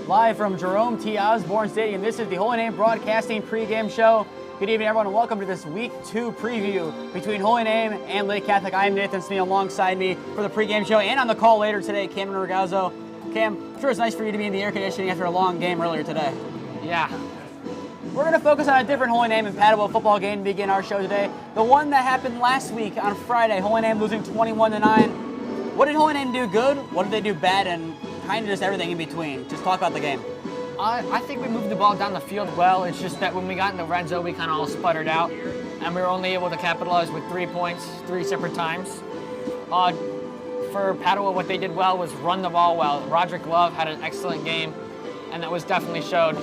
Live from Jerome T. Osborne Stadium, this is the Holy Name Broadcasting pregame show. Good evening, everyone, and welcome to this Week 2 preview between Holy Name and Lake Catholic. I'm Nathan Smee, alongside me for the pregame show, and on the call later today, Cam and Ragazzo. Cam, I'm sure it's nice for you to be in the air conditioning after a long game earlier today. Yeah. We're going to focus on a different Holy Name and Padua football game to begin our show today. The one that happened last week on Friday, Holy Name losing 21-9. What did Holy Name do good? What did they do bad? And kind of just everything in between. Just talk about the game. I think we moved the ball down the field well. It's just that when we got in the red zone, we kind of all sputtered out, and we were only able to capitalize with 3 points 3 separate times. For Padua, what they did well was run the ball well. Roderick Love had an excellent game, and that was definitely showed.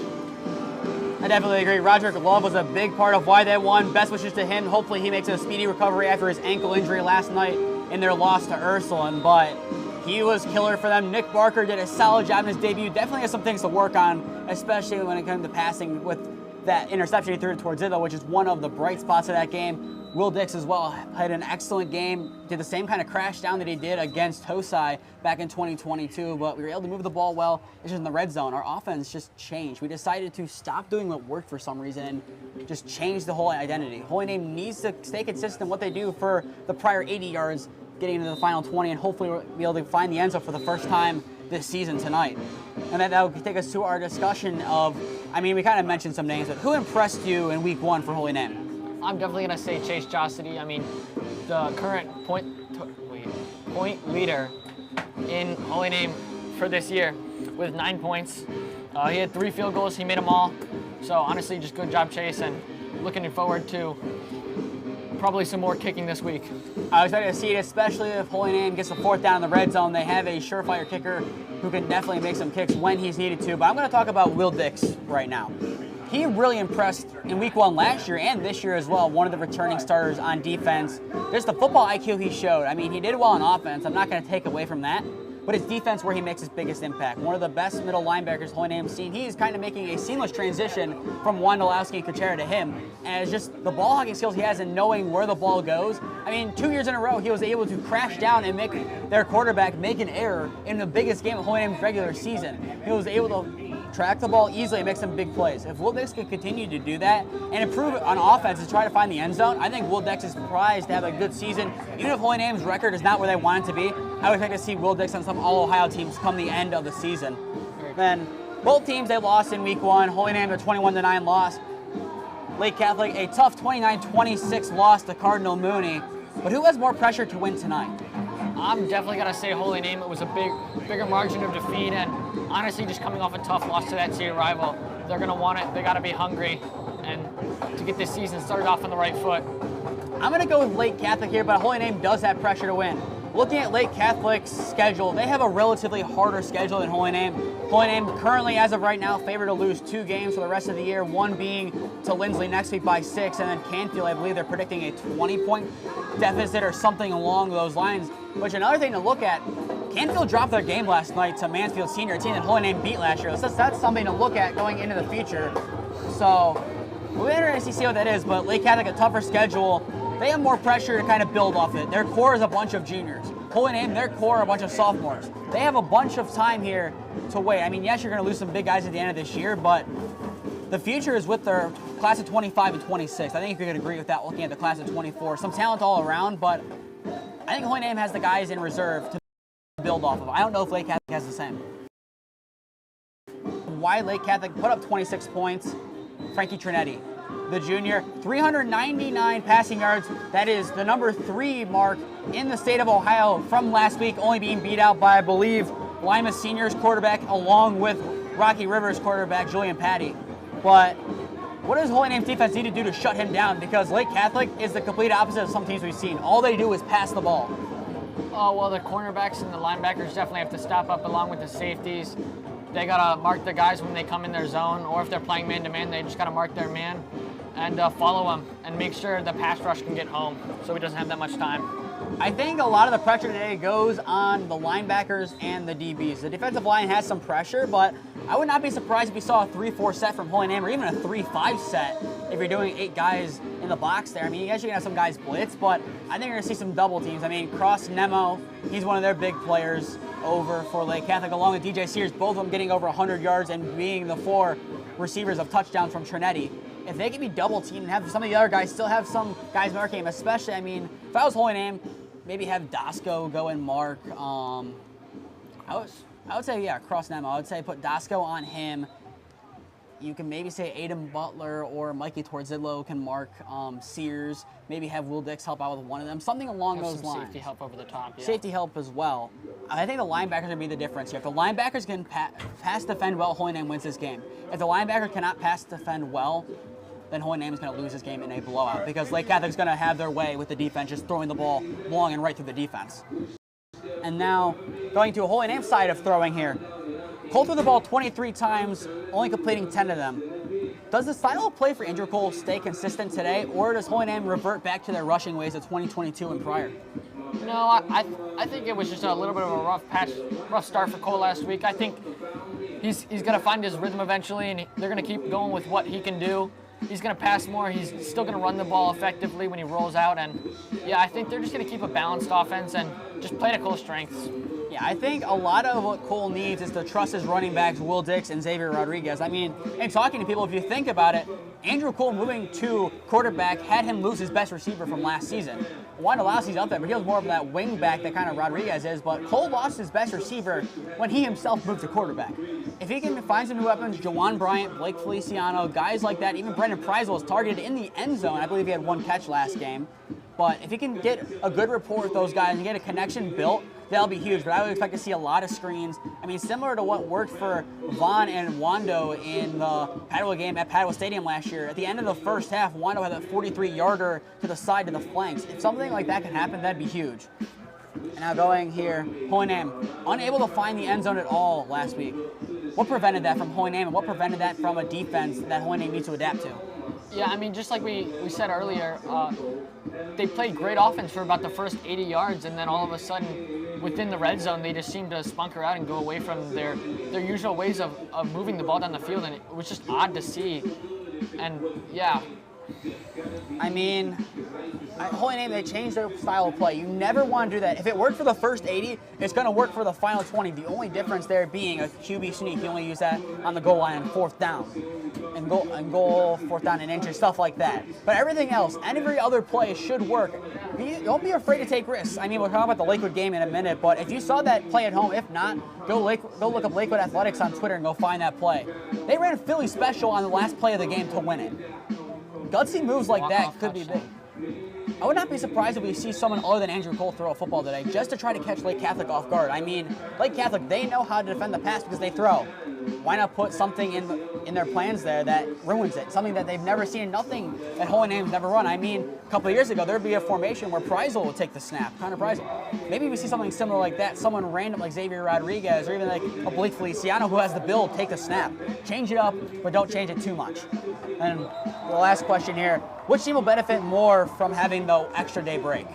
I definitely agree. Roderick Love was a big part of why they won. Best wishes to him. Hopefully he makes a speedy recovery after his ankle injury last night in their loss to Ursuline, but he was killer for them. Nick Barker did a solid job in his debut. Definitely has some things to work on, especially when it comes to passing with that interception he threw towards Zitho, which is one of the bright spots of that game. Will Dix as well had an excellent game, did the same kind of crash down that he did against OHSAA back in 2022, but we were able to move the ball well. It's just in the red zone. Our offense just changed. We decided to stop doing what worked for some reason and just change the whole identity. Holy Name needs to stay consistent in what they do for the prior 80 yards, getting into the final 20, and hopefully we'll be able to find the end zone for the first time this season tonight. And that will take us to our discussion of, we kind of mentioned some names, but who impressed you in week 1 for Holy Name? I'm definitely going to say Chase Jossity. The current point leader in Holy Name for this year with 9 points. He had 3 field goals. He made them all. So honestly, just good job, Chase, and looking forward to probably some more kicking this week. I was excited to see it, especially if Holy Name gets the 4th down in the red zone. They have a surefire kicker who can definitely make some kicks when he's needed to. But I'm going to talk about Will Dix right now. He really impressed in week 1 last year and this year as well, one of the returning starters on defense. Just the football IQ he showed. He did well on offense. I'm not going to take away from that. But it's defense where he makes his biggest impact. One of the best middle linebackers Holy Name's seen. He's kind of making a seamless transition from Wondolowski and Kuchera to him. And it's just the ball hawking skills he has in knowing where the ball goes. 2 years in a row, he was able to crash down and make their quarterback make an error in the biggest game of Holy Name's regular season. He was able to track the ball easily and make some big plays. If Will Dix can continue to do that and improve on offense to try to find the end zone, I think Will Dix is prized to have a good season. Even if Holy Name's record is not where they want it to be, I would expect to see Will Dix on some All-Ohio teams come the end of the season. Then both teams, they lost in week 1. Holy Name, a 21-9 loss. Lake Catholic, a tough 29-26 loss to Cardinal Mooney. But who has more pressure to win tonight? I'm definitely going to say Holy Name. It was a bigger margin of defeat, and honestly, just coming off a tough loss to that state rival, they're going to want it. They got to be hungry, and to get this season started off on the right foot. I'm going to go with Lake Catholic here, but Holy Name does have pressure to win. Looking at Lake Catholic's schedule, they have a relatively harder schedule than Holy Name. Holy Name currently, as of right now, favored to lose 2 games for the rest of the year, one being to Lindsley next week by 6, and then Canfield, I believe they're predicting a 20-point deficit or something along those lines. Which, another thing to look at, Canfield dropped their game last night to Mansfield Senior, a team that Holy Name beat last year. So that's something to look at going into the future. So we'll be interested to see what that is, but Lake Catholic, a tougher schedule. They have more pressure to kind of build off it. Their core is a bunch of juniors. Holy Name, their core are a bunch of sophomores. They have a bunch of time here to wait. Yes, you're going to lose some big guys at the end of this year, but the future is with their class of 25 and 26. I think you could agree with that looking at the class of 24. Some talent all around, but I think Holy Name has the guys in reserve to build off of. I don't know if Lake Catholic has the same. Why Lake Catholic put up 26 points? Frankie Trinetti, the junior, 399 passing yards. That is the number 3 mark in the state of Ohio from last week, only being beat out by, I believe, Lima Senior's quarterback along with Rocky River's quarterback, Julian Patty. But what does Holy Name's defense need to do to shut him down? Because Lake Catholic is the complete opposite of some teams we've seen. All they do is pass the ball. Well, the cornerbacks and the linebackers definitely have to step up along with the safeties. They got to mark the guys when they come in their zone, or if they're playing man-to-man, they just got to mark their man and follow him and make sure the pass rush can get home so he doesn't have that much time. I think a lot of the pressure today goes on the linebackers and the DBs. The defensive line has some pressure, but I would not be surprised if we saw a 3-4 set from Holy Name or even a 3-5 set if you're doing 8 guys in the box there. You guys are going to have some guys blitz, but I think you're going to see some double teams. Cross Nemo, he's one of their big players. over for Lake Catholic, along with DJ Sears, both of them getting over 100 yards and being the 4 receivers of touchdowns from Trinetti. If they can be double teamed and have some of the other guys still have some guys marking him, especially, I mean, if I was Holy Name, maybe have Dasco go and mark. I would say, yeah, cross Nemo. I would say put Dasco on him. You can maybe say Aiden Butler or Mikey Torzillo can mark Sears. Maybe have Will Dix help out with one of them. Something along those lines. Safety help over the top, yeah. Safety help as well. I think the linebackers are going to be the difference here. If the linebackers can pass defend well, Holy Name wins this game. If the linebacker cannot pass defend well, then Holy Name is going to lose this game in a blowout because Lake Catholic's going to have their way with the defense, just throwing the ball long and right through the defense. And now, going to a Holy Name side of throwing here. Cole threw the ball 23 times, only completing 10 of them. Does the style of play for Andrew Cole stay consistent today, or does Holy Name revert back to their rushing ways of 2022 and prior? No, I think it was just a little bit of a rough start for Cole last week. I think he's going to find his rhythm eventually, and they're going to keep going with what he can do. He's going to pass more. He's still going to run the ball effectively when he rolls out. And, yeah, I think they're just going to keep a balanced offense and just play to Cole's strengths. Yeah, I think a lot of what Cole needs is to trust his running backs, Will Dix and Xavier Rodriguez. I mean, in talking to people, if you think about it, Andrew Cole moving to quarterback had him lose his best receiver from last season. Wanda Lousey's up there, but he was more of that wing back that kind of Rodriguez is. But Cole lost his best receiver when he himself moved to quarterback. If he can find some new weapons, Jawan Bryant, Blake Feliciano, guys like that, even Brendan Preisel was targeted in the end zone. I believe he had 1 catch last game. But if he can get a good rapport with those guys and get a connection built, that'll be huge. But I would expect to see a lot of screens. I mean, similar to what worked for Vaughn and Wando in the Padua game at Padua Stadium last year. At the end of the first half, Wando had that 43-yarder to the side to the flanks. If something like that can happen, that'd be huge. And now going here, Holy Name, unable to find the end zone at all last week. What prevented that from Holy Name, and what prevented that from a defense that Holy Name needs to adapt to? Yeah, I mean, just like we said earlier, they played great offense for about the first 80 yards, and then all of a sudden, within the red zone, they just seemed to spunker out and go away from their usual ways of moving the ball down the field, and it was just odd to see. And, yeah. I mean, Holy Name, they changed their style of play. You never want to do that. If it worked for the first 80, it's going to work for the final 20. The only difference there being a QB sneak. You only use that on the goal line and 4th down. And goal, 4th down and inches, stuff like that. But everything else, every other play should work. Don't be afraid to take risks. I mean, we'll talk about the Lakewood game in a minute, but if you saw that play at home, if not, go look up Lakewood Athletics on Twitter and go find that play. They ran Philly special on the last play of the game to win it. Gutsy moves like that could be big. I would not be surprised if we see someone other than Andrew Cole throw a football today just to try to catch Lake Catholic off guard. I mean, Lake Catholic, they know how to defend the pass because they throw. Why not put something in their plans there that ruins it? Something that they've never seen, nothing that Holy Name's never run. I mean, a couple of years ago, there'd be a formation where Preisel would take the snap, Connor Preisel. Maybe we see something similar like that, someone random like Xavier Rodriguez or even like a Blake Feliciano who has the build, take the snap. Change it up, but don't change it too much. And the last question here, which team will benefit more from having the extra day break?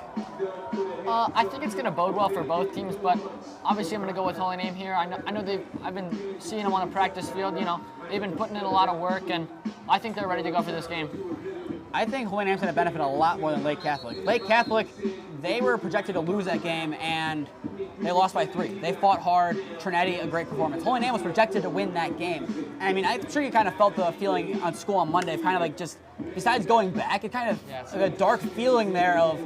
I think it's going to bode well for both teams, but obviously I'm going to go with Holy Name here. I know I've been seeing them on the practice field. You know, they've been putting in a lot of work, and I think they're ready to go for this game. I think Holy Name's going to benefit a lot more than Lake Catholic. Lake Catholic, they were projected to lose that game, and they lost by 3. They fought hard. Trinetti, a great performance. Holy Name was projected to win that game. And I mean, I'm sure you kind of felt the feeling on school on Monday, kind of like just, besides going back, it kind of like a dark feeling there of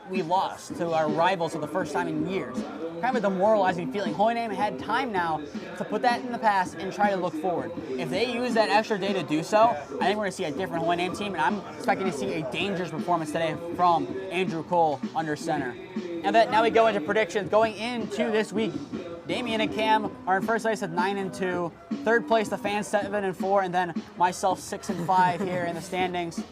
we lost to our rivals for the first time in years. Kind of a demoralizing feeling. Holy Name had time now to put that in the past and try to look forward. If they use that extra day to do so, I think we're going to see a different Holy Name team, and I'm expecting to see a dangerous performance today from Andrew Cole under center. Now we go into predictions. Going into this week, Damian and Cam are in first place at 9-2. Third place, the fans 7-4, and then myself 6-5 here in the standings.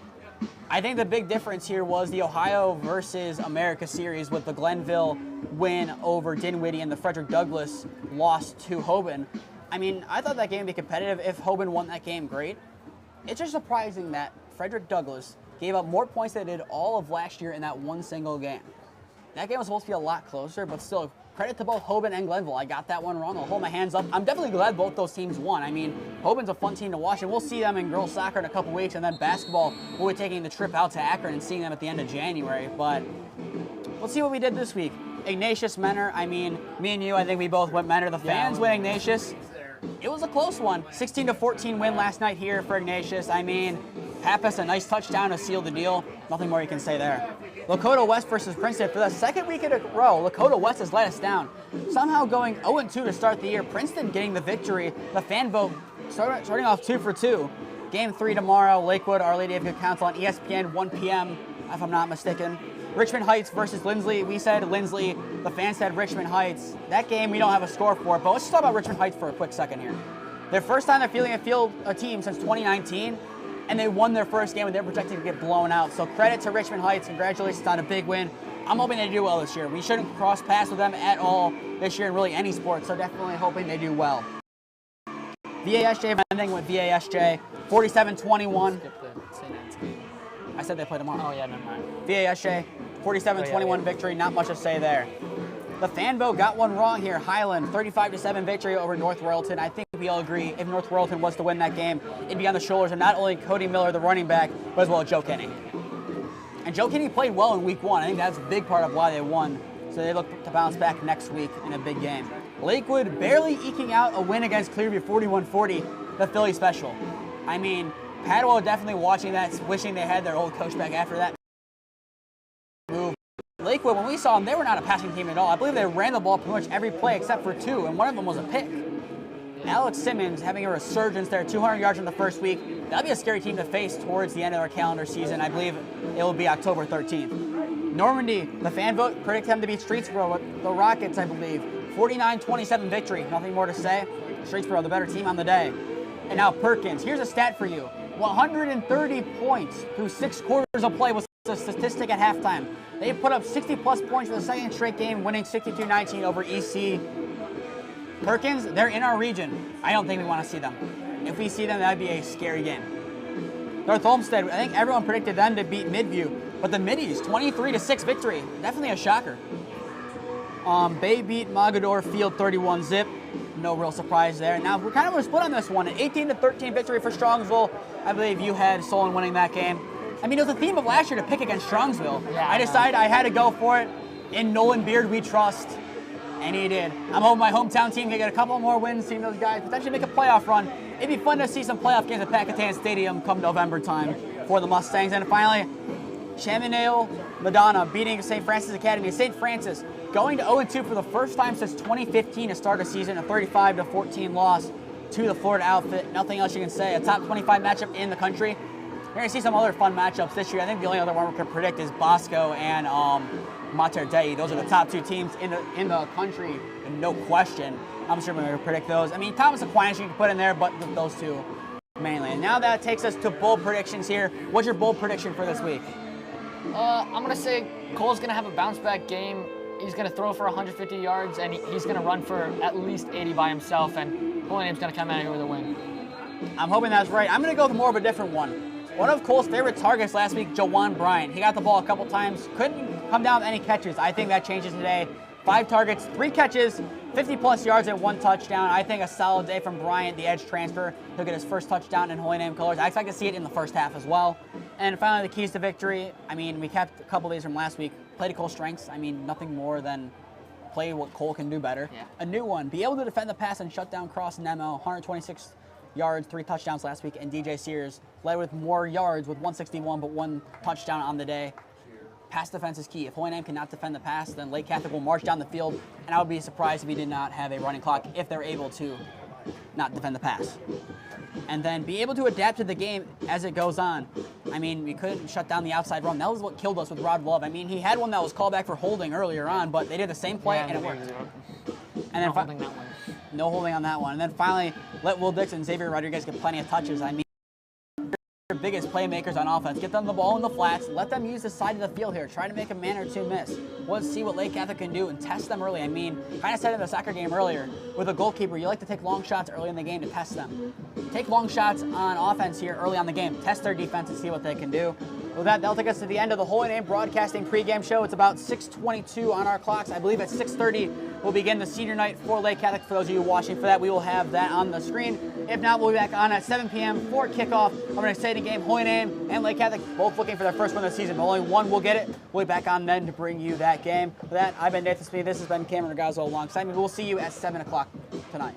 I think the big difference here was the Ohio versus America series with the Glenville win over Dinwiddie and the Frederick Douglass loss to Hoban. I mean, I thought that game would be competitive. If Hoban won that game, great. It's just surprising that Frederick Douglass gave up more points than they did all of last year in that one single game. That game was supposed to be a lot closer, but still, credit to both Hoban and Glenville. I got that one wrong. I'll hold my hands up. I'm definitely glad both those teams won. I mean, Hoban's a fun team to watch, and we'll see them in girls soccer in a couple weeks, and then basketball, we'll be taking the trip out to Akron and seeing them at the end of January. But we'll see what we did this week. Ignatius Menor, I mean, me and you, I think we both went Menor. The fans went Ignatius. It was a close one. 16-14 win last night here for Ignatius. I mean, Pappas, a nice touchdown to seal the deal. Nothing more you can say there. Lakota West versus Princeton. For the second week in a row, Lakota West has let us down. Somehow going 0-2 to start the year. Princeton getting the victory. The fan vote starting off 2 for 2. Game 3 tomorrow, Lakewood, Our Lady of Good Counsel on ESPN, 1 p.m., if I'm not mistaken. Richmond Heights versus Lindsley. We said Lindsley. The fans said Richmond Heights. That game, we don't have a score for it, but let's just talk about Richmond Heights for a quick second here. Their first time they're fielding a team since 2019, and they won their first game, and they're projected to get blown out. So credit to Richmond Heights. Congratulations on a big win. I'm hoping they do well this year. We shouldn't cross paths with them at all this year in really any sport, so definitely hoping they do well. VASJ, ending with VASJ, 47-21. I said they play tomorrow. Oh, yeah, never mind. VASJ, 47-21 victory, not much to say there. The fan vote got one wrong here. Highland, 35-7 victory over North Royalton. I think we all agree if North Royalton was to win that game, it'd be on the shoulders of not only Cody Miller, the running back, but as well as Joe Kinney. And Joe Kinney played well in week 1. I think that's a big part of why they won. So they look to bounce back next week in a big game. Lakewood barely eking out a win against Clearview, 41-40, the Philly special. I mean, Padua definitely watching that, wishing they had their old coach back after that move. Lakewood, when we saw them, they were not a passing team at all. I believe they ran the ball pretty much every play except for 2, and one of them was a pick. Alex Simmons having a resurgence there, 200 yards in the first week. That'll be a scary team to face towards the end of their calendar season. I believe it will be October 13th. Normandy, the fan vote predict them to beat Streetsboro, the Rockets, I believe. 49-27 victory. Nothing more to say. Streetsboro, the better team on the day. And now Perkins. Here's a stat for you. 130 points through 6 quarters of play was the statistic at halftime. They put up 60-plus points for the second straight game, winning 62-19 over EC. Perkins, they're in our region. I don't think we want to see them. If we see them, that'd be a scary game. North Olmsted, I think everyone predicted them to beat Midview, but the Middies, 23-6 victory. Definitely a shocker. Bay beat Mogador Field 31-zip. No real surprise there. Now, we're kind of split on this one. An 18-13 victory for Strongsville. I believe you had Solon winning that game. I mean, it was the theme of last year to pick against Strongsville. Yeah, I decided I had to go for it. In Nolan Beard, we trust. And he did. I'm hoping my hometown team can get a couple more wins, seeing those guys potentially make a playoff run. It'd be fun to see some playoff games at Packatan Stadium come November time for the Mustangs. And finally, Chaminade Madonna beating St. Francis Academy. St. Francis going to 0-2 for the first time since 2015 to start a season, a 35-14 loss to the Florida outfit. Nothing else you can say. A top 25 matchup in the country. You're going to see some other fun matchups this year. I think the only other one we can predict is Bosco and Mater Dei. Those are the top 2 teams in the country, no question. I'm sure we're going to predict those. I mean, Thomas Aquinas you can put in there, but those 2 mainly. And now that takes us to bold predictions here. What's your bold prediction for this week? I'm going to say Cole's going to have a bounce-back game. He's going to throw for 150 yards, and he's going to run for at least 80 by himself, and Holy Name's going to come out here with a win. I'm hoping that's right. I'm going to go with more of a different one. One of Cole's favorite targets last week, Jawan Bryant. He got the ball a couple times, couldn't come down with any catches. I think that changes today. 5 targets, 3 catches, 50-plus yards and 1 touchdown. I think a solid day from Bryant, the edge transfer. He'll get his first touchdown in Holy Name colors. I expect to see it in the first half as well. And finally, the keys to victory. I mean, we kept a couple of these from last week. Play to Cole's strengths. I mean, nothing more than play what Cole can do better. Yeah. A new one, be able to defend the pass and shut down Cross Nemo. 126 yards, 3 touchdowns last week. And DJ Sears led with more yards with 161, but 1 touchdown on the day. Pass defense is key. If Holy Name cannot defend the pass, then Lake Catholic will march down the field, and I would be surprised if he did not have a running clock if they're able to not defend the pass. And then be able to adapt to the game as it goes on. I mean, we couldn't shut down the outside run. That was what killed us with Rod Love. I mean, he had one that was called back for holding earlier on, but they did the same play, and it worked. And then holding that one. No holding on that one. And then finally, let Will Dixon and Xavier Rodriguez get plenty of touches. I mean, their biggest playmakers on offense. Get them the ball in the flats. Let them use the side of the field here. Try to make a man or 2 miss. Let's see what Lake Catholic can do and test them early. I mean, kind of said in the soccer game earlier, with a goalkeeper, you like to take long shots early in the game to test them. Take long shots on offense here early on the game. Test their defense and see what they can do. With that, that'll take us to the end of the Holy Name Broadcasting pregame show. It's about 6:22 on our clocks. I believe at 6:30 we'll begin the senior night for Lake Catholic. For those of you watching for that, we will have that on the screen. If not, we'll be back on at 7 p.m. for kickoff of an exciting game. Holy Name and Lake Catholic both looking for their first win of the season, but only one will get it. We'll be back on then to bring you that game. For that, I've been Nathan Smee. This has been Cameron Ragazzo alongside me. We'll see you at 7 o'clock tonight.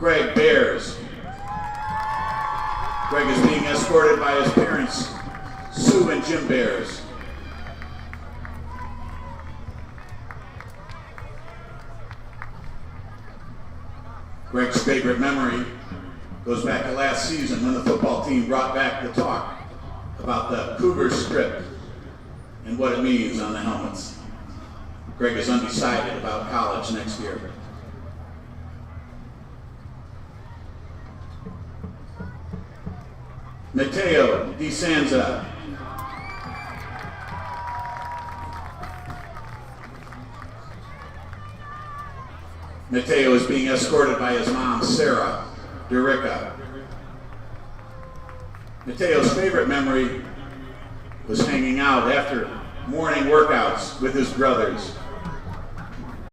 Greg Bears. Greg is being escorted by his parents, Sue and Jim Bears. Greg's favorite memory goes back to last season when the football team brought back the talk about the Cougars script and what it means on the helmets. Greg is undecided about college next year. Mateo DeSanza. Mateo is being escorted by his mom, Sarah Durica. Mateo's favorite memory was hanging out after morning workouts with his brothers,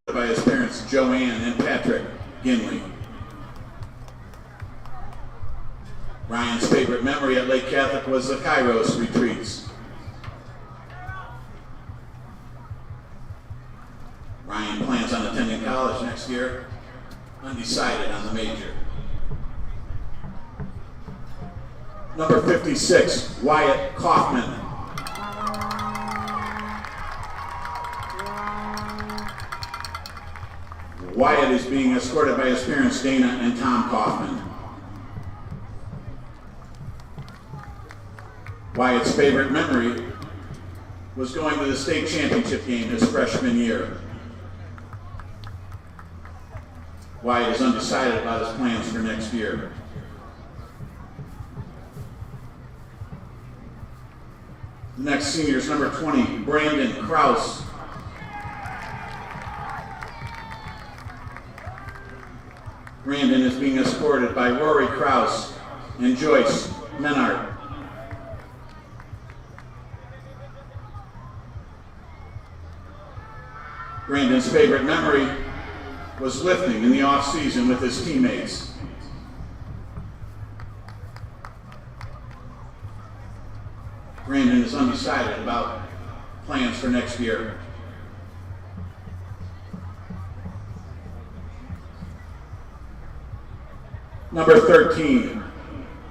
by his parents, Joanne and Patrick Ginley. Ryan's favorite memory at Lake Catholic was the Kairos retreats. Ryan plans on attending college next year, undecided on the major. Number 56, Wyatt Kaufman. Wyatt is being escorted by his parents, Dana and Tom Kaufman. Wyatt's favorite memory was going to the state championship game his freshman year. Wyatt is undecided about his plans for next year. The next senior is number 20, Brandon Krause. Brandon is being escorted by Rory Krause and Joyce Menard. Brandon's favorite memory was lifting in the off-season with his teammates. Brandon is undecided about plans for next year. Number 13,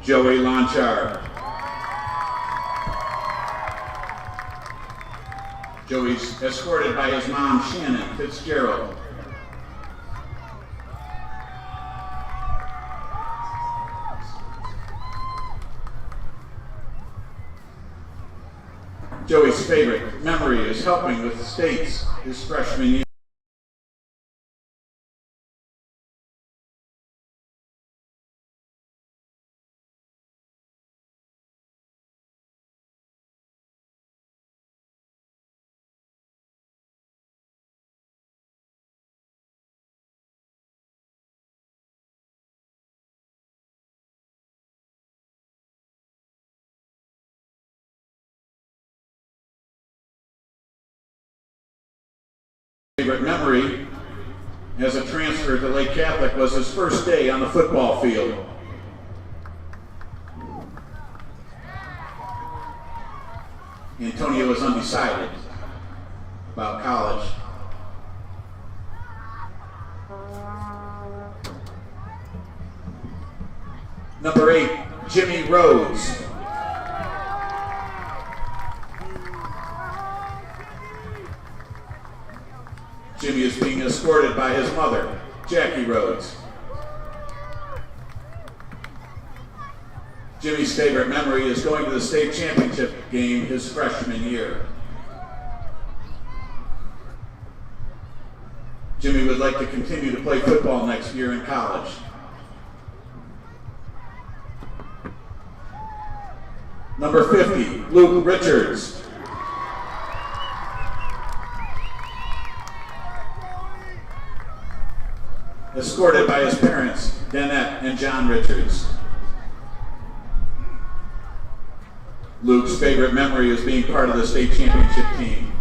Joey Lonchar. Joey's escorted by his mom, Shannon Fitzgerald. Joey's favorite memory is helping with the states his freshman year. Favorite memory as a transfer to Lake Catholic was his first day on the football field. Antonio was undecided about college. Number 8, Jimmy Rhodes. Jimmy is being escorted by his mother, Jackie Rhodes. Jimmy's favorite memory is going to the state championship game his freshman year. Jimmy would like to continue to play football next year in college. Number 50, Luke Richards. Escorted by his parents, Danette and John Richards. Luke's favorite memory is being part of the state championship team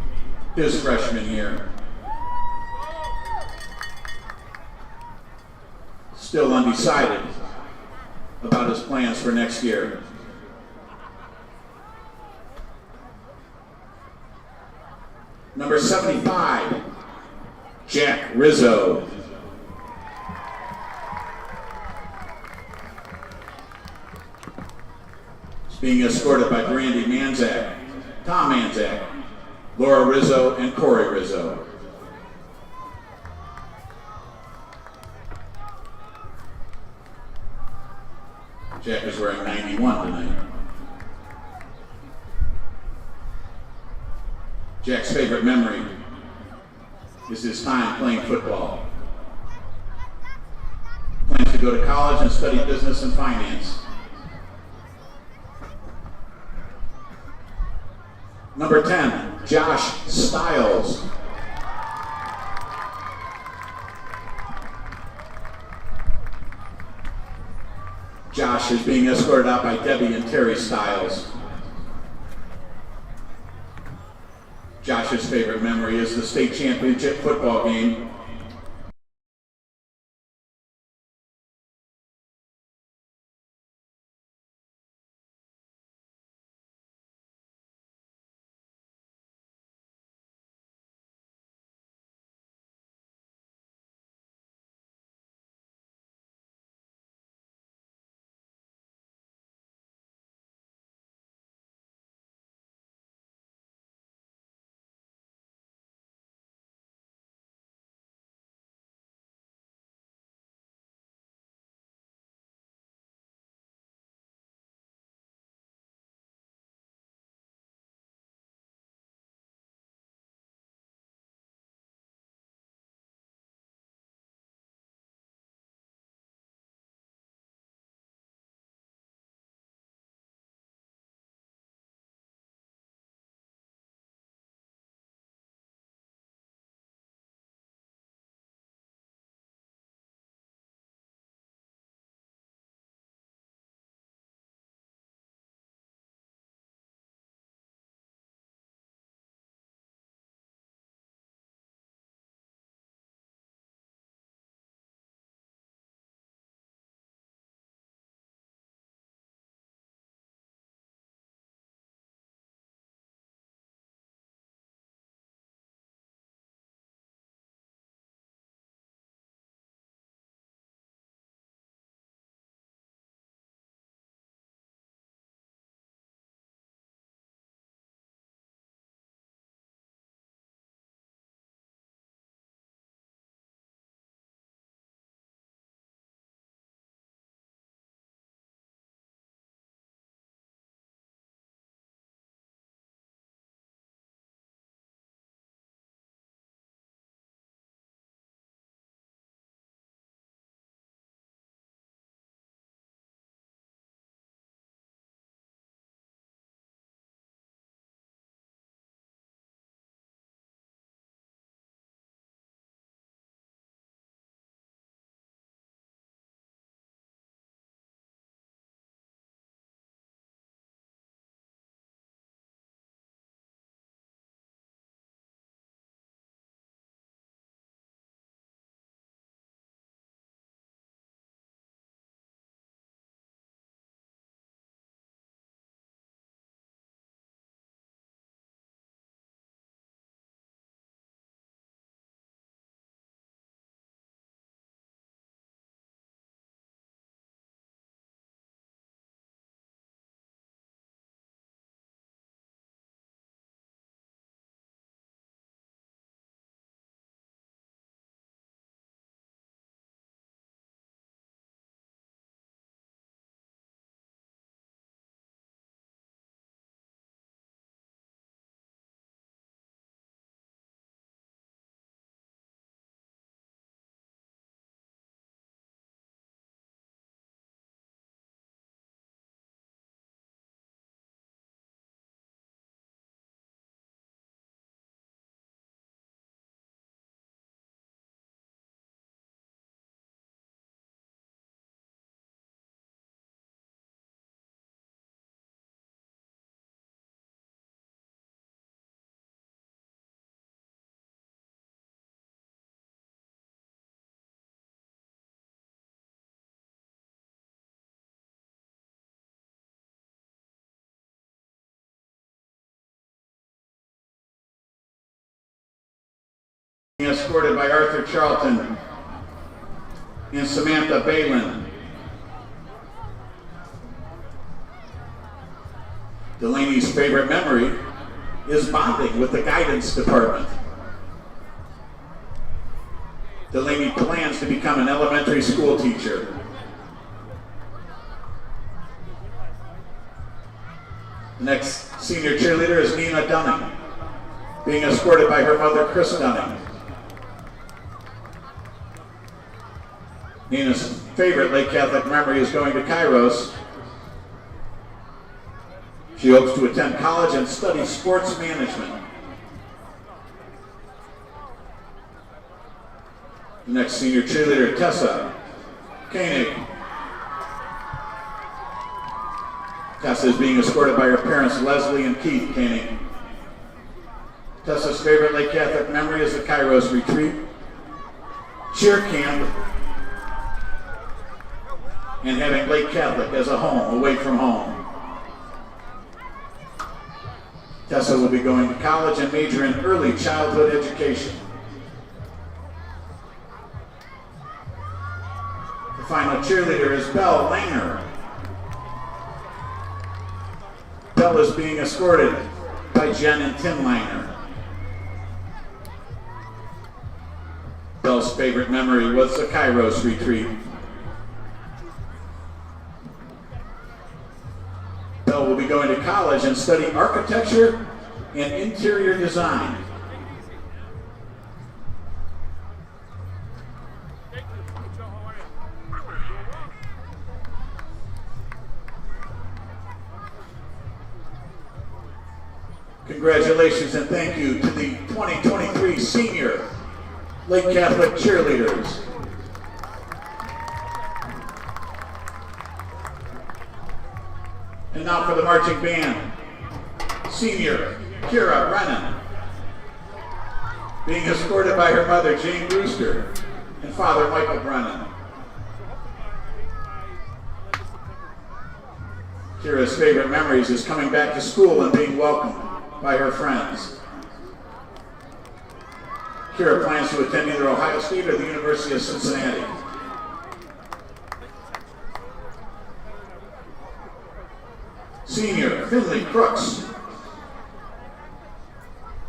his freshman year. Still undecided about his plans for next year. Number 75, Jack Rizzo. being escorted by Brandy Manzak, Tom Manzak, Laura Rizzo, and Corey Rizzo. Jack is wearing 91 tonight. Jack's favorite memory is his time playing football. Plans to go to college and study business and finance. Number 10, Josh Stiles. Josh is being escorted out by Debbie and Terry Stiles. Josh's favorite memory is the state championship football game. Escorted by Arthur Charlton and Samantha Balin. Delaney's favorite memory is bonding with the guidance department. Delaney plans to become an elementary school teacher. The next senior cheerleader is Nina Dunning, being escorted by her mother, Chris Dunning. Nina's favorite Lake Catholic memory is going to Kairos. She hopes to attend college and study sports management. The next senior cheerleader, Tessa Koenig. Tessa is being escorted by her parents, Leslie and Keith Koenig. Tessa's favorite Lake Catholic memory is the Kairos retreat, cheer camp, and having Lake Catholic as a home, away from home. Tessa will be going to college and major in early childhood education. The final cheerleader is Belle Langer. Belle is being escorted by Jen and Tim Langer. Belle's favorite memory was the Kairos retreat. Belle will be going to college and study architecture and interior design. Congratulations and thank you to the 2023 senior Lake Catholic cheerleaders. And now for the marching band, senior Kira Brennan, being escorted by her mother Jane Brewster and father Michael Brennan. Kira's favorite memories is coming back to school and being welcomed by her friends. Kira plans to attend either Ohio State or the University of Cincinnati. Senior Finley Crooks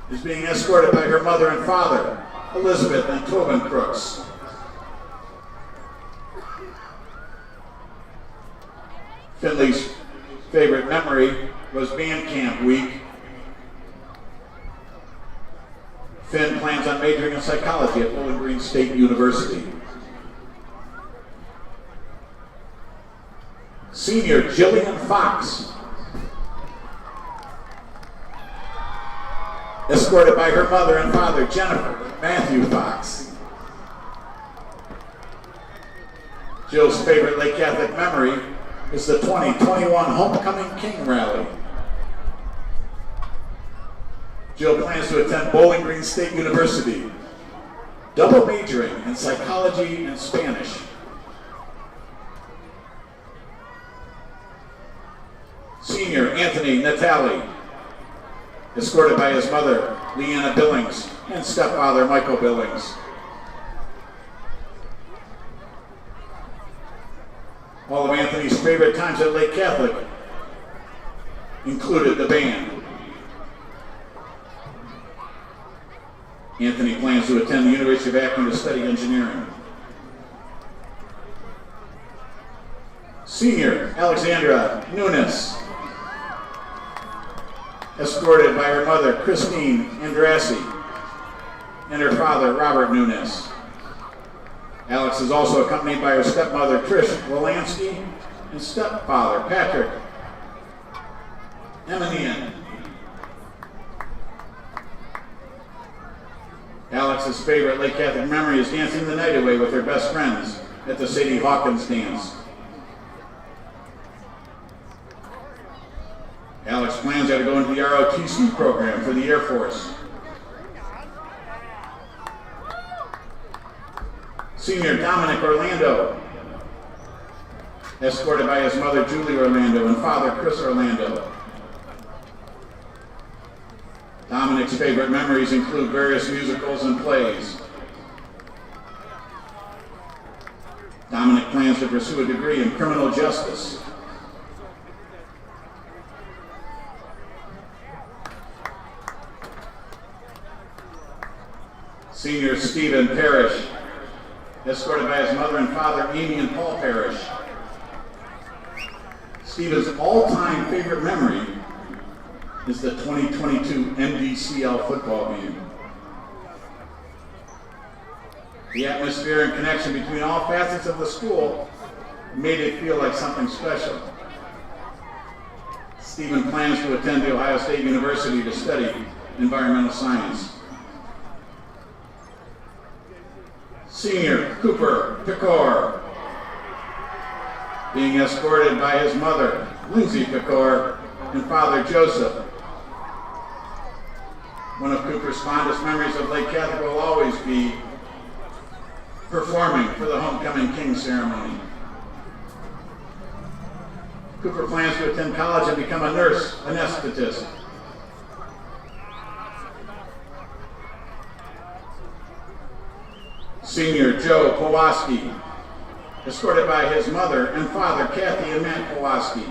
is being escorted by her mother and father, Elizabeth and Tobin Crooks. Finley's favorite memory was band camp week. Finn plans on majoring in psychology at Bowling Green State University. Senior Jillian Fox, escorted by her mother and father, Jennifer Matthew Fox. Jill's favorite Lake Catholic memory is the 2021 Homecoming King Rally. Jill plans to attend Bowling Green State University, double majoring in psychology and Spanish. Senior Anthony Natali, escorted by his mother, Leanna Billings, and stepfather, Michael Billings. All of Anthony's favorite times at Lake Catholic included the band. Anthony plans to attend the University of Akron to study engineering. Senior Alexandra Nunes, escorted by her mother, Christine Andrassi, and her father, Robert Nunes. Alex is also accompanied by her stepmother, Trish Wolanski, and stepfather, Patrick Eminian. Alex's favorite Lake Catholic memory is dancing the night away with her best friends at the Sadie Hawkins dance. Alex plans to go into the ROTC program for the Air Force. Senior Dominic Orlando, escorted by his mother Julie Orlando and father Chris Orlando. Dominic's favorite memories include various musicals and plays. Dominic plans to pursue a degree in criminal justice. Senior Stephen Parrish, escorted by his mother and father, Amy and Paul Parrish. Stephen's all-time favorite memory is the 2022 MDCL football game. The atmosphere and connection between all facets of the school made it feel like something special. Stephen plans to attend the Ohio State University to study environmental science. Senior Cooper Picor, being escorted by his mother, Lindsay Picor, and father, Joseph. One of Cooper's fondest memories of Lake Catholic will always be performing for the homecoming king ceremony. Cooper plans to attend college and become a nurse anesthetist. Senior Joe Powaski, escorted by his mother and father, Kathy and Matt Powaski.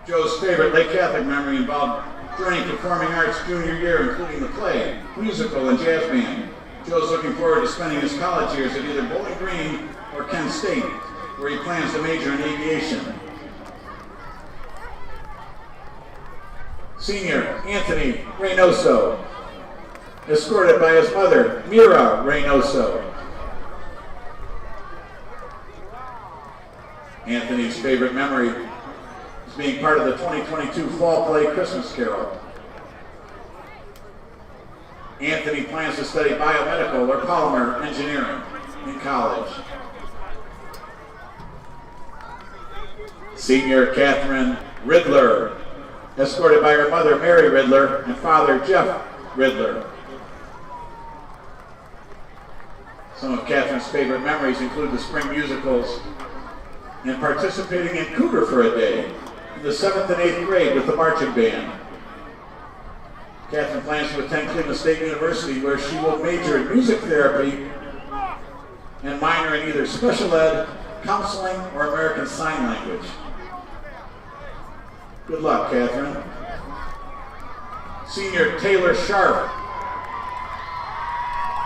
Joe's favorite Lake Catholic memory involved during performing arts junior year, including the play, musical, and jazz band. Joe's looking forward to spending his college years at either Bowling Green or Kent State, where he plans to major in aviation. Senior Anthony Reynoso, escorted by his mother, Mira Reynoso. Anthony's favorite memory is being part of the 2022 Fall Play Christmas Carol. Anthony plans to study biomedical or polymer engineering in college. Senior Catherine Riddler, escorted by her mother, Mary Riddler, and father, Jeff Riddler. Some of Catherine's favorite memories include the spring musicals and participating in Cougar for a day in the 7th and 8th grade with the marching band. Catherine plans to attend Cleveland State University, where she will major in music therapy and minor in either special ed, counseling, or American Sign Language. Good luck, Catherine. Senior Taylor Sharp,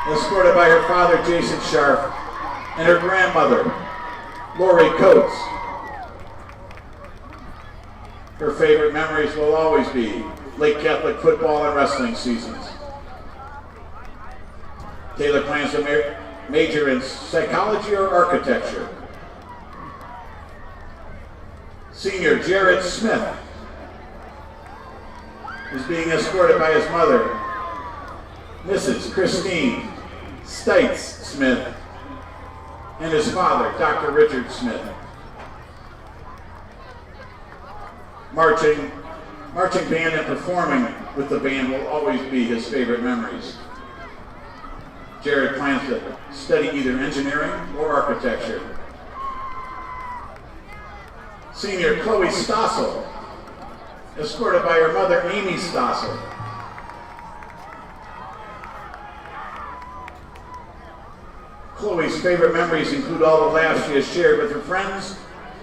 escorted by her father, Jason Sharp, and her grandmother, Lori Coates. Her favorite memories will always be Lake Catholic football and wrestling seasons. Taylor plans to major in psychology or architecture. Senior Jared Smith is being escorted by his mother, Mrs. Christine Stites Smith, and his father, Dr. Richard Smith. Marching band and performing with the band will always be his favorite memories. Jared plans to study either engineering or architecture. Senior Chloe Stossel, escorted by her mother, Amy Stossel. Chloe's favorite memories include all the laughs she has shared with her friends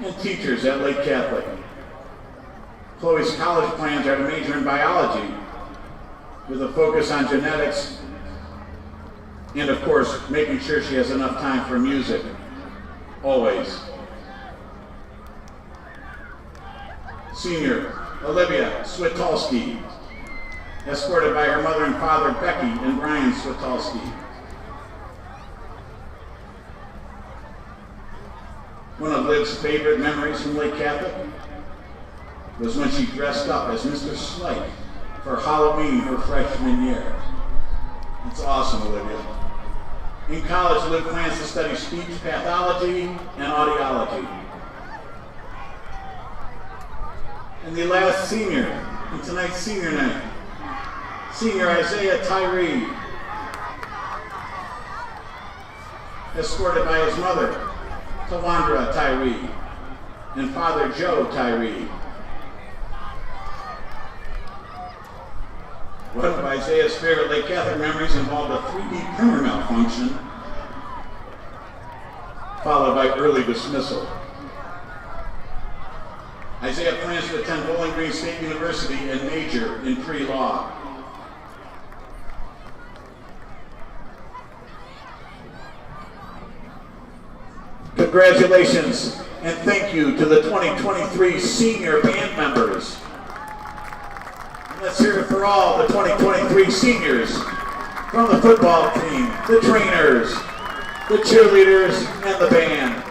and teachers at Lake Catholic. Chloe's college plans are to major in biology with a focus on genetics and, of course, making sure she has enough time for music, always. Senior Olivia Switalski, escorted by her mother and father, Becky and Brian Switalski. One of Liv's favorite memories from Lake Catholic was when she dressed up as Mr. Slight for Halloween her freshman year. It's awesome, Olivia. In college, Liv plans to study speech pathology and audiology. And the last senior in tonight's senior night, Senior Isaiah Tyree, escorted by his mother, Tawandra Tyree, and father, Joe Tyree. One of Isaiah's favorite Lake Catholic memories involved a 3D printer malfunction, followed by early dismissal. Isaiah plans to attend Bowling Green State University and major in pre-law. Congratulations and thank you to the 2023 senior band members. And let's hear it for all the 2023 seniors from the football team, the trainers, the cheerleaders, and the band.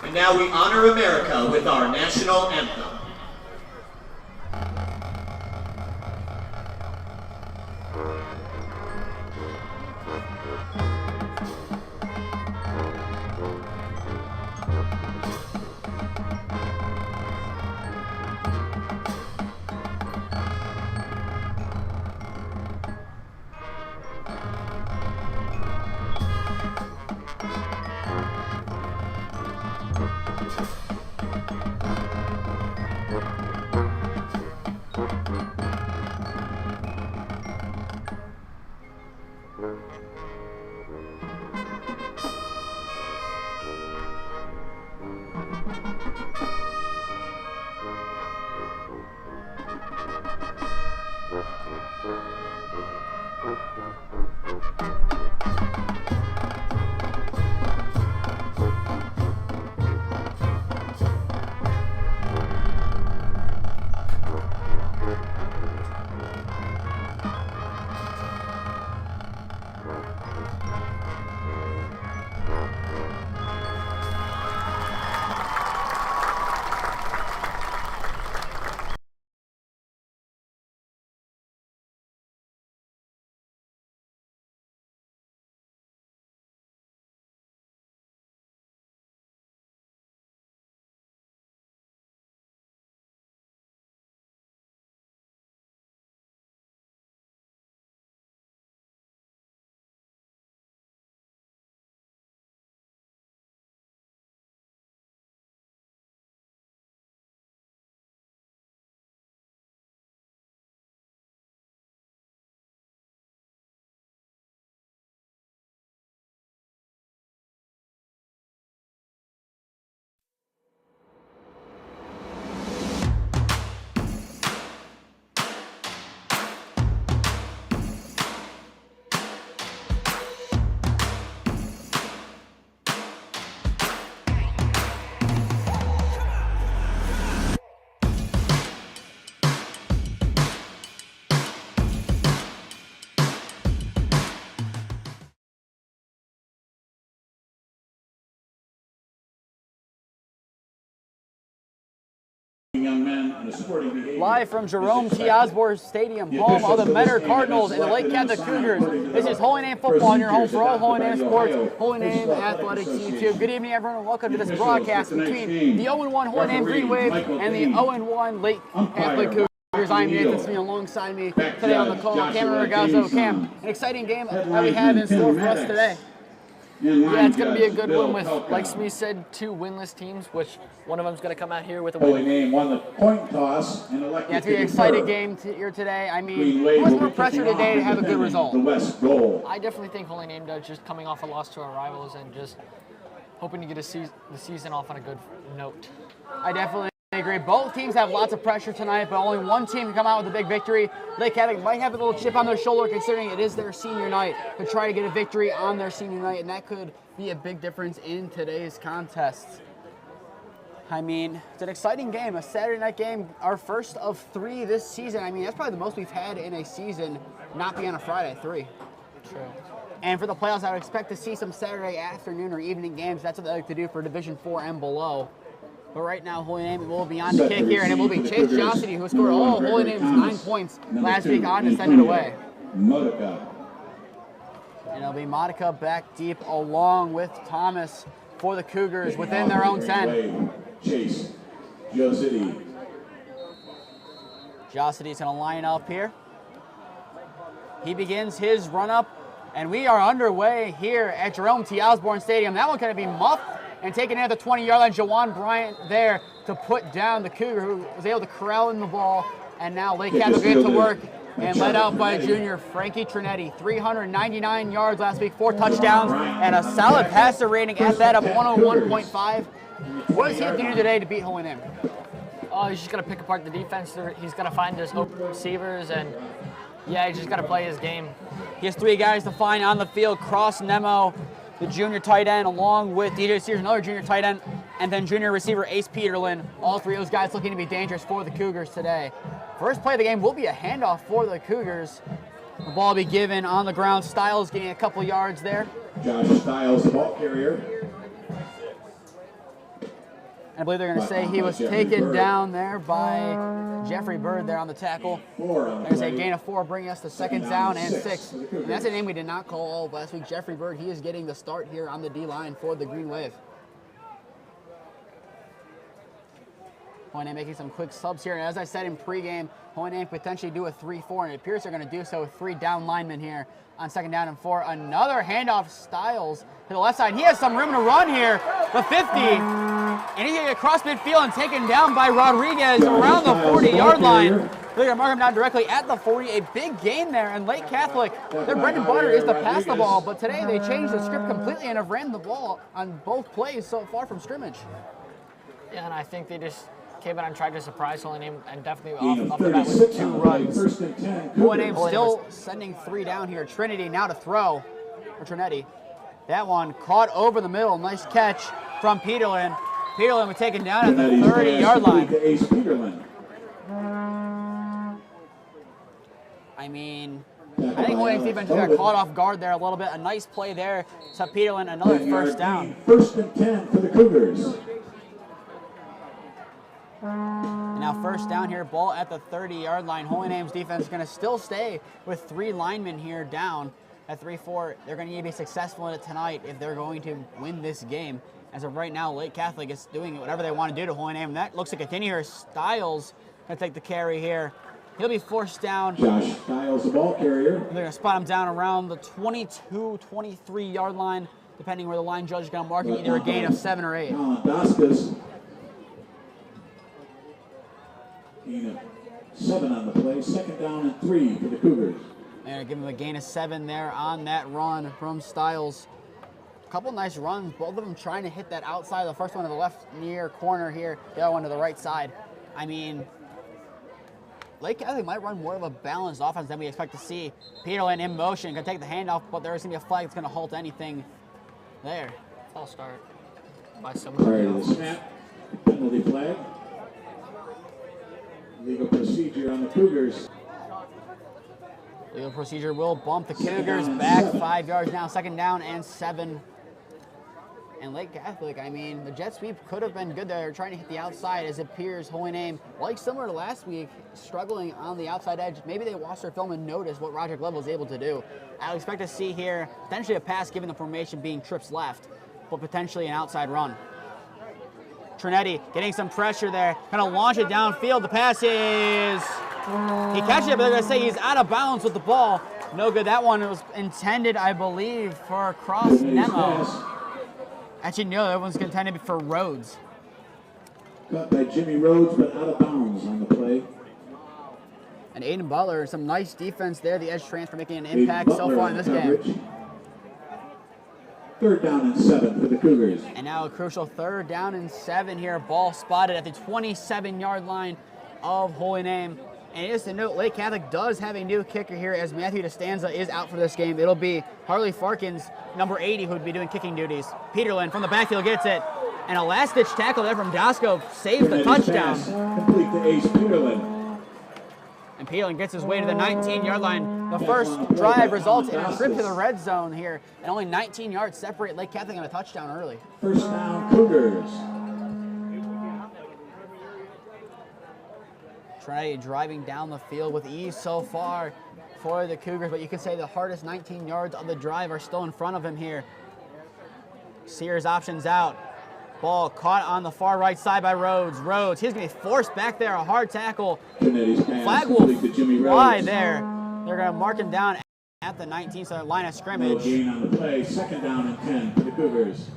And now we honor America with our national anthem. young men and a sporting behavior. Live from Jerome T. Osborne Stadium, home of the Menor Cardinals and the Lake Catholic Cougars. This is Holy Name Football, and your home for all Holy Name sports, Holy Name Athletics YouTube. Good evening, everyone, and welcome to this broadcast between the 0-1 Holy Name Green Wave and the 0-1 Lake Catholic Cougars. I'm Nathan Smee, alongside me today on the call, Cameron Ragazzo. Cam, an exciting game that we have in store for us today. Yeah, it's going to be a good one with, like Smee said, 2 winless teams, which one of them's going to come out here with a Holy win. Name won the coin toss and elected Yeah, it's going to be an exciting game here today. I mean, what's more pressure today to have a good result? The West goal. I definitely think Holy Name does, just coming off a loss to our rivals and just hoping to get the season off on a good note. I definitely agree. Both teams have lots of pressure tonight, but only one team can come out with a big victory. Lake Catholic might have a little chip on their shoulder considering it is their senior night, to try to get a victory on their senior night, and that could be a big difference in today's contest. I mean, it's an exciting game, a Saturday night game, our first of 3 this season. I mean, that's probably the most we've had in a season not be on a Friday, 3. True. And for the playoffs, I would expect to see some Saturday afternoon or evening games. That's what they like to do for Division 4 and below. But right now, Holy Name will be on the kick here, and it will be Chase Jossity, who scored all Holy Name's 9 points last week on to send it away. And it'll be Monica back deep along with Thomas for the Cougars within their own 10. Chase Jossity. Jossity's going to line up here. He begins his run up, and we are underway here at Jerome T. Osborne Stadium. That one's going to be muffed and taken in at the 20-yard line. Jawan Bryant there to put down the Cougar, who was able to corral in the ball. And now Lake Catholic gets to work and led out by junior Frankie Trinetti. 399 yards last week, 4 touchdowns, and a solid passer rating at that of 101.5. What does he have to do today to beat Holy Name? Oh, he's just going to pick apart the defense. He's going to find his open receivers, and yeah, he's just got to play his game. He has 3 guys to find on the field. Cross Nemo, the junior tight end, along with DJ Sears, another junior tight end, and then junior receiver Ace Peterlin. All 3 of those guys looking to be dangerous for the Cougars today. First play of the game will be a handoff for the Cougars. The ball will be given on the ground. Stiles getting a couple yards there. Josh Stiles, the ball carrier. I believe they're going to say he was taken down there by Jeffrey Bird there on the tackle. They're going to say gain of 4, bringing us to second down and 6. And that's a name we did not call all last week. Jeffrey Bird, he is getting the start here on the D-line for the Green Wave. Holy Name making some quick subs here. And as I said in pregame, Holy Name potentially do a 3-4, and it appears they're going to do so with 3 down linemen here on second down and 4. Another handoff, Stiles to the left side. He has some room to run here. The 50. And he's going to get across midfield and taken down by Rodriguez around the 40-yard line. They're going to mark him down directly at the 40. A big gain there. And Lake Catholic, their bread and butter is to pass the ball. But today they changed the script completely and have ran the ball on both plays so far from scrimmage. Yeah, and I think they just came out and tried to surprise Holy Name, and definitely off the bat with 2 runs. Holy Name still sending 3 down here. Trinetti now to throw for Trinetti. That one caught over the middle. Nice catch from Peterlin. Peterlin was taken down at the 30-yard line. I mean, I think Holy Name's defense got caught off guard there a little bit. A nice play there to Peterlin. Another first down. First and 10 for the Cougars. And now first down here, ball at the 30-yard line. Holy Name's defense is going to still stay with 3 linemen here down at 3-4. They're going to need to be successful in it tonight if they're going to win this game. As of right now, Lake Catholic is doing whatever they want to do to Holy Name. And that looks to continue here. Stiles going to take the carry here. He'll be forced down. Josh Stiles, the ball carrier. They're going to spot him down around the 22, 23-yard line, depending where the line judge is going to mark him, either a gain of 7 or 8. Gain of 7 on the play. Second down and 3 for the Cougars. They're going to give him a gain of 7 there on that run from Stiles. A couple nice runs, both of them trying to hit that outside. The first one to the left near corner here, the other one to the right side. I mean, Lake Catholic might run more of a balanced offense than we expect to see. Peterlin in motion, going to take the handoff, but there's going to be a flag that's going to halt anything there. False start by somebody Prior to else. the snap, penalty flag. Legal procedure on the Cougars. Legal procedure will bump the Cougars back 5 yards now. Second down and 7. And Lake Catholic, I mean, the jet sweep could have been good there. They're trying to hit the outside as it appears Holy Name, like similar to last week, struggling on the outside edge. Maybe they watched their film and noticed what Roderick Love was able to do. I'll expect to see here potentially a pass given the formation being trips left, but potentially an outside run. Trinetti getting some pressure there, kind of launch it downfield. The pass is, he catches it, but they're going to say he's out of bounds with the ball. No good. That one was intended, I believe, for cross Nemo. Actually, no, that one's intended for Rhodes. Cut by Jimmy Rhodes, but out of bounds on the play. And Aiden Butler, some nice defense there. The edge transfer making an impact so far in this game. 3rd down and 7 for the Cougars. And now a crucial 3rd down and 7 here. Ball spotted at the 27-yard line of Holy Name. And just to note, Lake Catholic does have a new kicker here as Matthew DeStanza is out for this game. It'll be Harley Farkins, number 80, who would be doing kicking duties. Peterlin from the backfield gets it. And a last-ditch tackle there from Dasco saves the touchdown. Complete to Ace Peterlin. And Peterlin gets his way to the 19-yard line. The first drive results in a trip to the red zone here. And only 19 yards separate Lake Catholic on a touchdown early. 1st down, Cougars. Trinetti driving down the field with ease so far for the Cougars, but you can say the hardest 19 yards of the drive are still in front of him here. Sears options out. Ball caught on the far right side by Rhodes. Rhodes, he's going to be forced back there, a hard tackle. Flag will fly there. They're going to mark him down at the 19th line of scrimmage. No gain on the play, 2nd down and 10 for the Cougars.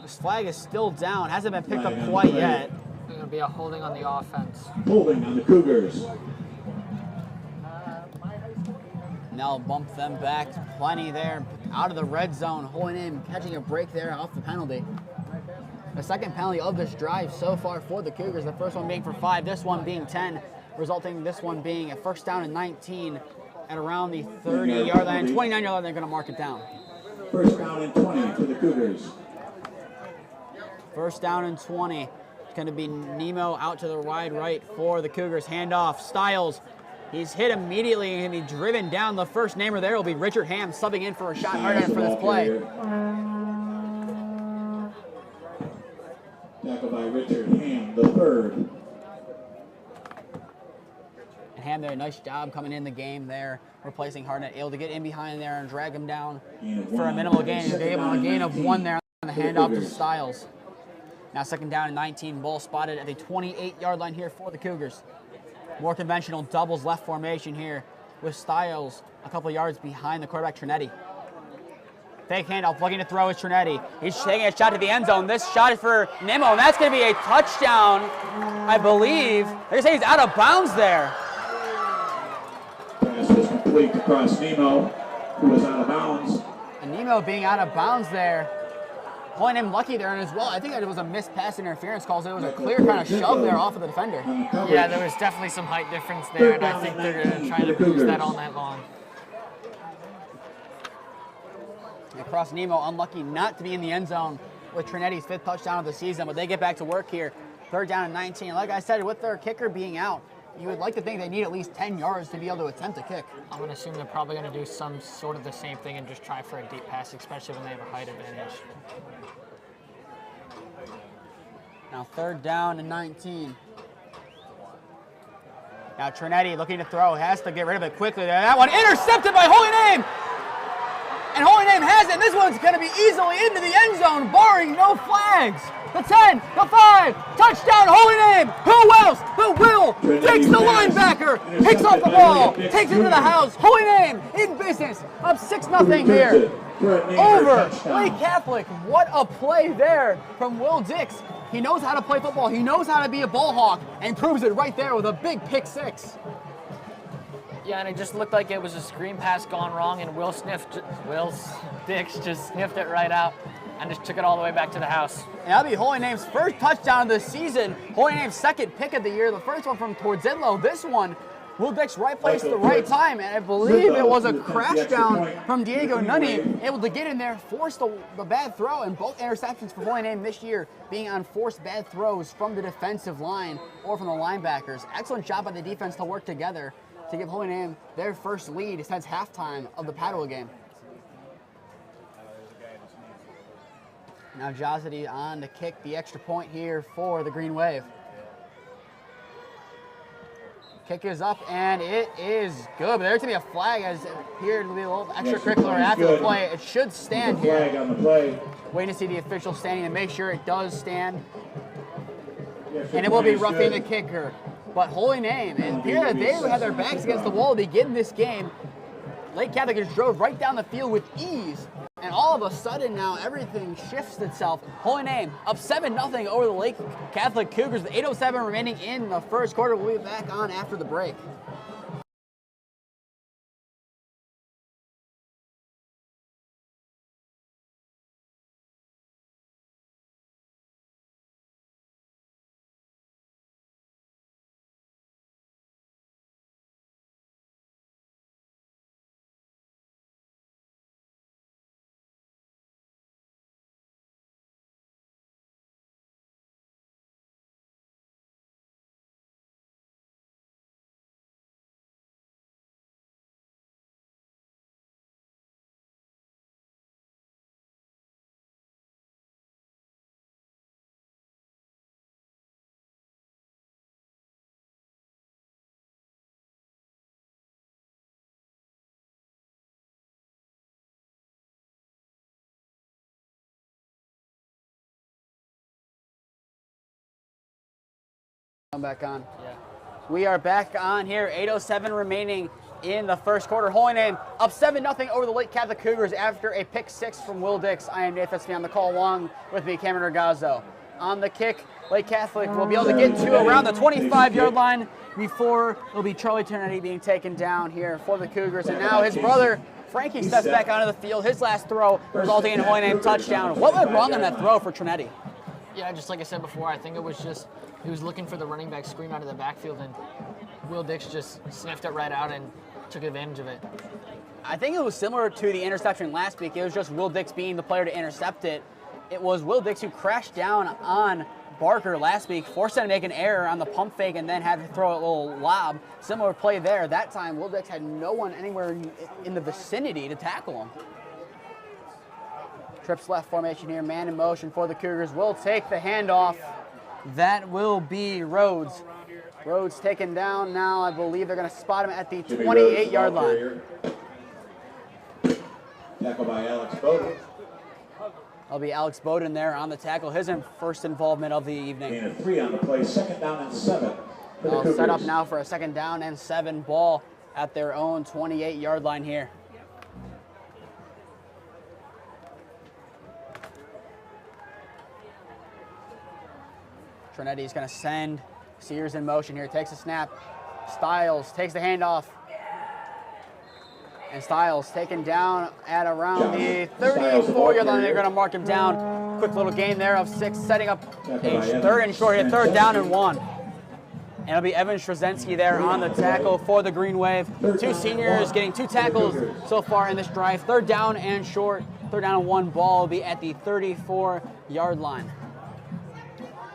This flag is still down, hasn't been picked up quite yet. There's going to be a holding on the offense. Holding on the Cougars. Now bump them back, plenty there, out of the red zone. Holy Name catching a break there off the penalty. The second penalty of this drive so far for the Cougars, the first one being for 5, this one being 10, resulting in this one being a 1st down and 19 at around the 30-yard line. 29-yard line, they're going to mark it down. 1st down and 20 for the Cougars. 1st down and 20. It's going to be Nemo out to the wide right for the Cougars. Handoff, Stiles. He's hit immediately and going to be driven down. The first namer there will be Richard Ham subbing in for a shot hard for this play. Tackle by Richard Ham, the 3rd. And Ham there, nice job coming in the game there, replacing Hartnett, able to get in behind there and drag him down for a minimal gain. He's able a gain of 1 there on the handoff to Stiles. Now 2nd down and 19, ball spotted at the 28-yard line here for the Cougars. More conventional doubles left formation here with Stiles a couple yards behind the quarterback Trinetti. Fake handoff, looking to throw is Trinetti. He's taking a shot to the end zone. This shot is for Nemo, and that's going to be a touchdown, I believe. They say he's out of bounds there. Pass was complete across Nemo, who was out of bounds. And Nemo being out of bounds there. Holy Name lucky there, and as well, I think that it was a missed pass interference call, so it was a clear kind of shove there off of the defender. Yeah, there was definitely some height difference there, and I think they're going to try to boost that all night long. Across Nemo, unlucky not to be in the end zone with Trinetti's 5th touchdown of the season, but they get back to work here. 3rd down and 19. Like I said, with their kicker being out, you would like to think they need at least 10 yards to be able to attempt a kick. I'm going to assume they're probably going to do some sort of the same thing and just try for a deep pass, especially when they have a height advantage. Now 3rd down and 19. Now Trinetti looking to throw, has to get rid of it quickly there. That one intercepted by Holy Name! And Holy Name has it, and this one's going to be easily into the end zone, barring no flags. The 10, the 5, touchdown, Holy Name! Who else? Who will? Takes the linebacker, picks off the ball, takes it to the house. Holy Name in business, up 6-0 here. Over Lake Catholic. What a play there from Will Dix. He knows how to play football. He knows how to be a ball hawk, and proves it right there with a big pick 6. Yeah, and it just looked like it was a screen pass gone wrong, and Will Dix just sniffed it right out and just took it all the way back to the house. And that'll be Holy Name's 1st touchdown of the season. Holy Name's 2nd pick of the year. The first one from Torzidlo. This one, Will Dix right place at the right time, and I believe it was a crash down from Diego Nunny, able to get in there, force the bad throw, and both interceptions for Holy Name this year being on forced bad throws from the defensive line or from the linebackers. Excellent job by the defense to work together to give Holy Name their first lead since halftime of the Padua game. Now Josity on to kick the extra point here for the Green Wave. Kick is up, and it is good. But there's going to be a flag as it appeared to be a little extracurricular after the play. It should stand here. Flag on the play. Waiting to see the official standing to make sure it does stand. And it will be roughing the kicker. But Holy Name, and here they had their backs against the wall to begin this game. Lake Catholic just drove right down the field with ease. And all of a sudden now everything shifts itself. Holy Name up 7-0 over the Lake Catholic Cougars with 8:07 remaining in the first quarter. We'll be back on after the break. Come back on. Yeah. We are back on here. 8:07 remaining in the first quarter. Holy Name up 7-0 over the Lake Catholic Cougars after a pick six from Will Dix. I am Nathan Smee on the call, along with me, Cameron Ragazzo. On the kick, Lake Catholic will be able to get to around the 25-yard line before it'll be Charlie Trinetti being taken down here for the Cougars. And now his brother, Frankie, steps back onto the field. His last throw resulting in a Holy Name touchdown. What went wrong on that throw for Trinetti? Yeah, just like I said before, I think it was just he was looking for the running back screen out of the backfield, and Will Dix just sniffed it right out and took advantage of it. I think it was similar to the interception last week. It was just Will Dix being the player to intercept it. It was Will Dix who crashed down on Barker last week, forced him to make an error on the pump fake and then had to throw a little lob. Similar play there. That time, Will Dix had no one anywhere in the vicinity to tackle him. Trips left formation here, man in motion for the Cougars. Will take the handoff. That will be Rhodes. Rhodes taken down now. I believe they're going to spot him at the 28-yard line. Tackle by Alex Bowden. That'll be Alex Bowden there on the tackle. His first involvement of the evening. Gain of 3 on the play. 2nd down and 7. They'll set up now for a 2nd down and 7 ball at their own 28-yard line here. Trinetti's going to send Sears in motion here. Takes a snap. Styles takes the handoff. And Styles taken down at around the 34-yard line. They're going to mark him down. Quick little gain there of 6, setting up a 3rd and short here. 3rd down and 1. And it'll be Evan Straczynski there on the tackle for the Green Wave. 2 seniors getting 2 tackles so far in this drive. 3rd down and short. 3rd down and 1 ball will be at the 34-yard line.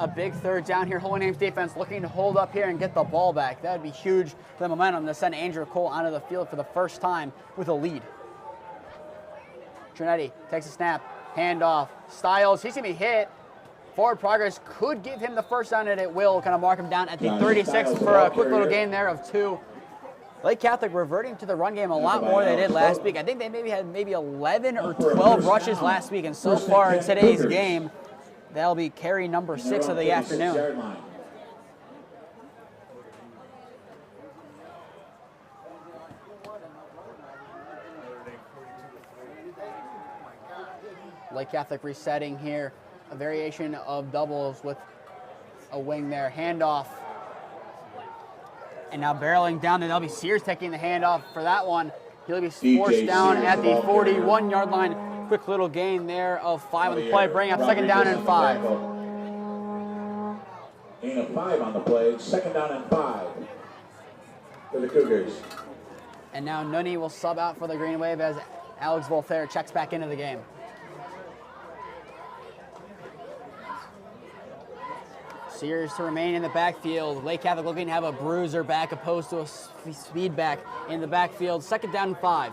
A big 3rd down here. Holy Name's defense looking to hold up here and get the ball back. That would be huge for the momentum to send Andrew Cole onto the field for the first time with a lead. Trinetti takes a snap, handoff. Styles, he's going to be hit. Forward progress could give him the first down, and it will kind of mark him down at the 36 for a quick little gain there of 2. Lake Catholic reverting to the run game a lot more than they did last week. I think they had 11 or 12 rushes last week, and so far in today's game, that'll be carry number 6 of the afternoon. Lake Catholic resetting here. A variation of doubles with a wing there. Handoff. And now barreling down, and that'll be Sears taking the handoff for that one. He'll be forced down at the 41-yard line. Quick little gain there of 5 on the play, bring up 2nd down and 5. Gain of 5 on the play, 2nd down and 5 for the Cougars. And now Nunny will sub out for the Green Wave as Alex Voltaire checks back into the game. Sears to remain in the backfield. Lake Catholic looking to have a bruiser back opposed to a speed back in the backfield. 2nd down and 5.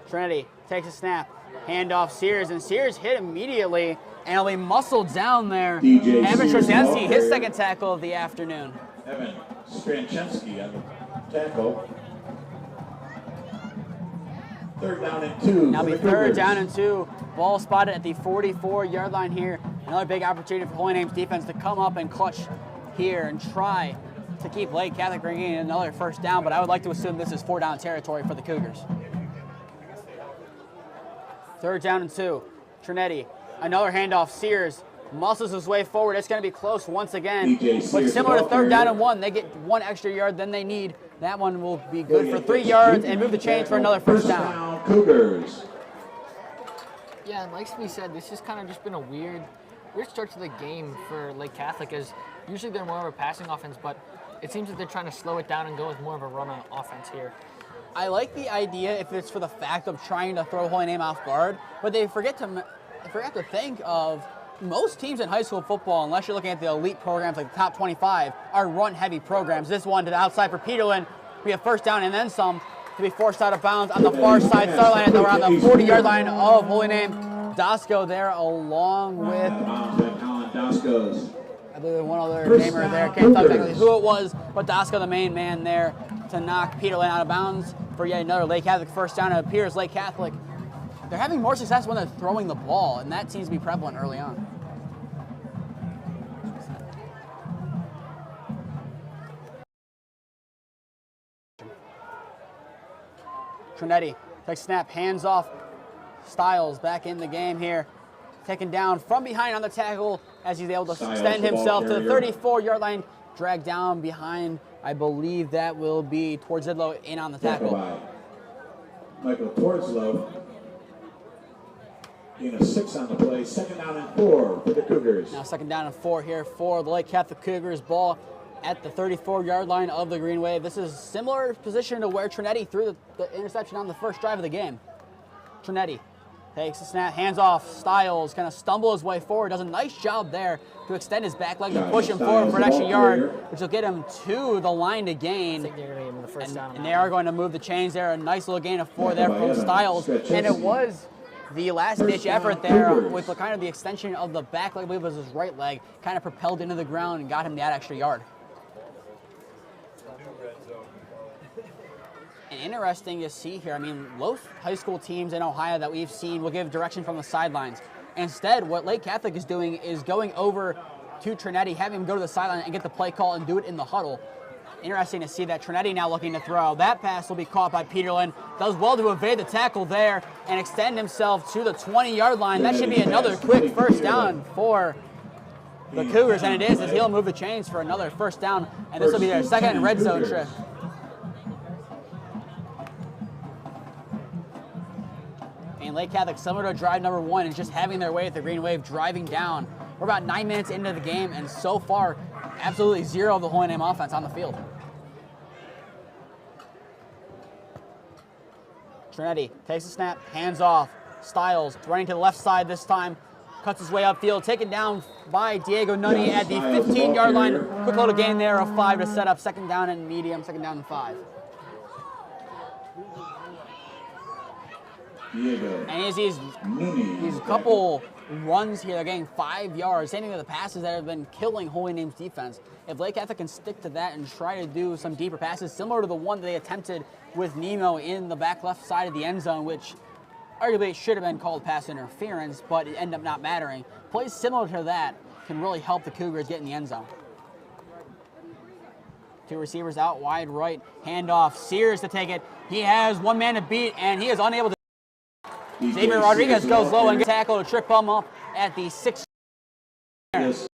Trinetti takes a snap, Handoff Sears, and Sears hit immediately, and he'll be muscled down there. DJ Evan Sears Trzynski, his Walker. second tackle of the afternoon. Evan Stranchensky on the tackle. 3rd down and 2. Now for be the 3rd Cougars. down and 2. Ball spotted at the 44-yard line here. Another big opportunity for Holy Name's defense to come up and clutch here and try to keep Lake Catholic bringing in another 1st down, but I would like to assume this is 4-down territory for the Cougars. 3rd down and 2. Trinetti, another handoff. Sears muscles his way forward. It's going to be close once again. DJ But Sears similar to Walker. 3rd down and 1, they get 1 extra yard than they need. That one will be good for 3 yards and move the chains for another 1st down. Cougars. Yeah, and like Smee said, this has kind of just been a weird start to the game for Lake Catholic, as usually they're more of a passing offense, but it seems that they're trying to slow it down and go with more of a run offense here. I like the idea if it's for the fact of trying to throw Holy Name off guard, but they forget to think of most teams in high school football, unless you're looking at the elite programs like the top 25, are run-heavy programs. This one to the outside for Peterlin, be a 1st down and then some, to be forced out of bounds on the far side sideline around the 40-yard line of Holy Name. Dasco there along with, Colin Dasco's. I believe one other First namer there. down, Can't tell Cougars. exactly who it was, but Dasco the main man there to knock Peterlin out of bounds for yet another Lake Catholic 1st down. It appears Lake Catholic, they're having more success when they're throwing the ball, and that seems to be prevalent early on. Trinetti takes snap, hands off. Styles back in the game here. Taken down from behind on the tackle as he's able to Styles, extend the ball himself to the carrier. 34-yard line. Dragged down behind, I believe that will be towards Zidlow in on the Tackle tackle. by Michael Torslow. Gain of 6 on the play. 2nd down and 4 for the Cougars. Now 2nd down and 4 here for the Lake Catholic Cougars. Ball at the 34-yard line of the Green Wave. This is a similar position to where Trinetti threw the interception on the first drive of the game. Trinetti takes the snap, hands off. Styles kind of stumble his way forward. Does a nice job there to extend his back leg to Josh push him Styles, forward for an extra ball yard, carrier. which will get him to the line to I gain. think they're going to give him the 1st down. on And that they are one. going to move the chains there. A nice little gain of 4 there Tackle by from Evan Styles. And it Strachewski. was the last First ditch down, effort there Cougars. with kind of the extension of the back leg, I believe it was his right leg, kind of propelled into the ground and got him that extra yard. And interesting to see here, I mean, most high school teams in Ohio that we've seen will give direction from the sidelines. Instead, what Lake Catholic is doing is going over to Trinetti, having him go to the sideline and get the play call and do it in the huddle. Interesting to see that Trinetti now looking to throw. That pass will be caught by Peterlin. Does well to evade the tackle there and extend himself to the 20-yard line. That should be another quick 1st down for the Cougars, and it is, as he'll move the chains for another 1st down, and this will be their 2nd red zone trip. And Lake Catholic, similar to drive number 1, is just having their way at the Green Wave, driving down. We're about 9 minutes into the game, and so far, absolutely zero of the Holy Name offense on the field. Trinetti takes a snap, hands off. Styles running to the left side this time, cuts his way upfield, taken down by Diego Nunny at the 15-yard line. Quick little gain there of 5 to set up 2nd down and medium, 2nd down and 5. Diego And as these Mooney. couple runs here, they're getting 5 yards. Same thing with the passes that have been killing Holy Name's defense. If Lake Catholic can stick to that and try to do some deeper passes, similar to the one that they attempted with Nemo in the back left side of the end zone, which arguably should have been called pass interference, but it ended up not mattering. Plays similar to that can really help the Cougars get in the end zone. 2 receivers out wide right, handoff. Sears to take it. He has 1 man to beat, and he is unable to. Junior Rodriguez goes low and gets tackled to trip him up at the 6. Yes.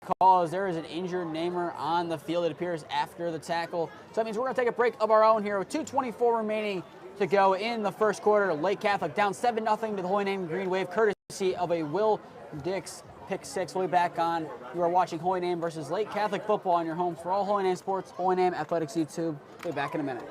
Because there is an injured namer on the field, it appears, after the tackle. So that means we're going to take a break of our own here with 2:24 remaining to go in the first quarter. Lake Catholic down 7-0 to the Holy Name Green Wave, courtesy of a Will Dix pick 6. We'll be back on. You are watching Holy Name versus Lake Catholic football on your home for all Holy Name sports, Holy Name Athletics YouTube. We'll be back in a minute.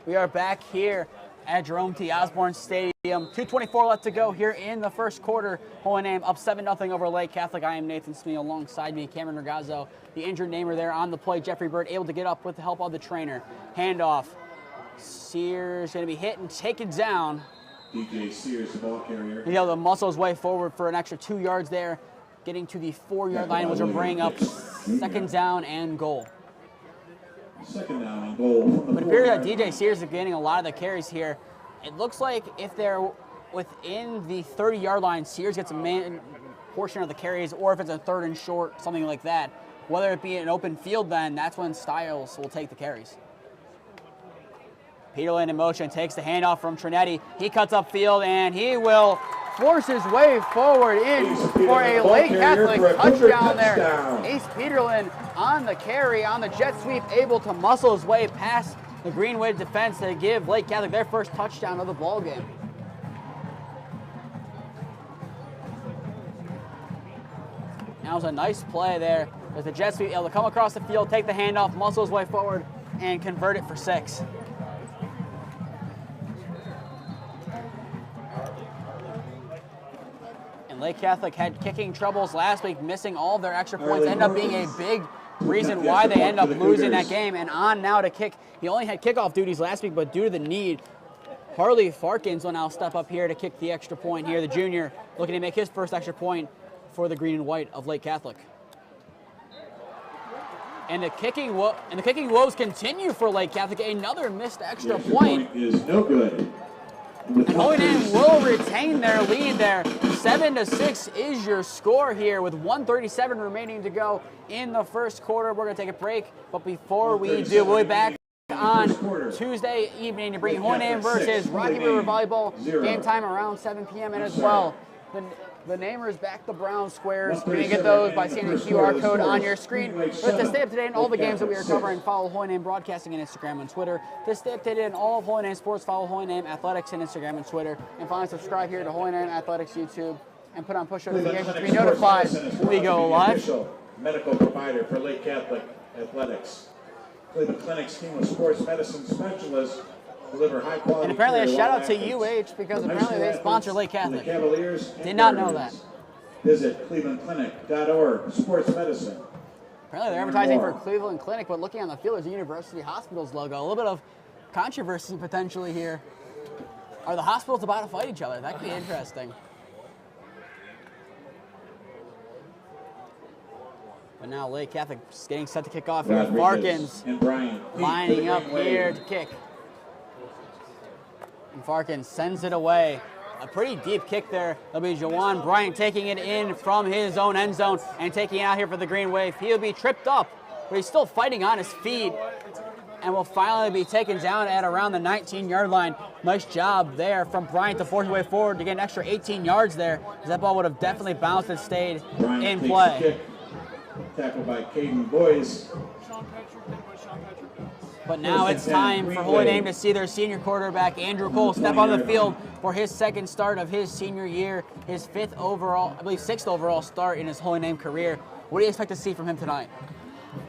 We are back here at Jerome T. Osborne Stadium. 2:24 left to go here in the first quarter. Holy Name up 7-0 over Lake Catholic. I am Nathan Smee, alongside me, Cameron Ragazzo. The injured namer there on the play. Jeffrey Bird able to get up with the help of the trainer. Handoff. Sears going to be hit and taken down. DJ Sears, the ball carrier. He's able to muscle his way forward for an extra 2 yards there, getting to the 4-yard line, which will bring up second down and goal. Second down and goal. But it appears that DJ Sears is getting a lot of the carries here. It looks like if they're within the 30-yard line, Sears gets a main portion of the carries, or if it's a 3rd and short, something like that. Whether it be an open field, then that's when Stiles will take the carries. Peterlin in motion, takes the handoff from Trinetti. He cuts upfield, and he will force his way forward in for a Lake Catholic touchdown there. Ace Peterlin on the carry, on the jet sweep, able to muscle his way past the Green Wave defense to give Lake Catholic their first touchdown of the ball game. That was a nice play there with the jet sweep able to come across the field, take the handoff, muscle his way forward, and convert it for 6. Lake Catholic had kicking troubles last week, missing all of their extra points. Ended up being a big reason why they end up losing that game. And on now to kick. He only had kickoff duties last week, but due to the need, Harley Farkins will now step up here to kick the extra point here. The junior looking to make his first extra point for the green and white of Lake Catholic. And the kicking woes continue for Lake Catholic. Another missed extra point is no good. And Holy Name will retain their lead there. 7-6 is your score here with 1:37 remaining to go in the first quarter. We're going to take a break, but before we do, we'll be back on Tuesday evening to bring Holy Name versus Rocky River Volleyball. Game time around 7 p.m. and as well, the namers back the brown squares. You can get those by scanning the QR code on your screen. But to stay up to date on all the games that we are covering, follow Holy Name Broadcasting on Instagram and Twitter. To stay up to date on all of Holy Name Sports, follow Holy Name Athletics on Instagram and Twitter. And finally, subscribe here to Holy Name Athletics YouTube and put on push notifications to be notified when we go live. Medical provider for Lake Catholic Athletics. Cleveland Clinic's team of sports medicine specialists deliver high quality. And apparently a shout out to UH because apparently they sponsor Lake Catholic. Did not know that. Visit clevelandclinic.org, sports medicine. Apparently they're advertising for Cleveland Clinic, but looking on the field, there's a University Hospitals logo. A little bit of controversy potentially here. Are the hospitals about to fight each other? That could be interesting. But now Lake Catholic is getting set to kick off here with Farkins lining up here to kick. And Farkins sends it away. A pretty deep kick there. It'll be Jawan Bryant taking it in from his own end zone and taking it out here for the Green Wave. He'll be tripped up, but he's still fighting on his feet and will finally be taken down at around the 19-yard line. Nice job there from Bryant to force his way forward to get an extra 18 yards there, as that ball would have definitely bounced and stayed in play. Tackled by Caden Boyes. But now it's time for Holy Name to see their senior quarterback, Andrew Cole, step on the field for his second start of his senior year, his 5th overall, I believe 6th overall start in his Holy Name career. What do you expect to see from him tonight?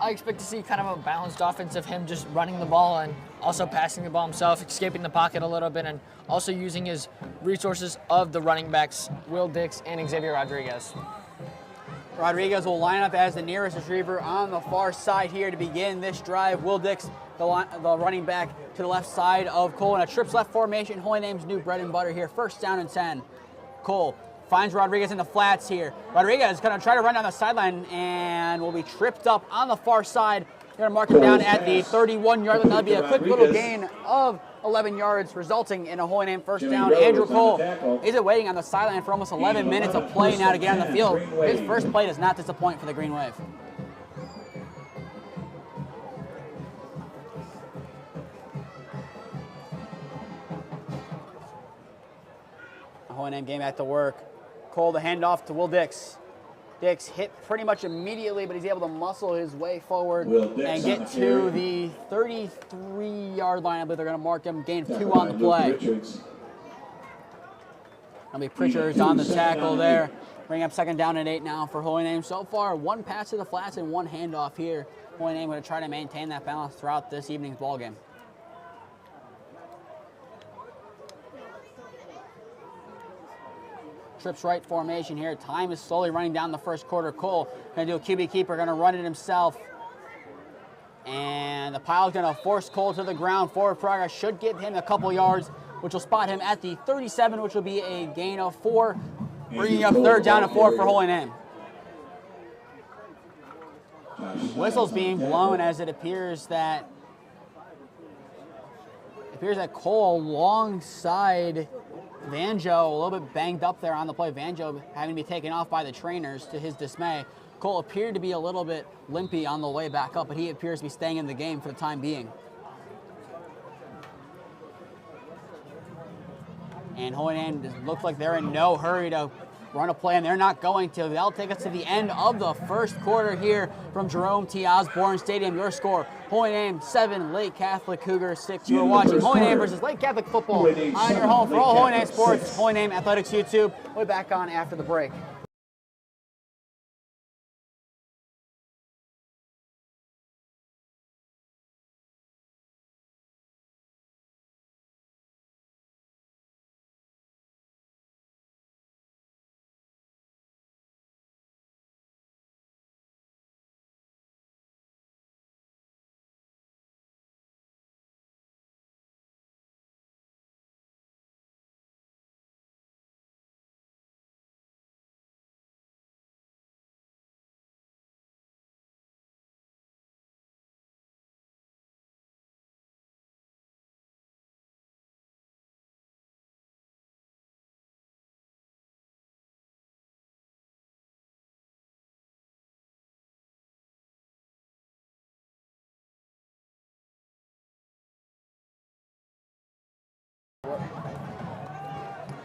I expect to see kind of a balanced offense of him just running the ball and also passing the ball himself, escaping the pocket a little bit, and also using his resources of the running backs, Will Dix and Xavier Rodriguez. Rodriguez will line up as the nearest receiver on the far side here to begin this drive. Will Dix, the running back, to the left side of Cole in a trips left formation. Holy Name's new bread and butter here. First down and 10. Cole finds Rodriguez in the flats here. Rodriguez is going to try to run down the sideline and will be tripped up on the far side. They're going to mark him down at the 31-yard line. That'll be a quick little gain of 11 yards, resulting in a Holy Name first down. Andrew Cole is waiting on the sideline for almost 11 minutes of play now to get on the field. His first play does not disappoint for the Green Wave. A Holy Name game back to work. Cole the handoff to Will Dix. Dix hit pretty much immediately, but he's able to muscle his way forward and get to the 33-yard line. I believe they're going to mark him. Gain 2 on the play. That'll be Pritchard's on the tackle there. Bring up second down and 8 now for Holy Name. So far, 1 pass to the flats and 1 handoff here. Holy Name going to try to maintain that balance throughout this evening's ball game. trips right formation here. Time is slowly running down the first quarter. Cole going to do a QB keeper, going to run it himself. And the pile's going to force Cole to the ground. Forward progress should give him a couple yards, which will spot him at the 37, which will be a gain of 4, bringing up 3rd down and 4 for Holy Name. Whistle's being blown as it appears that Cole alongside Vanjo, a little bit banged up there on the play. Vanjo having to be taken off by the trainers to his dismay. Cole appeared to be a little bit limpy on the way back up, but he appears to be staying in the game for the time being. And Holy Name looks like they're in no hurry to run a play, and they're not going to. That'll take us to the end of the first quarter here from Jerome T. Osborne Stadium. Your score, Holy Name 7, Lake Catholic Cougars 6. You are watching Holy Name versus Lake Catholic football on your home for all Holy Name sports, Holy Name Athletics YouTube. We'll be back on after the break.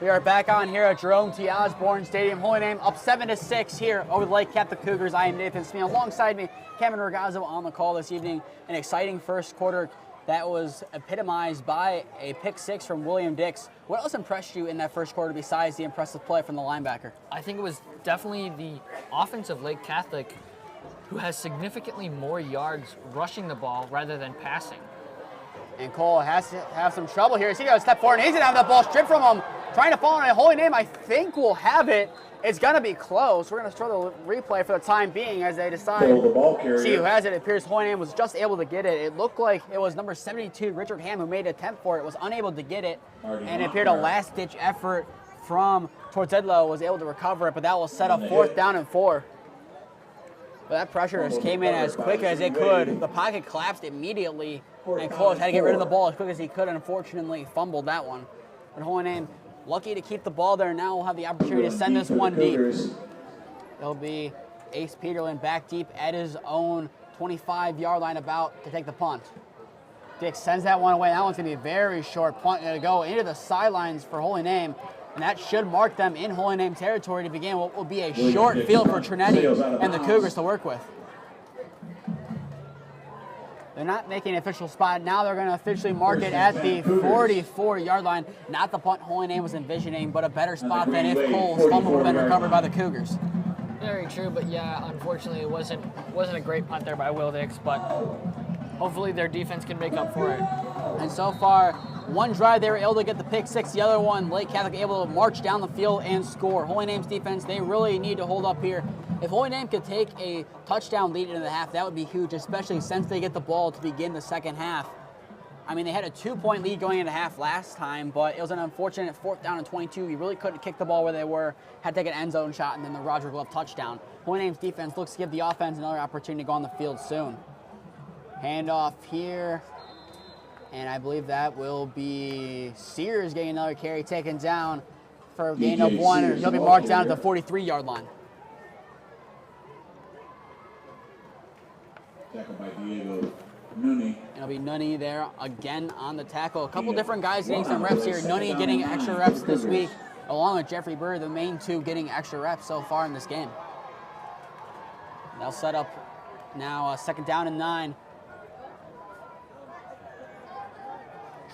We are back on here at Jerome T. Osborne Stadium. Holy Name up 7-6 here over the Lake Catholic Cougars. I am Nathan Smee. Alongside me, Cameron Ragazzo on the call this evening. An exciting first quarter that was epitomized by a pick 6 from William Dix. What else impressed you in that first quarter besides the impressive play from the linebacker? I think it was definitely the offense of Lake Catholic, who has significantly more yards rushing the ball rather than passing. And Cole has to have some trouble here. He's going to step forward, and he's going to have that ball stripped from him. Trying to fall on a Holy Name. I think we'll have it. It's going to be close. We're going to throw the replay for the time being as they decide to see who has it. It appears Holy Name was just able to get it. It looked like it was number 72, Richard Ham, who made an attempt for it, was unable to get it. And it appeared a last-ditch effort from Torzedlo was able to recover it, but that will set up 4th down and 4. But that pressure just came in as quick as it could. The pocket collapsed immediately, and Cole had to get rid of the ball as quick as he could, and unfortunately fumbled that one. But Holy Name lucky to keep the ball there. Now we'll have the opportunity to send this one deep. It'll be Ace Peterlin back deep at his own 25-yard line about to take the punt. Dix sends that one away. That one's going to be a very short punt. Going to go into the sidelines for Holy Name, and that should mark them in Holy Name territory to begin what will be a short field for Trinetti and the Cougars to work with. They're not making an official spot. Now they're going to officially mark it at the 44-yard line. Not the punt Holy Name was envisioning, but a better spot than if Cole's fumble had been recovered by the Cougars. Very true, but yeah, unfortunately it wasn't a great punt there by Will Dix, but hopefully their defense can make up for it. And so far, one drive they were able to get the pick 6. The other one, Lake Catholic able to march down the field and score. Holy Name's defense, they really need to hold up here. If Holy Name could take a touchdown lead into the half, that would be huge, especially since they get the ball to begin the second half. I mean, they had a 2-point lead going into half last time, but it was an unfortunate 4th down and 22. You really couldn't kick the ball where they were, had to take an end zone shot, and then the Roderick Love touchdown. Holy Name's defense looks to give the offense another opportunity to go on the field soon. Handoff here, and I believe that will be Sears getting another carry taken down for a gain of 1. He'll be marked down at the 43-yard line. Tackled by Diego Mooney. It'll be Nunny there again on the tackle. A couple different guys getting some reps here. Nunny getting extra reps this week, along with Jeffrey Bird, the main two getting extra reps so far in this game. They'll set up now 2nd down and 9.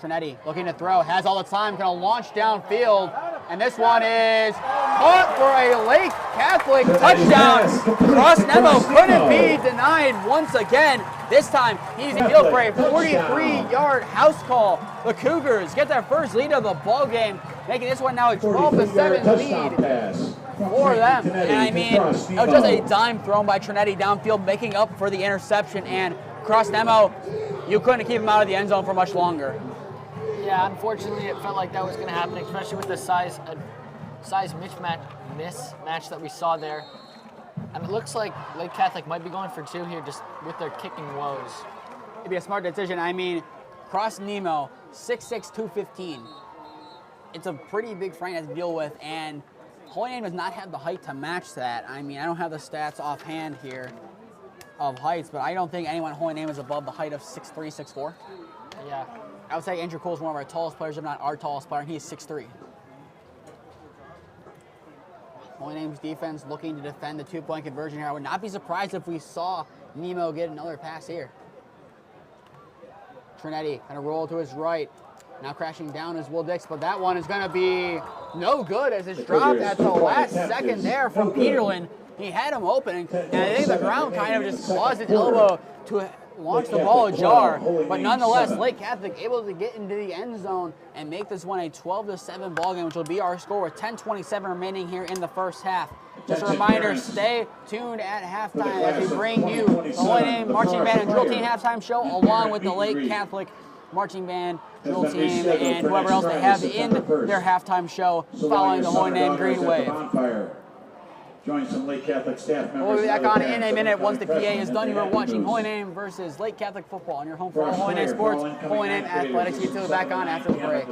Trinetti looking to throw, has all the time, going to launch downfield, and this one is caught for a Lake Catholic touchdown. Ross Nevo couldn't be denied once again. This time, he's in field for a 43-yard house call. The Cougars get their first lead of the ball game making this one now a 12-7 touchdown lead pass for them. Trinetti And I to mean, it Cross was just a Nemo. dime thrown by Trinetti downfield, making up for the interception. And Cross Nemo, you couldn't keep him out of the end zone for much longer. Yeah, unfortunately, it felt like that was going to happen, especially with the size mismatch that we saw there. And it looks like Lake Catholic might be going for two here, just with their kicking woes. It'd be a smart decision. I mean, Cross Nemo, 6'6", 215. It's a pretty big frame to deal with, and Holy Name does not have the height to match that. I mean, I don't have the stats offhand here of heights, but I don't think anyone at Holy Name is above the height of 6'3", 6'4". Yeah. I would say Andrew Cole is one of our tallest players, if not our tallest player, and he is 6'3". Holy Name's defense looking to defend the two-point conversion here. I would not be surprised if we saw Nemo get another pass here. Trinetti kind of roll to his right. Now crashing down is Will Dix, but that one is going to be no good as it's dropped at the last second there from Peterlin. He had him open, and I think the ground kind of just caused his elbow to launch the ball ajar. But nonetheless, Lake Catholic able to get into the end zone and make this one a 12-7 ball game, which will be our score with 10:27 remaining here in the first half. Just a reminder, stay tuned at halftime as we bring you the Holy Name Marching Band and Drill Team halftime show, along with the Lake Catholic Marching Band, Drill Team, and whoever else they have in their halftime show following the Holy Name Green Wave. Join some Lake Catholic staff members. We'll be back on in a minute once the PA is done. You are watching Holy Name versus Lake Catholic football on your home for all Holy Name sports, Holy Name athletics. You two back on after the break.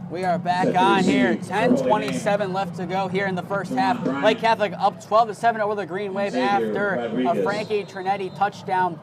We are back on here. 10:27 left to go here in the first half. Lake Catholic up 12-7 over the Green Wave after a Frankie Trinetti touchdown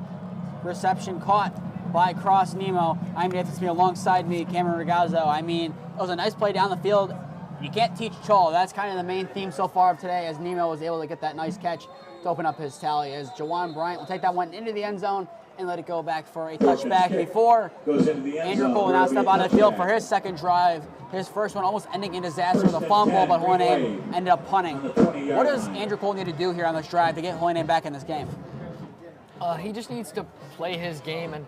reception caught by Cross Nemo. I'm Nathan Smee, alongside me, Cameron Ragazzo. I mean, it was a nice play down the field. You can't teach Chol. That's kind of the main theme so far of today, as Nemo was able to get that nice catch to open up his tally. As Jawan Bryant will take that one into the end zone and let it go back for a touchback before Andrew Cole will now step on the field for his second drive. His first one almost ending in disaster with a fumble, but Holy Name ended up punting. What does Andrew Cole need to do here on this drive to get Holy Name back in this game? He just needs to play his game and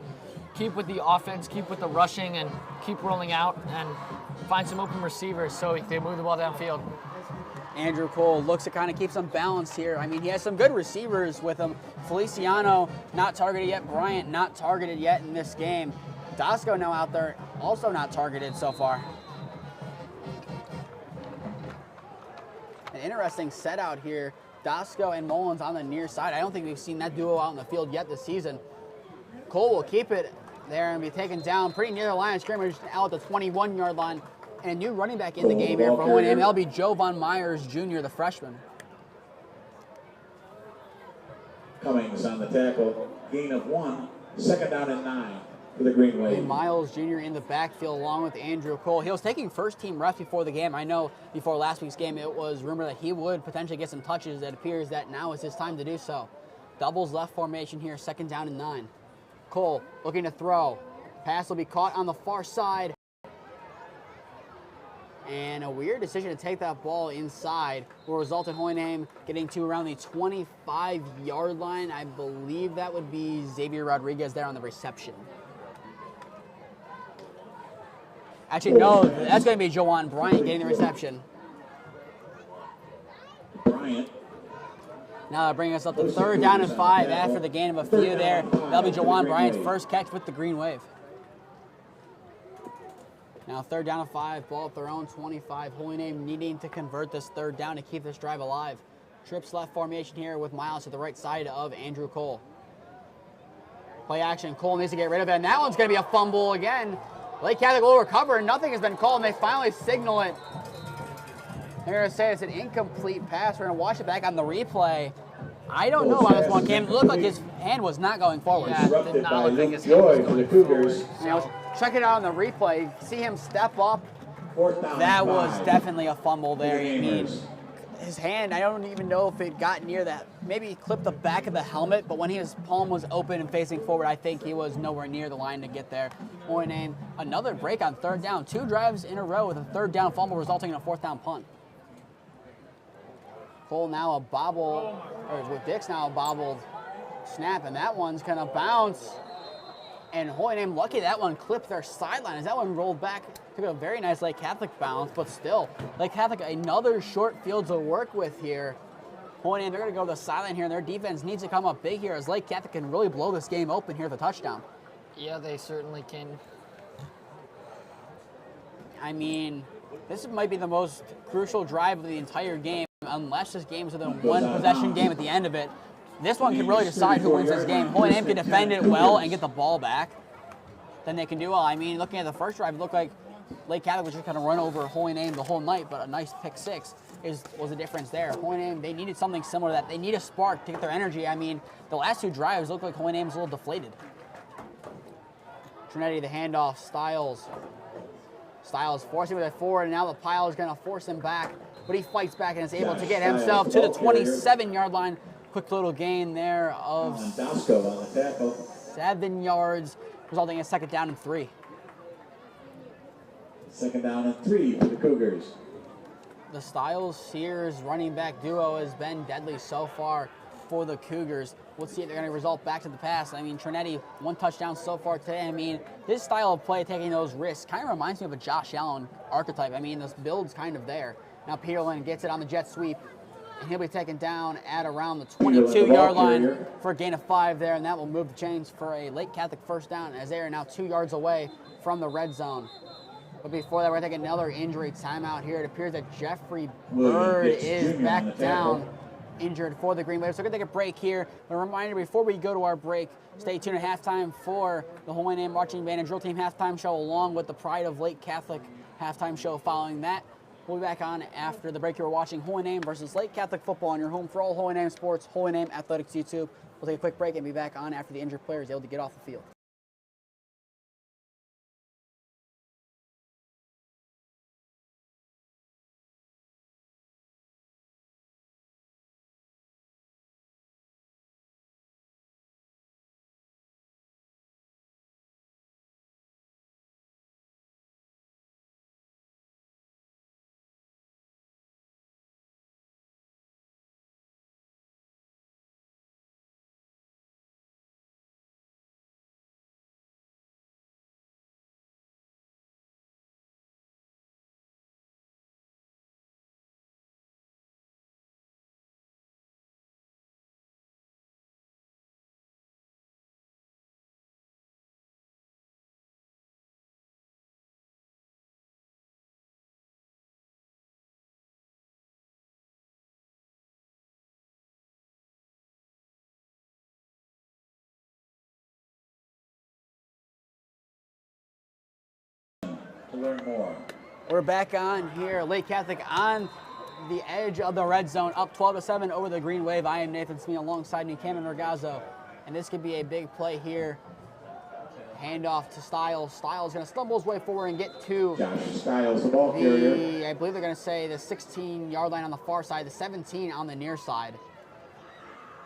keep with the offense, keep with the rushing, and keep rolling out and find some open receivers so they move the ball downfield. Andrew Cole looks to kind of keep some balance here. I mean, he has some good receivers with him. Feliciano not targeted yet. Bryant not targeted yet in this game. Dasco now out there, also not targeted so far. An interesting set out here. Dasco and Mullins on the near side. I don't think we've seen that duo out in the field yet this season. Cole will keep it there and be taken down pretty near the line of scrimmage, out at the 21-yard line. And a new running back in the game here for Holy Name. That'll be Joe Von Myers Jr., the freshman. Cummings on the tackle. Gain of 1. Second down and 9 for the Green Wave. Miles Jr. in the backfield along with Andrew Cole. He was taking first-team reps before the game. I know before last week's game it was rumored that he would potentially get some touches. It appears that now is his time to do so. Doubles left formation here, second down and 9. Cole looking to throw. Pass will be caught on the far side. And a weird decision to take that ball inside will result in Holy Name getting to around the 25-yard line. I believe that would be Xavier Rodriguez there on the reception. Actually, no, that's going to be Jawan Bryant getting the reception. Bryant. Now that brings us up to third down and 5 after the gain of a few there. That'll be Jawan Bryant's first catch with the Green Wave. Now third down and 5, ball at their own 25. Holy Name needing to convert this third down to keep this drive alive. Trips left formation here with Miles to the right side of Andrew Cole. Play action, Cole needs to get rid of it, and that one's going to be a fumble again. Lake Catholic will recover, and nothing has been called, and they finally signal it. They're going to say it's an incomplete pass. We're going to watch it back on the replay. I don't know about this one, Cam. It looked like his hand was not going forward. Yeah, it did not look like his hand was going forward. Check it out on the replay. See him step up. That was definitely a fumble there. I mean, his hand, I don't even know if it got near that. Maybe he clipped the back of the helmet, but when his palm was open and facing forward, I think he was nowhere near the line to get there. Holy name, another break on third down. 2 drives in a row with a third down fumble resulting in a fourth down punt. Cole now a bobble, or with Dix now a bobbled snap, and that one's gonna bounce. And Holy Name, lucky that one clipped their sideline as that one rolled back. Took a very nice Lake Catholic bounce, but still, Lake Catholic another short field to work with here. Holy Name, they're gonna go to the sideline here, and their defense needs to come up big here as Lake Catholic can really blow this game open here with a touchdown. Yeah, they certainly can. I mean, this might be the most crucial drive of the entire game, unless this game's within one possession game at the end of it. This one can really decide who wins this game. Holy Name can defend it well and get the ball back. Then they can do well. I mean, looking at the first drive, it looked like Lake Catholic was just kind of run over Holy Name the whole night, but a nice pick six was the difference there. Holy Name, they needed something similar to that. They need a spark to get their energy. I mean, the last 2 drives looked like Holy Name's a little deflated. Trinetti, the handoff, Styles forcing with it forward, and now the pile is going to force him back, but he fights back and is able to get himself to the 27-yard line. Quick little gain there of 7 yards, resulting in a 2nd down and 3. 2nd down and 3 for the Cougars. The Styles-Sears running back duo has been deadly so far for the Cougars. We'll see if they're going to result back to the pass. I mean, Trinetti, 1 touchdown so far today. I mean, his style of play, taking those risks, kind of reminds me of a Josh Allen archetype. I mean, this build's kind of there. Now Peterlin gets it on the jet sweep, and he'll be taken down at around the 22-yard line for a gain of 5 there, and that will move the chains for a Lake Catholic first down as they are now 2 yards away from the red zone. But before that, we're going to take another injury timeout here. It appears that Jeffrey Bird is back down, injured for the Green Wave. So we're going to take a break here. But a reminder, before we go to our break, stay tuned at halftime for the Holy Name Marching Band and Drill Team halftime show, along with the Pride of Lake Catholic halftime show following that. We'll be back on after the break. You're watching Holy Name versus Lake Catholic football on your home for all Holy Name sports, Holy Name Athletics YouTube. We'll take a quick break and be back on after the injured player is able to get off the field. To learn more. We're back on here. Lake Catholic on the edge of the red zone, up 12-7 over the Green Wave. I am Nathan Smee alongside me, Cameron Ragazzo. And this could be a big play here. Handoff to Styles. Styles going to stumble his way forward and get to Josh Styles, the ball carrier. I believe they're going to say the 16-yard line on the far side, the 17 on the near side.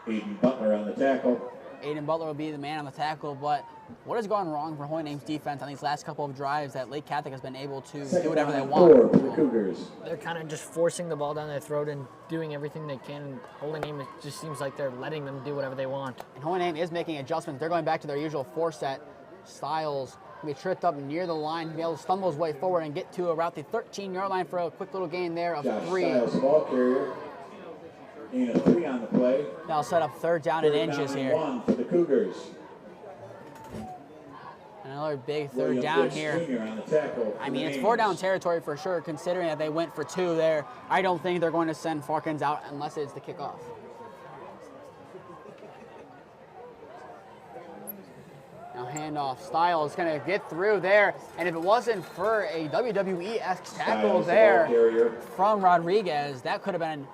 Aiden Butler on the tackle. Aiden Butler will be the man on the tackle, but what has gone wrong for Holy Name's defense on these last couple of drives that Lake Catholic has been able to do whatever they want? 4 for the Cougars. They're kind of just forcing the ball down their throat and doing everything they can. And Holy Name, it just seems like they're letting them do whatever they want. And Holy Name is making adjustments. They're going back to their usual 4-set. Styles will be tripped up near the line to be able to stumble his way forward and get to about the 13-yard line for a quick little gain there of Josh 3. Styles, the ball carrier. Gain of 3 on the play. They'll set up third down and inches Down and here. 1 for the Cougars. Another big third William down Dix here. Jr. on the tackle. I mean, it's 4-down territory for sure, considering that they went for 2 there. I don't think they're going to send Farkins out unless it's the kickoff. Now handoff. Styles is going to get through there, and if it wasn't for a WWE-esque tackle Styles, there the ball carrier. from Rodriguez, that could have been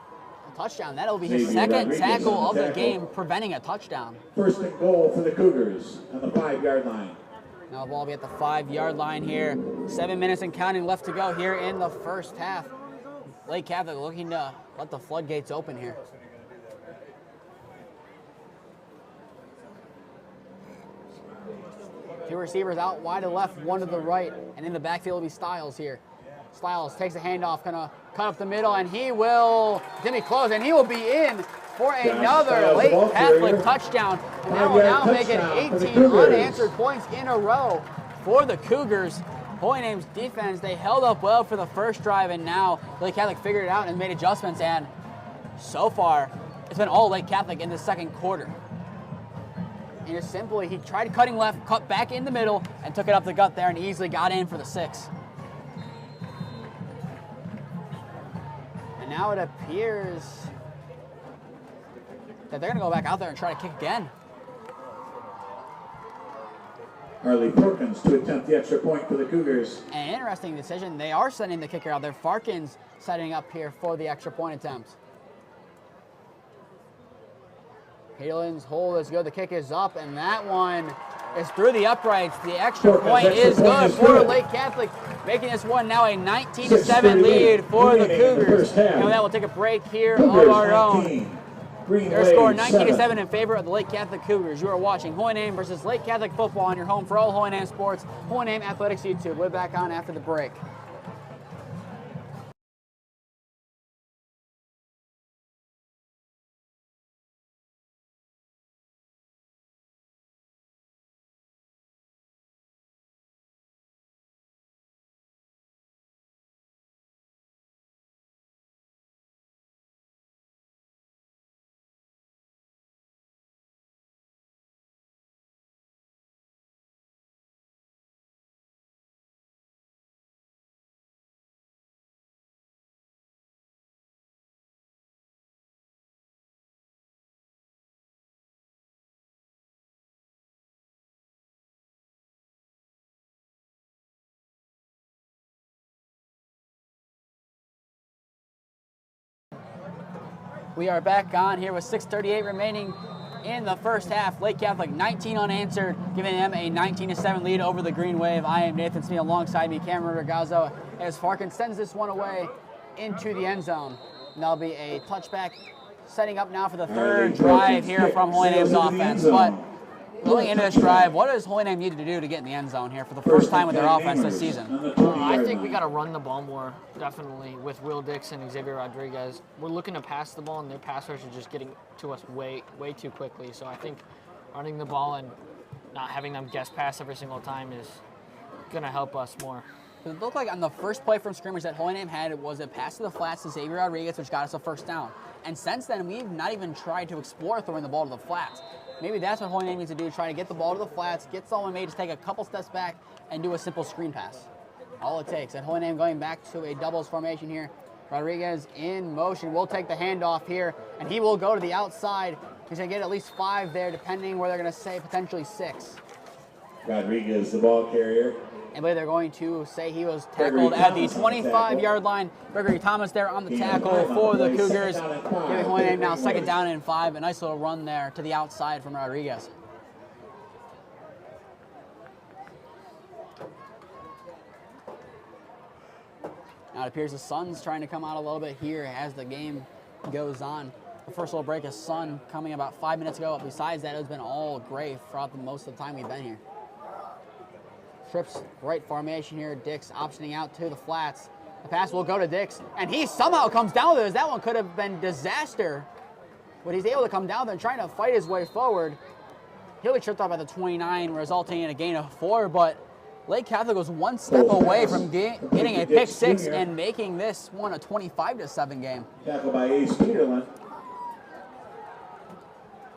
a touchdown. That'll be his Xavier second Rodriguez tackle on of the the tackle. game, preventing a touchdown. First and goal for the Cougars on the 5-yard line. Now the ball will be at the 5-yard line here. 7 minutes and counting left to go here in the first half. Lake Catholic looking to let the floodgates open here. Two receivers out wide to the left, one to the right, and in the backfield will be Styles here. Styles takes the handoff, gonna cut up the middle, and he will, Timmy close, and he will be in for another Lake Catholic touchdown. And that will now make it 18 unanswered points in a row for the Cougars. Holy Name's defense, they held up well for the first drive, and now Lake Catholic figured it out and made adjustments, and so far, it's been all Lake Catholic in the second quarter. And just simply, he tried cutting left, cut back in the middle, and took it up the gut there and easily got in for the 6. And now it appears that they're going to go back out there and try to kick again. Harley Perkins to attempt the extra point for the Cougars. An interesting decision. They are sending the kicker out there. Farkins setting up here for the extra point attempt. Halen's hold is good. The kick is up, and that one is through the uprights. The extra point is good for Lake Catholic, making this one now a 19-7 lead for the Cougars. And with that, we'll take a break here of our own. Their score 19-7 in favor of the Lake Catholic Cougars. You are watching Holy Name versus Lake Catholic football on your home for all Holy Name sports, Holy Name Athletics YouTube. We're back on after the break. We are back on here with 6:38 remaining in the first half. Lake Catholic 19 unanswered, giving them a 19-7 lead over the Green Wave. I am Nathan Smee, alongside me, Cameron Ragazzo, as Farkin sends this one away into the end zone. And that'll be a touchback, setting up now for the third drive here from Holy Name's offense. But going into this drive, what does Holy Name need to do to get in the end zone here for the first time with their offense this season? I think we got to run the ball more, definitely, with Will Dixon and Xavier Rodriguez. We're looking to pass the ball, and their pass rush is just getting to us way too quickly. So I think running the ball and not having them guess pass every single time is going to help us more. It looked like on the first play from scrimmage that Holy Name had was a pass to the flats to Xavier Rodriguez, which got us a first down. And since then, we've not even tried to explore throwing the ball to the flats. Maybe that's what Holy Name needs to do, try to get the ball to the flats, get someone maybe just take a couple steps back and do a simple screen pass. All it takes. And Holy Name going back to a doubles formation here. Rodriguez in motion. Will take the handoff here, and he will go to the outside. He's going to get at least 5 there, depending where they're going to say potentially 6. Rodriguez, the ball carrier. I believe they're going to say he was tackled at the 25-yard line. Gregory Thomas there on the tackle for the Cougars. Giving Holy Name now 2nd down and 5. A nice little run there to the outside from Rodriguez. Now it appears the sun's trying to come out a little bit here as the game goes on. The first little break of sun coming about 5 minutes ago. Besides that, it's been all gray throughout most of the time we've been here. Trips right formation here. Dix optioning out to the flats. The pass will go to Dix, and he somehow comes down with it. That one could have been disaster, but he's able to come down there and trying to fight his way forward. He'll be tripped up at the 29, resulting in a gain of 4, but Lake Catholic was one step away from getting a pick 6 and making this one a 25-7 game. Tackled by Ace Peterlin.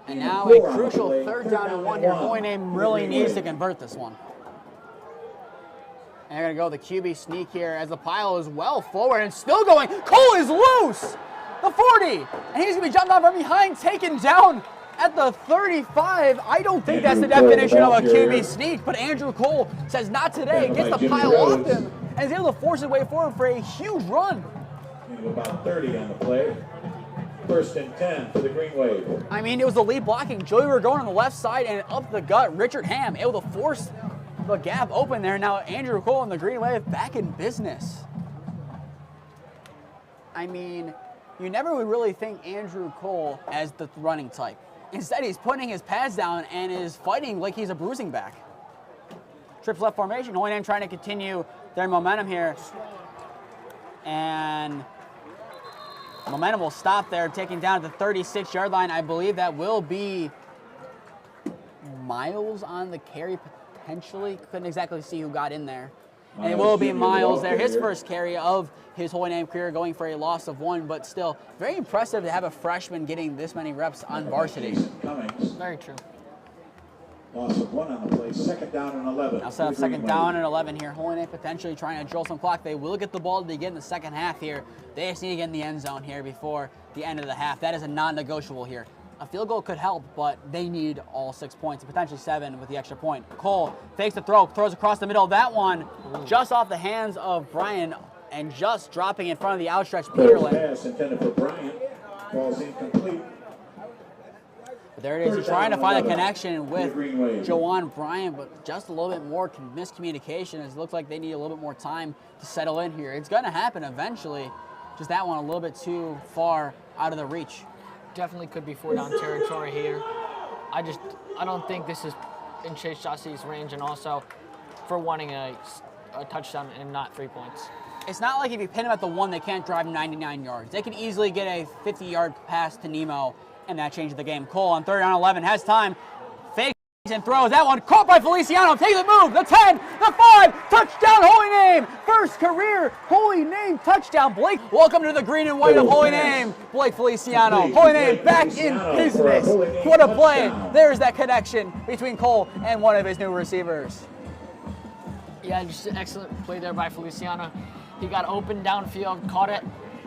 And now a crucial 3rd down and 1 here. Holy Name really needs to convert this one. And they're going to go the QB sneak here as the pile is well forward and still going. Cole is loose! The 40! And he's going to be jumped off from behind, taken down at the 35. I don't think that's the definition of a QB sneak, but Andrew Cole says not today. Gets the pile off him and is able to force his way forward for a huge run. About 30 on the play. 1st and 10 for the Green Wave. I mean, it was the lead blocking. Joey were going on the left side and up the gut. Richard Ham able to force the gap open there. Now Andrew Cole and the Green Wave back in business. I mean, you never would really think Andrew Cole as the running type. Instead, he's putting his pads down and is fighting like he's a bruising back. Trips left formation. Holy Name trying to continue their momentum here. And momentum will stop there, taking down at the 36-yard line. I believe that will be Miles on the carry, potentially. Couldn't exactly see who got in there. And it will be Miles there, his first carry of his Holy Name career, going for a loss of 1, but still very impressive to have a freshman getting this many reps on varsity. Very true. Loss of 1 on the play, 2nd down and 11. Now set up 2nd down and 11 here. Holy Name potentially trying to drill some clock. They will get the ball to begin the second half here. They just need to get in the end zone here before the end of the half. That is a non-negotiable here. A field goal could help, but they need all 6 points, and potentially 7 with the extra point. Cole fakes the throw, throws across the middle. That one just off the hands of Brian and just dropping in front of the outstretched Peterlin. Pass intended for Bryant. Ball's incomplete. But there it is. He's trying to find a connection with Jawan Bryant, but just a little bit more miscommunication. It looks like they need a little bit more time to settle in here. It's going to happen eventually. Just that one a little bit too far out of the reach. Definitely could be 4-down territory here. I don't think this is in Chase Jossi's range, and also for wanting a touchdown and not 3 points. It's not like if you pin them at the 1, they can't drive 99 yards. They can easily get a 50-yard pass to Nemo, and that changes the game. Cole on 3rd down 11 has time. Fakes and throws. That one caught by Feliciano. Take the move. The 10, the 5. Touchdown, Holy Name. First career Holy Name touchdown. Blake, welcome to the green and white of Holy Name. Blake Feliciano. Holy Name back in business. What a play. There's that connection between Cole and one of his new receivers. Yeah, just an excellent play there by Feliciano. He got open downfield, caught it,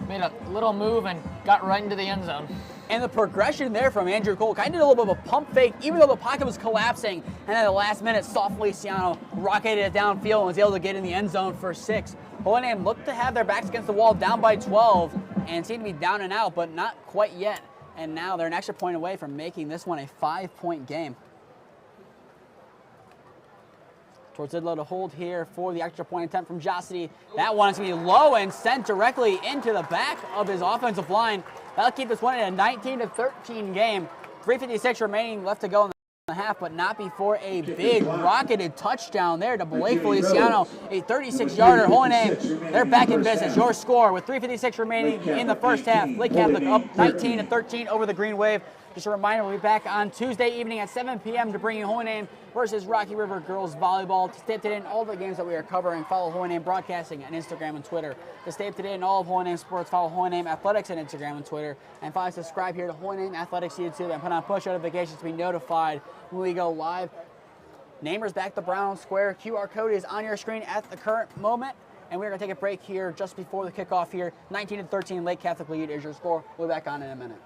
made a little move, and got right into the end zone. And the progression there from Andrew Cole kind of did a little bit of a pump fake, even though the pocket was collapsing. And at the last minute, saw Feliciano rocketed it downfield and was able to get in the end zone for 6. Holy Name looked to have their backs against the wall, down by 12, and seemed to be down and out, but not quite yet. And now they're an extra point away from making this one a 5-point game. Towards Idlow to hold here for the extra point attempt from Jossity. That one is going to be low and sent directly into the back of his offensive line. That'll keep this one in a 19-13 game. 3:56 remaining left to go in the half, but not before a big rocketed touchdown there to Blake Feliciano, a 36-yarder. Holy Name, they're back in business. Your score with 3:56 remaining in the first half. Lake Catholic up 19-13 over the Green Wave. Just a reminder, we'll be back on Tuesday evening at 7 p.m. to bring you Holy Name versus Rocky River Girls Volleyball. To stay up to date in all the games that we are covering, follow Holy Name Broadcasting on Instagram and Twitter. To stay up to date in all of Holy Name sports, follow Holy Name Athletics on Instagram and Twitter. And finally, subscribe here to Holy Name Athletics YouTube and put on push notifications to be notified when we go live. Namers back to Brown Square. QR code is on your screen at the current moment. And we're going to take a break here just before the kickoff here. 19-13, Lake Catholic lead is your score. We'll be back on in a minute.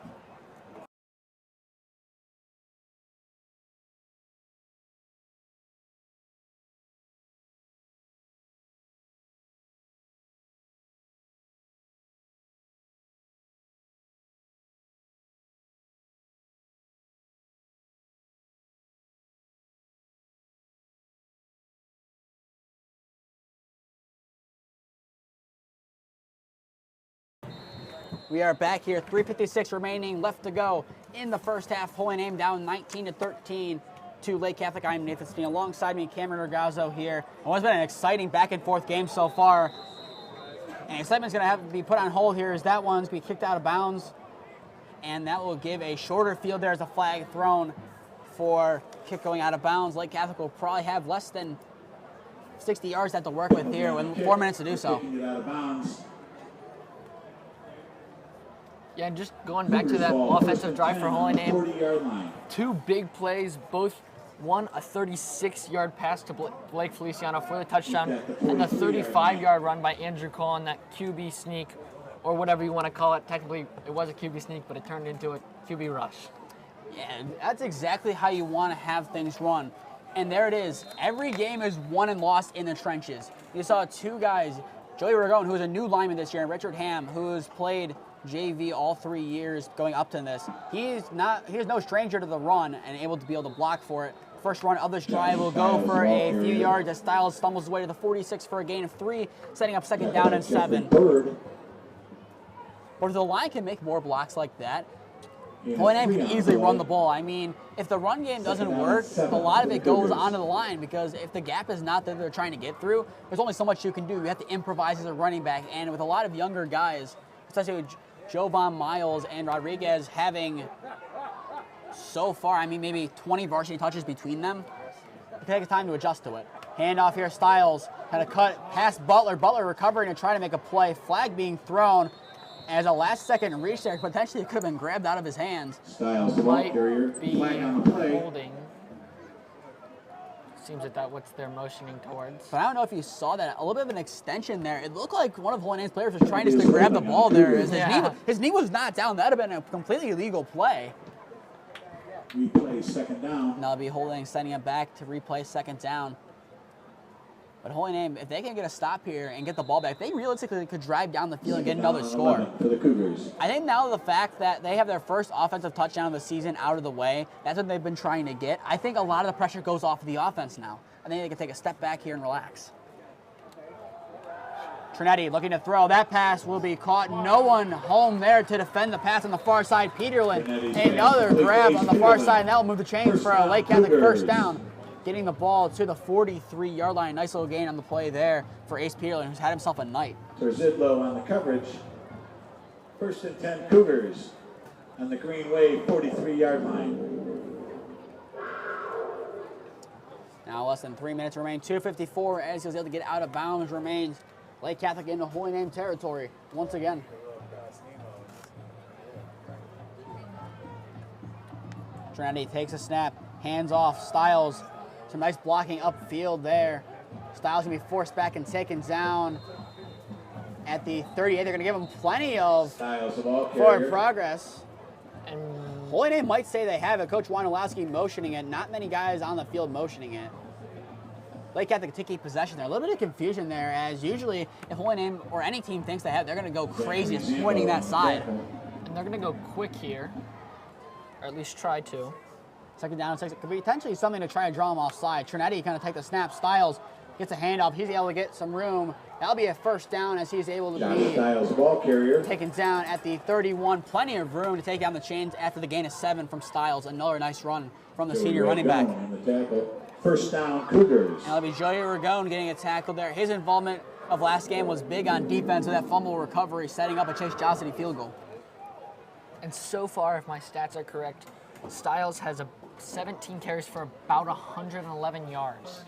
We are back here, 3:56 remaining left to go in the first half. Holy Name down 19-13 to Lake Catholic. I'm Nathan Smee. Alongside me, Cameron Ragazzo here. It's been an exciting back and forth game so far. And excitement's going to have to be put on hold here as that one's be kicked out of bounds. And that will give a shorter field there as a flag thrown for kick going out of bounds. Lake Catholic will probably have less than 60 yards they have to work with here with 4 minutes to do so. Yeah, and just going back to that offensive drive for Holy Name, 2 big plays, both one a 36-yard pass to Blake Feliciano for the touchdown, and the 35-yard run by Andrew Cole on that QB sneak, or whatever you want to call it. Technically, it was a QB sneak, but it turned into a QB rush. Yeah, that's exactly how you want to have things run. And there it is. Every game is won and lost in the trenches. You saw 2 guys, Joey Ragon, who is a new lineman this year, and Richard Ham, who has played JV all 3 years going up to this. He's no stranger to the run and able to be able to block for it. First run of this drive will go for a few yards as Styles stumbles his way to the 46 for a gain of 3, setting up 2nd down and 7. But if the line can make more blocks like that, Holy Name can easily run the ball. I mean, if the run game doesn't work, a lot of it goes onto the line because if the gap is not that they're trying to get through, there's only so much you can do. You have to improvise as a running back. And with a lot of younger guys, especially with Jovan Miles and Rodriguez having so far, I mean, maybe 20 varsity touches between them, it takes time to adjust to it. Handoff here, Styles, kind of cut past Butler. Butler recovering and trying to make a play. Flag being thrown as a last-second reach there. Potentially it could have been grabbed out of his hands. Styles, the ball Might carrier, be flag on the play. holding. Seems that what they're motioning towards. But I don't know if you saw that. A little bit of an extension there. It looked like one of Holy Name's players was trying just to grab the ball there. As his knee was not down. That would have been a completely illegal play. Replay, second down. Now they'll be holding, sending it back to replay second down. But Holy Name, if they can get a stop here and get the ball back, they realistically could drive down the field and get another score. For the Cougars. I think now the fact that they have their first offensive touchdown of the season out of the way, that's what they've been trying to get. I think a lot of the pressure goes off of the offense now. I think they can take a step back here and relax. Trinetti looking to throw. That pass will be caught. No one home there to defend the pass on the far side. Peterlin, another grab on the far side, and that will move the chains for a Lake Catholic first down. Getting the ball to the 43-yard line. Nice little gain on the play there for Ace Peterlin, who's had himself a night. Zidlow on the coverage. First and 10 Cougars on the Green Wave 43-yard line. Now less than 3 minutes remain. 2:54 as he was able to get out of bounds remains. Lake Catholic into Holy Name territory once again. Trinetti takes a snap, hands off, Styles. Some nice blocking upfield there. Styles gonna be forced back and taken down at the 38. They're gonna give him plenty of Styles, the ball forward carrier. progress. And Holy Name might say they have it. Coach Wanilowski motioning it. Not many guys on the field motioning it. Lake Catholic to keep possession there. A little bit of confusion there, as usually if Holy Name or any team thinks they have, they're gonna go crazy pointing that side. and they're gonna go quick here, or at least try to. Second down, six. It could be potentially something to try to draw him offside. Trinetti kind of take the snap. Styles gets a handoff. He's able to get some room. That'll be a first down as he's able to be Styles, the ball carrier. taken down at the 31. Plenty of room to take down the chains after the gain of 7 from Styles. Another nice run from the senior running back. On the tackle. First down, Cougars. Now it'll be Joey Ragone getting a tackle there. His involvement of last game was big on defense with that fumble recovery, setting up a Chase Jossity field goal. And so far, if my stats are correct, Styles has 17 carries for about 111 yards.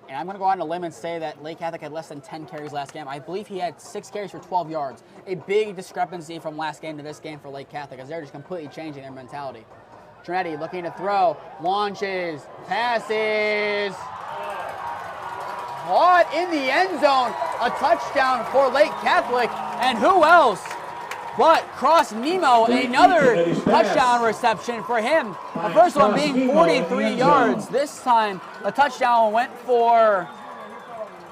And I'm going to go out on a limb and say that Lake Catholic had less than 10 carries last game. I believe he had 6 carries for 12 yards. A big discrepancy from last game to this game for Lake Catholic, as they're just completely changing their mentality. Trinetti looking to throw, launches, passes. Caught in the end zone. A touchdown for Lake Catholic. And who else but Cross Nemo, another touchdown reception for him. The first one being 43 yards. This time, a touchdown went for,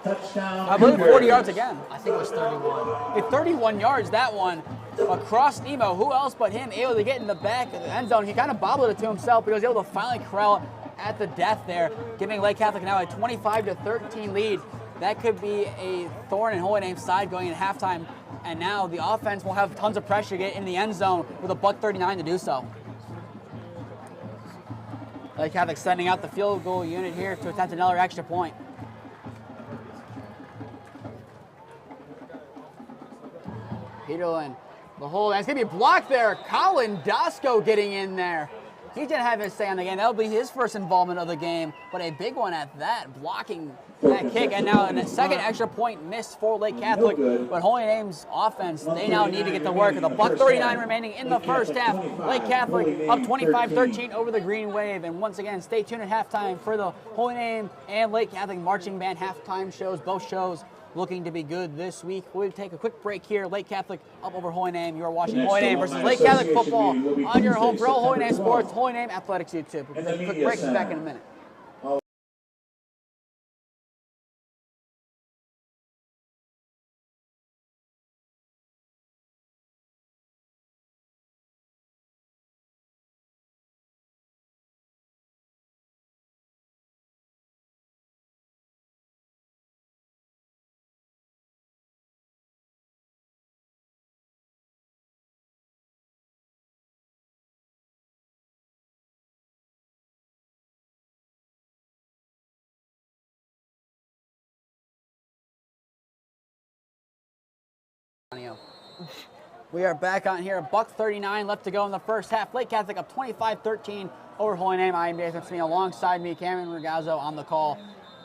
Touchdown. I believe, 40 yards again. I think it was 31. 31 yards, that one. Across Nemo, who else but him able to get in the back of the end zone? He kind of bobbled it to himself, but he was able to finally corral it at the death there, giving Lake Catholic now a 25-13 lead. That could be a thorn in Holy Name's side going into halftime. And now the offense will have tons of pressure to get in the end zone with a $1:39 to do so. Lake Catholic sending out the field goal unit here to attempt another extra point. Peterlin, the hold, and it's going to be blocked there. Colin Dosco getting in there. He didn't have his say on the game. That'll be his first involvement of the game, but a big one at that, blocking that kick. And now a second extra point missed for Lake Catholic, but Holy Name's offense, they now need to get to work. With a $1:39 remaining in the first half, Lake Catholic up 25-13 over the Green Wave. And once again, stay tuned at halftime for the Holy Name and Lake Catholic marching band halftime shows. Both shows looking to be good this week. We'll take a quick break here. Lake Catholic up over Holy Name. You are watching Holy Name versus Lake Catholic football on your home for all Holy Name Sports, Holy Name Athletics YouTube. We'll take a quick break. Be back in a minute. We are back on here. $1:39 left to go in the first half. Lake Catholic up 25-13 over Holy Name. I am Nathan Smee. Alongside me, Cameron Ragazzo on the call.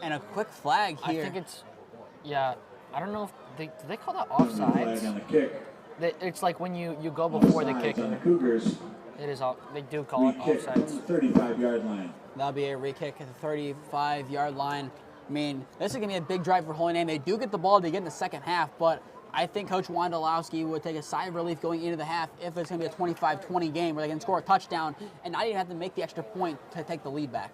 And a quick flag here. I think it's, yeah, I don't know if do they call that Flag offsides? on the kick. It's like when you go before the Offsides kick. on the Cougars. It is, they do call it Kick on the offsides. 35-yard line. That'll be a re-kick at the 35-yard line. I mean, this is going to be a big drive for Holy Name. They do get the ball to get in the second half, but I think Coach Wondolowski would take a sigh of relief going into the half if it's going to be a 25-20 game where they can score a touchdown and not even have to make the extra point to take the lead back.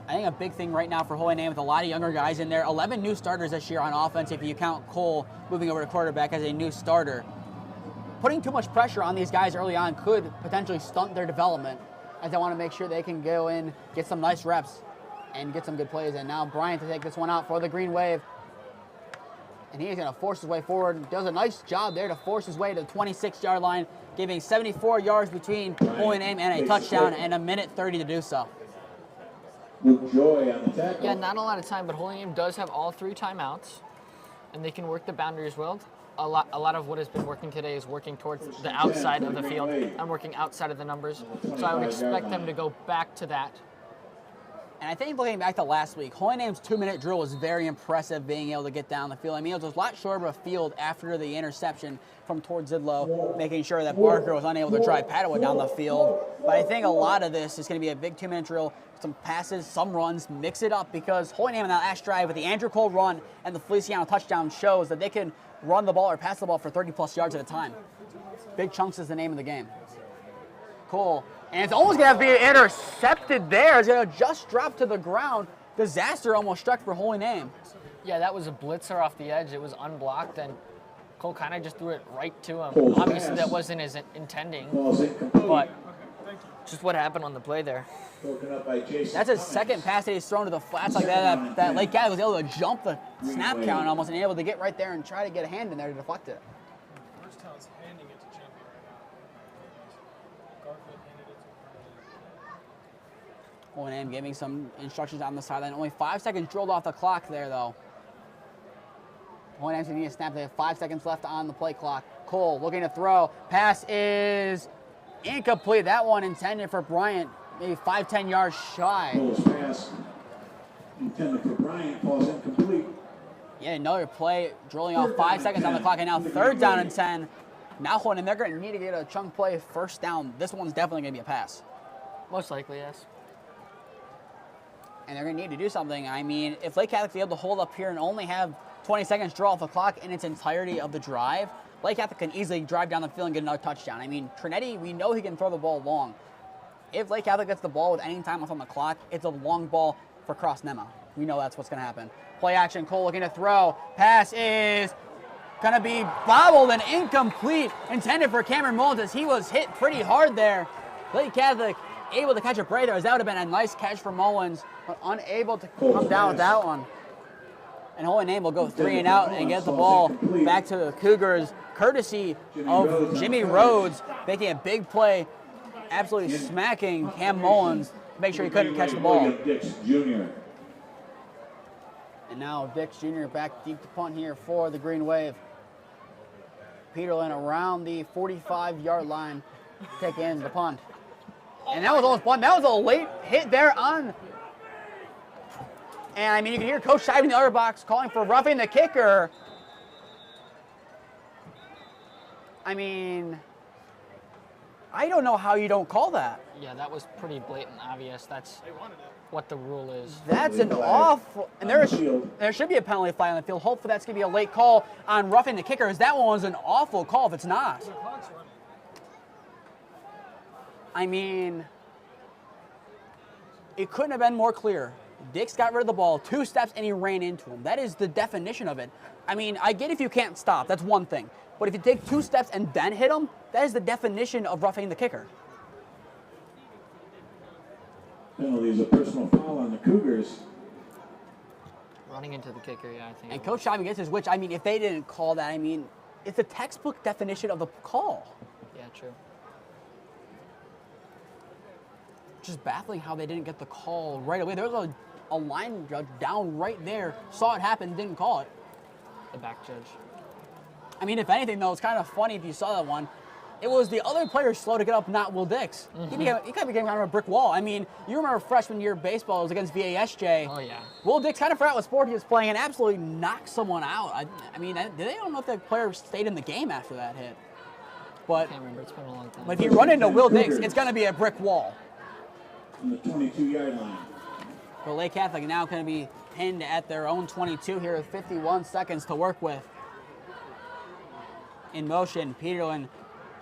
I think a big thing right now for Holy Name with a lot of younger guys in there, 11 new starters this year on offense if you count Cole moving over to quarterback as a new starter. Putting too much pressure on these guys early on could potentially stunt their development as they want to make sure they can go in, get some nice reps, and get some good plays. And now Bryant to take this one out for the Green Wave. And he's going to force his way forward. Does a nice job there to force his way to the 26-yard line, giving 74 yards between Holy Name and a touchdown and a minute 30 to do so. Luke Joy on the tackle. Yeah, not a lot of time, but Holy Name does have all 3 timeouts, and they can work the boundaries well. A lot of what has been working today is working towards the outside of the field and working outside of the numbers. So I would expect them to go back to that. And I think looking back to last week, Holy Name's 2-minute drill was very impressive being able to get down the field. I mean, it was a lot shorter of a field after the interception from towards Zidlow, making sure that Barker was unable to drive Padua down the field. But I think a lot of this is going to be a big 2-minute drill, some passes, some runs, mix it up, because Holy Name in that last drive with the Andrew Cole run and the Feliciano touchdown shows that they can run the ball or pass the ball for 30-plus yards at a time. Big chunks is the name of the game. Cole. And it's almost going to be intercepted there. It's going to just drop to the ground. Disaster almost struck for Holy Name. Yeah, that was a blitzer off the edge. It was unblocked, and Cole kind of just threw it right to him. Obviously, that wasn't his intending, but just what happened on the play there. That's his second pass that he's thrown to the flats like that. That Lake Cat was able to jump the snap count almost and able to get right there and try to get a hand in there to deflect it. Holy Name giving some instructions on the sideline. Only 5 seconds drilled off the clock there, though. Holy Name's going to need a snap. They have 5 seconds left on the play clock. Cole looking to throw. Pass is incomplete. That one intended for Bryant, maybe 5-10 yards shy. Cole's pass intended for Bryant falls incomplete. Yeah, another play drilling off 5 seconds on the clock, and now 3rd down and 10. Now Holy Name, they're going to need to get a chunk play first down. This one's definitely going to be a pass. Most likely, yes. And they're going to need to do something. I mean, if Lake Catholic's able to hold up here and only have 20 seconds draw off the clock in its entirety of the drive, Lake Catholic can easily drive down the field and get another touchdown. I mean, Trinetti, we know he can throw the ball long. If Lake Catholic gets the ball with any time left on the clock, it's a long ball for Cross Nemo. We know that's what's going to happen. Play action, Cole looking to throw. Pass is going to be bobbled and incomplete, intended for Cameron Mullins as he was hit pretty hard there. Lake Catholic able to catch a break there, as that would have been a nice catch for Mullins, but unable to come down with that one. And Holy Name will go 3 and out and get the ball back to the Cougars, courtesy of Jimmy Rhodes, making a big play, absolutely smacking Cam Mullins to make sure he couldn't catch the ball. Dix Jr. And now Dix Jr. back deep to punt here for the Green Wave. Peterlin around the 45-yard line, take in the punt. And that was almost fun. That was a late hit there on. And I mean, you can hear Coach Scheibe in the other box calling for roughing the kicker. I mean, I don't know how you don't call that. Yeah, that was pretty blatant, obvious. That's what the rule is. That's an awful, and there should be a penalty flag on the field. Hopefully that's going to be a late call on roughing the kicker, as that one was an awful call if it's not. I mean, it couldn't have been more clear. Dix got rid of the ball, 2 steps, and he ran into him. That is the definition of it. I mean, I get if you can't stop, that's one thing. But if you take 2 steps and then hit him, that is the definition of roughing the kicker. Penalty is a personal foul on the Cougars. Running into the kicker, yeah, I think. And Coach Scheibe gets his, which, I mean, if they didn't call that, I mean, it's a textbook definition of the call. Yeah, true. Just baffling how they didn't get the call right away. There was a line judge down right there, saw it happen, didn't call it. the back judge. I mean, if anything, though, it's kind of funny if you saw that one. It was the other player slow to get up, not Will Dix. He kind of became kind of a brick wall. I mean, you remember freshman year baseball was against VASJ. Oh, yeah. Will Dix kind of forgot what sport he was playing and absolutely knocked someone out. I mean, they don't know if the player stayed in the game after that hit. But, I can't remember. It's been a long time. but if you run into Will Dix, it's going to be a brick wall. On the 22-yard line. But Lake Catholic now going to be pinned at their own 22 here with 51 seconds to work with. In motion, Peterlin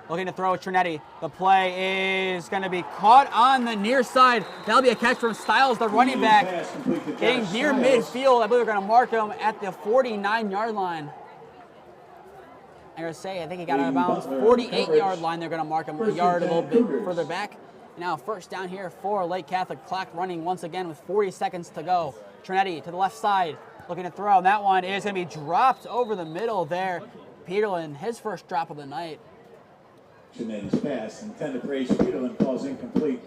looking to throw at Trinetti. The play is going to be caught on the near side. That'll be a catch from Stiles, the running back. Getting near midfield. I believe they're going to mark him at the 49-yard line. I'm going to say, I think he got out of bounds. 48-yard line, they're going to mark him a yard a little bit further back. Now first down here for Lake Catholic. Clock running once again with 40 seconds to go. Trinetti to the left side, looking to throw. And that one is going to be dropped over the middle there. Peterlin, his first drop of the night. Trinetti's pass intended for Ace Peterlin falls incomplete.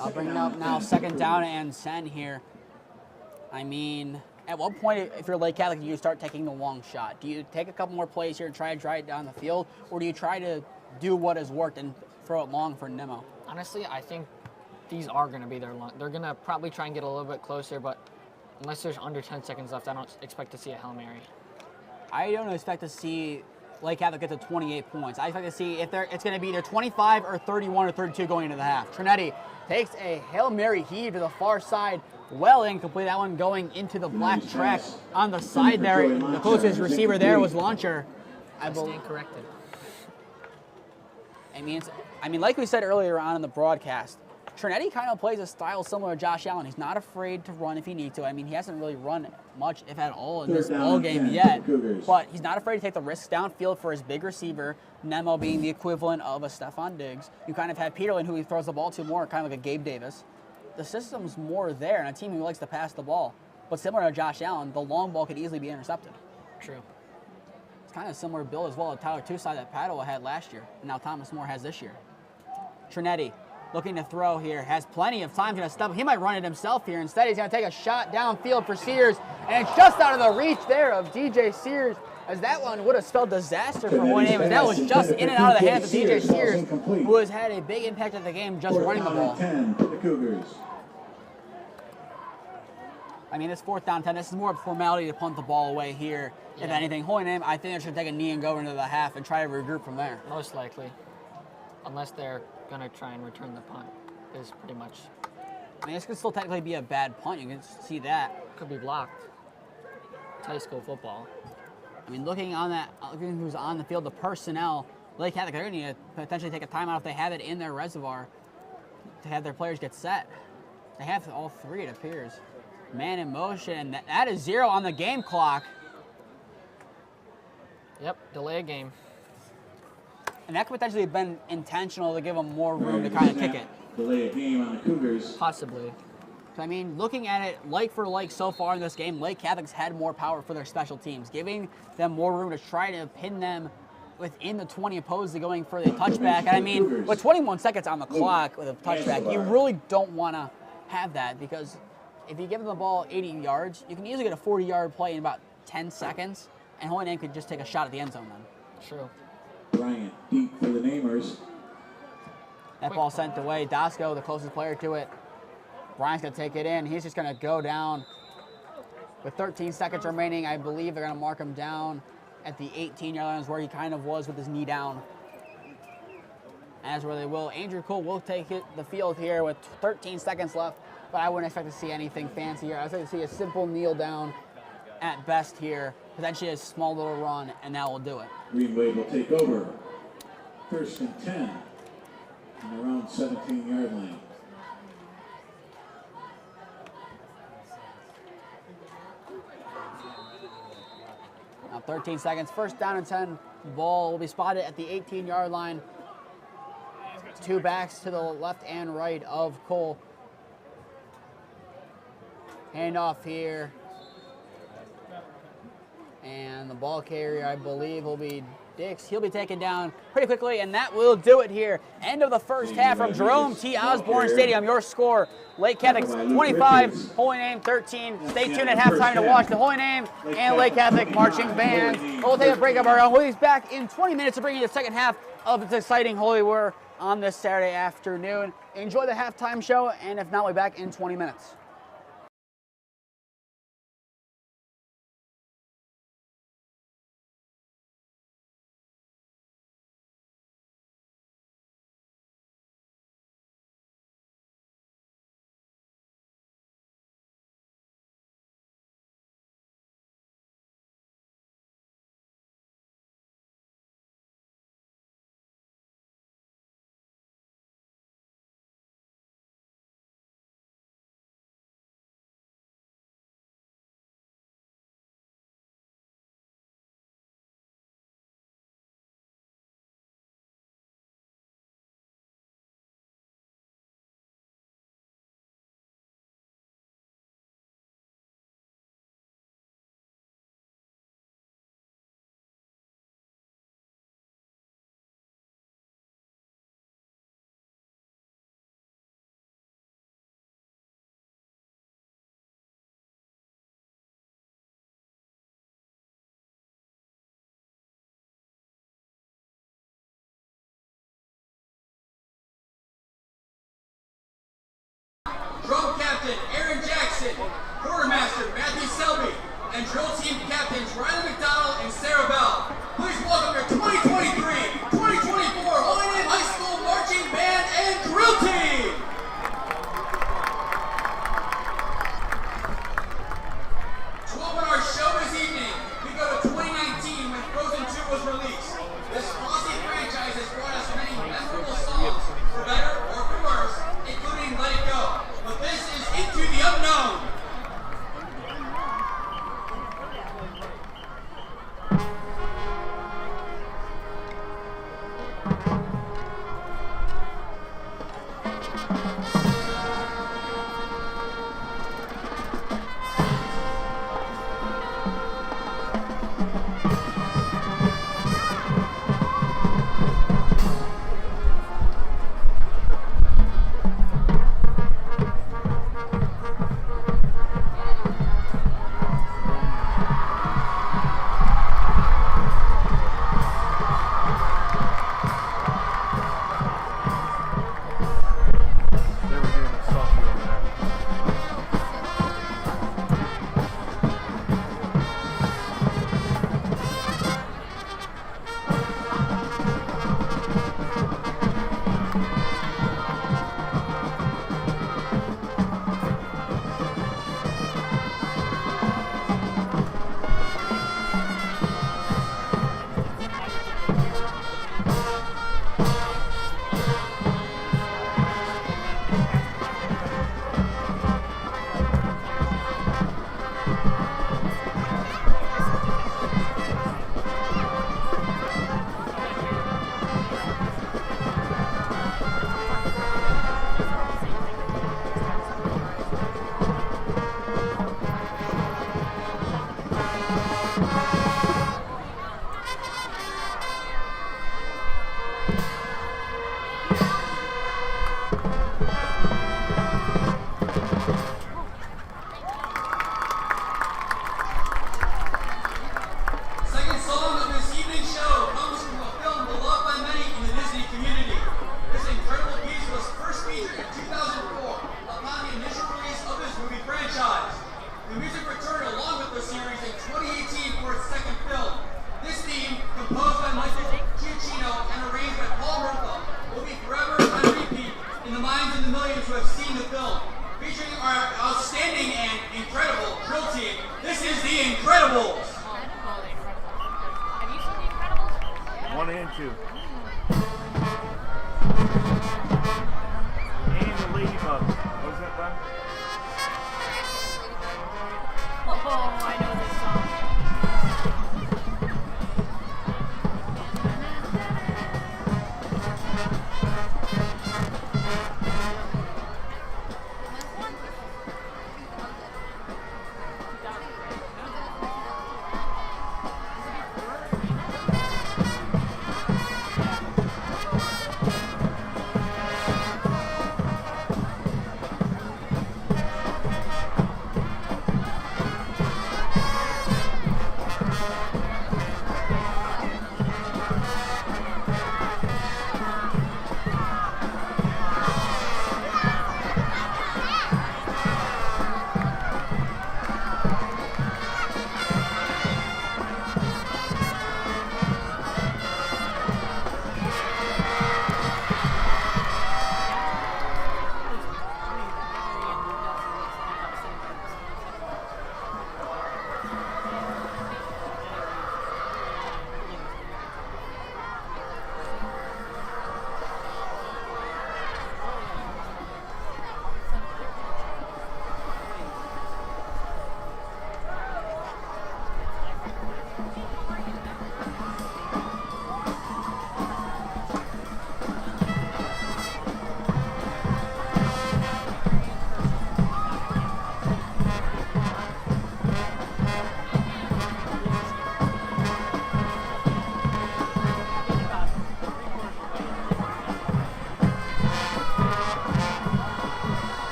I'll bring it up now, second down and 10 here. I mean, at what point, if you're Lake Catholic, do you start taking the long shot? Do you take a couple more plays here and try to drive it down the field? Or do you try to do what has worked and throw it long for Nemo? Honestly, I think these are going to be their long. They're going to probably try and get a little bit closer, but unless there's under 10 seconds left, I don't expect to see a Hail Mary. I don't expect to see Lake Catholic get to 28 points. I expect to see if it's going to be either 25 or 31 or 32 going into the half. Trinetti takes a Hail Mary heave to the far side. Well incomplete. That one going into the black track on the side there. The closest receiver there was Launcher. I stand corrected. I mean, like we said earlier on in the broadcast, Trinetti kind of plays a style similar to Josh Allen. He's not afraid to run if he needs to. I mean, he hasn't really run much, if at all, in this ball game yet. But he's not afraid to take the risks downfield for his big receiver, Nemo being the equivalent of a Stephon Diggs. You kind of have Peterlin, who he throws the ball to more, kind of like a Gabe Davis. The system's more there, and a team who likes to pass the ball. But similar to Josh Allen, the long ball could easily be intercepted. True. It's kind of a similar build as well to Tyler Toussaint that Padua had last year, and now Thomas More has this year. Trinetti looking to throw here, has plenty of time to step. He might run it himself here. Instead, he's going to take a shot downfield for Sears, and it's just out of the reach there of DJ Sears, as that one would have spelled disaster for Holy Name, as that was just in and out of the hands of DJ Sears, who has had a big impact at the game just running the ball. 10 for the Cougars. I mean, this 4th down 10, this is more of a formality to punt the ball away here. Yeah. If anything, Holy Name, I think they should take a knee and go into the half and try to regroup from there. Most likely. Unless they're going to try and return the punt, is pretty much. I mean, this could still technically be a bad punt. You can see that. Could be blocked. It's high school football. I mean, looking who's on the field, the personnel, Lake Catholic, they're going to need to potentially take a timeout if they have it in their reservoir to have their players get set. They have all three, it appears. Man in motion. That is 0 on the game clock. Yep, delay a game. And that could potentially have been intentional to give them more room to kind of kick it. Delay a game on the Cougars. Possibly. So, I mean, looking at it like for like so far in this game, Lake Catholic's had more power for their special teams, giving them more room to try to pin them within the 20 opposed to going for the touchback. And I mean, with 21 seconds on the clock with a touchback, you really don't want to have that, because if you give them the ball 80 yards, you can easily get a 40-yard play in about 10 seconds, and Holy Name could just take a shot at the end zone then. True. Bryant deep for the Namers. That ball sent away. Dasco, the closest player to it. Bryant's going to take it in. He's just going to go down. With 13 seconds remaining, I believe they're going to mark him down at the 18-yard line, is where he kind of was with his knee down. As where they will. Andrew Cole will take the field here with 13 seconds left, but I wouldn't expect to see anything fancy here. I expect to see a simple kneel down at best here, potentially a small little run, and that will do it. Green Wave will take over. 1st and 10 on their own 17-yard line. Now 13 seconds, 1st down and 10. Ball will be spotted at the 18-yard line. Two backs to the left and right of Cole. Hand off here. And the ball carrier, I believe, will be Dix. He'll be taken down pretty quickly, and that will do it here. End of the first half from Jerome T. Osborne Stadium. Your score, Lake Catholic 25, Holy Name 13. Stay tuned at halftime to watch the Holy Name and Lake Catholic marching band. We'll take a break of our own. We'll be back in 20 minutes to bring you the second half of this exciting Holy War on this Saturday afternoon. Enjoy the halftime show, and if not, we'll be back in 20 minutes. Drum Captain Aaron Jackson, Quartermaster Matthew Selby, and Drill Team Captains Riley McDonald and Sarah Bell. Please welcome your 2023-2024 Holy Name High School Marching Band and Drill Team! To open our show this evening, we go to 2019 when Frozen 2 was released. This Frosty franchise has brought us many memorable songs, for better or for worse, including Let It Go. But this is Into the Unknown.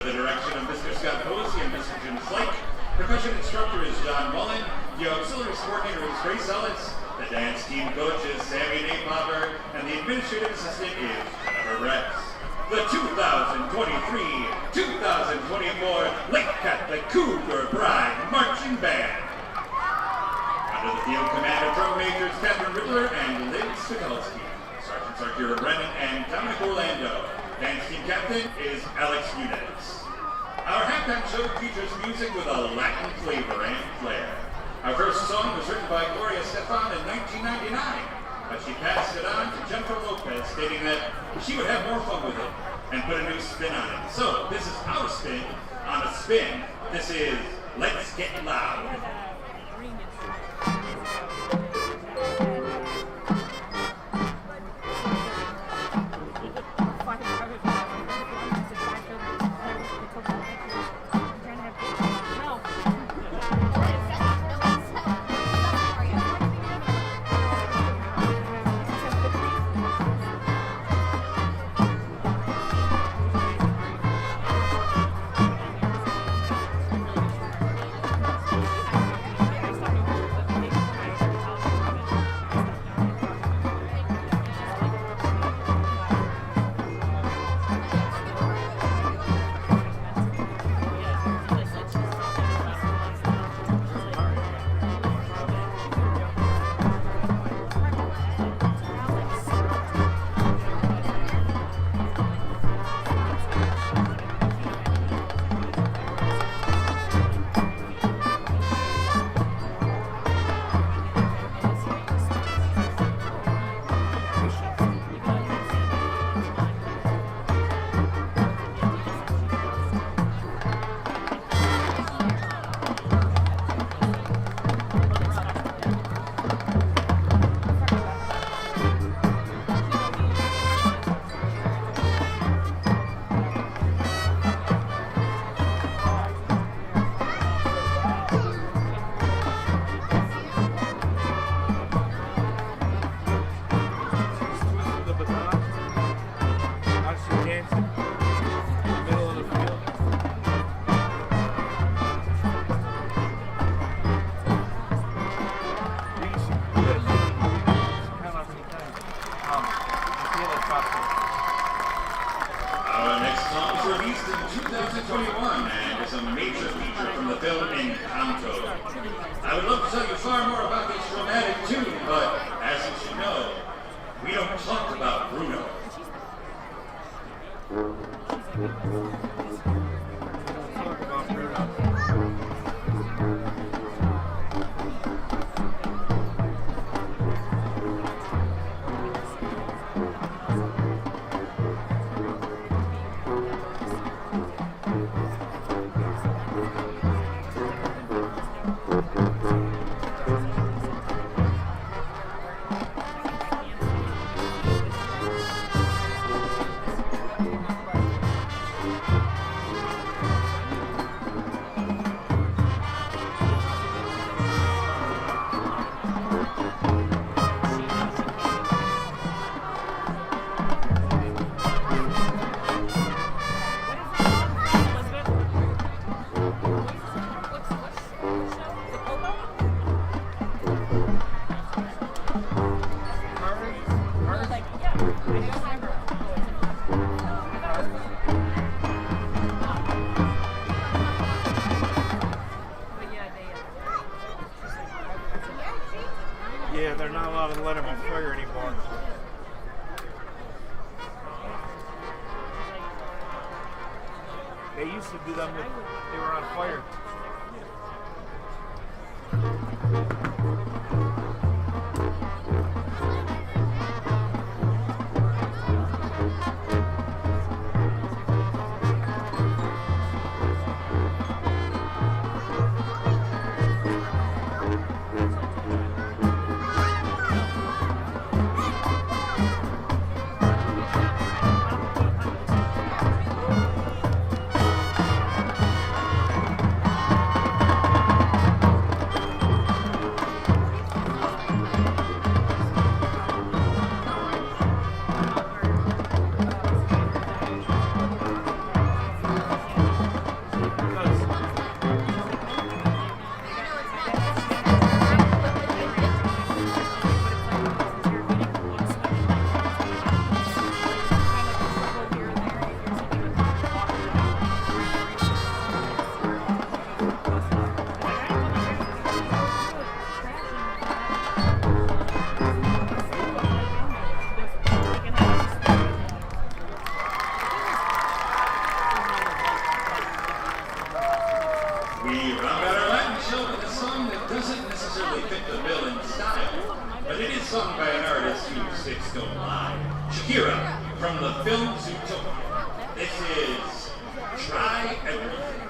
The direction of Mr. Scott Posey and Mr. Jim Slake. Percussion instructor is John Mullen. The auxiliary coordinator is Grace Ellis. The dance team coach is Sammy Napopper. And the administrative assistant is Jennifer Rex. The 2023-2024 Lake Catholic Cougar Pride Marching Band. Under the field command of drum majors Catherine Riddler and Lynn Stikalski. Sergeants are Kira Brennan and Dominic Orlando. Dance team captain is Alex Nunez. Our halftime show features music with a Latin flavor and flair. Our first song was written by Gloria Stefan in 1999, but she passed it on to Jennifer Lopez, stating that she would have more fun with it and put a new spin on it. So this is our spin on a spin. This is Let's Get Loud. Our next song was released in 2021 and is a major feature from the film Encanto. I would love to tell you far more about this dramatic tune, but as you should know, we don't talk about Bruno. Yeah, they're not allowed to let them on fire anymore. They used to do them if they were on fire. We round out our Latin show with a song that doesn't necessarily fit the bill in style, but it is sung by an artist whose hits don't lie. Shakira from the film Zootopia. This is Try Everything.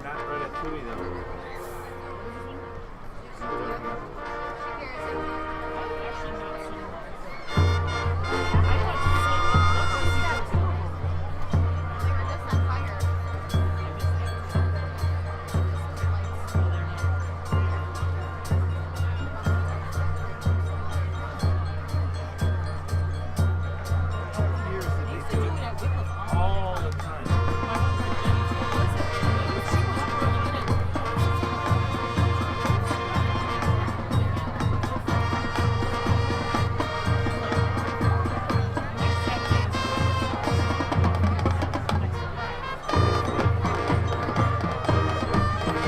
Not Ratatouille though. All the time.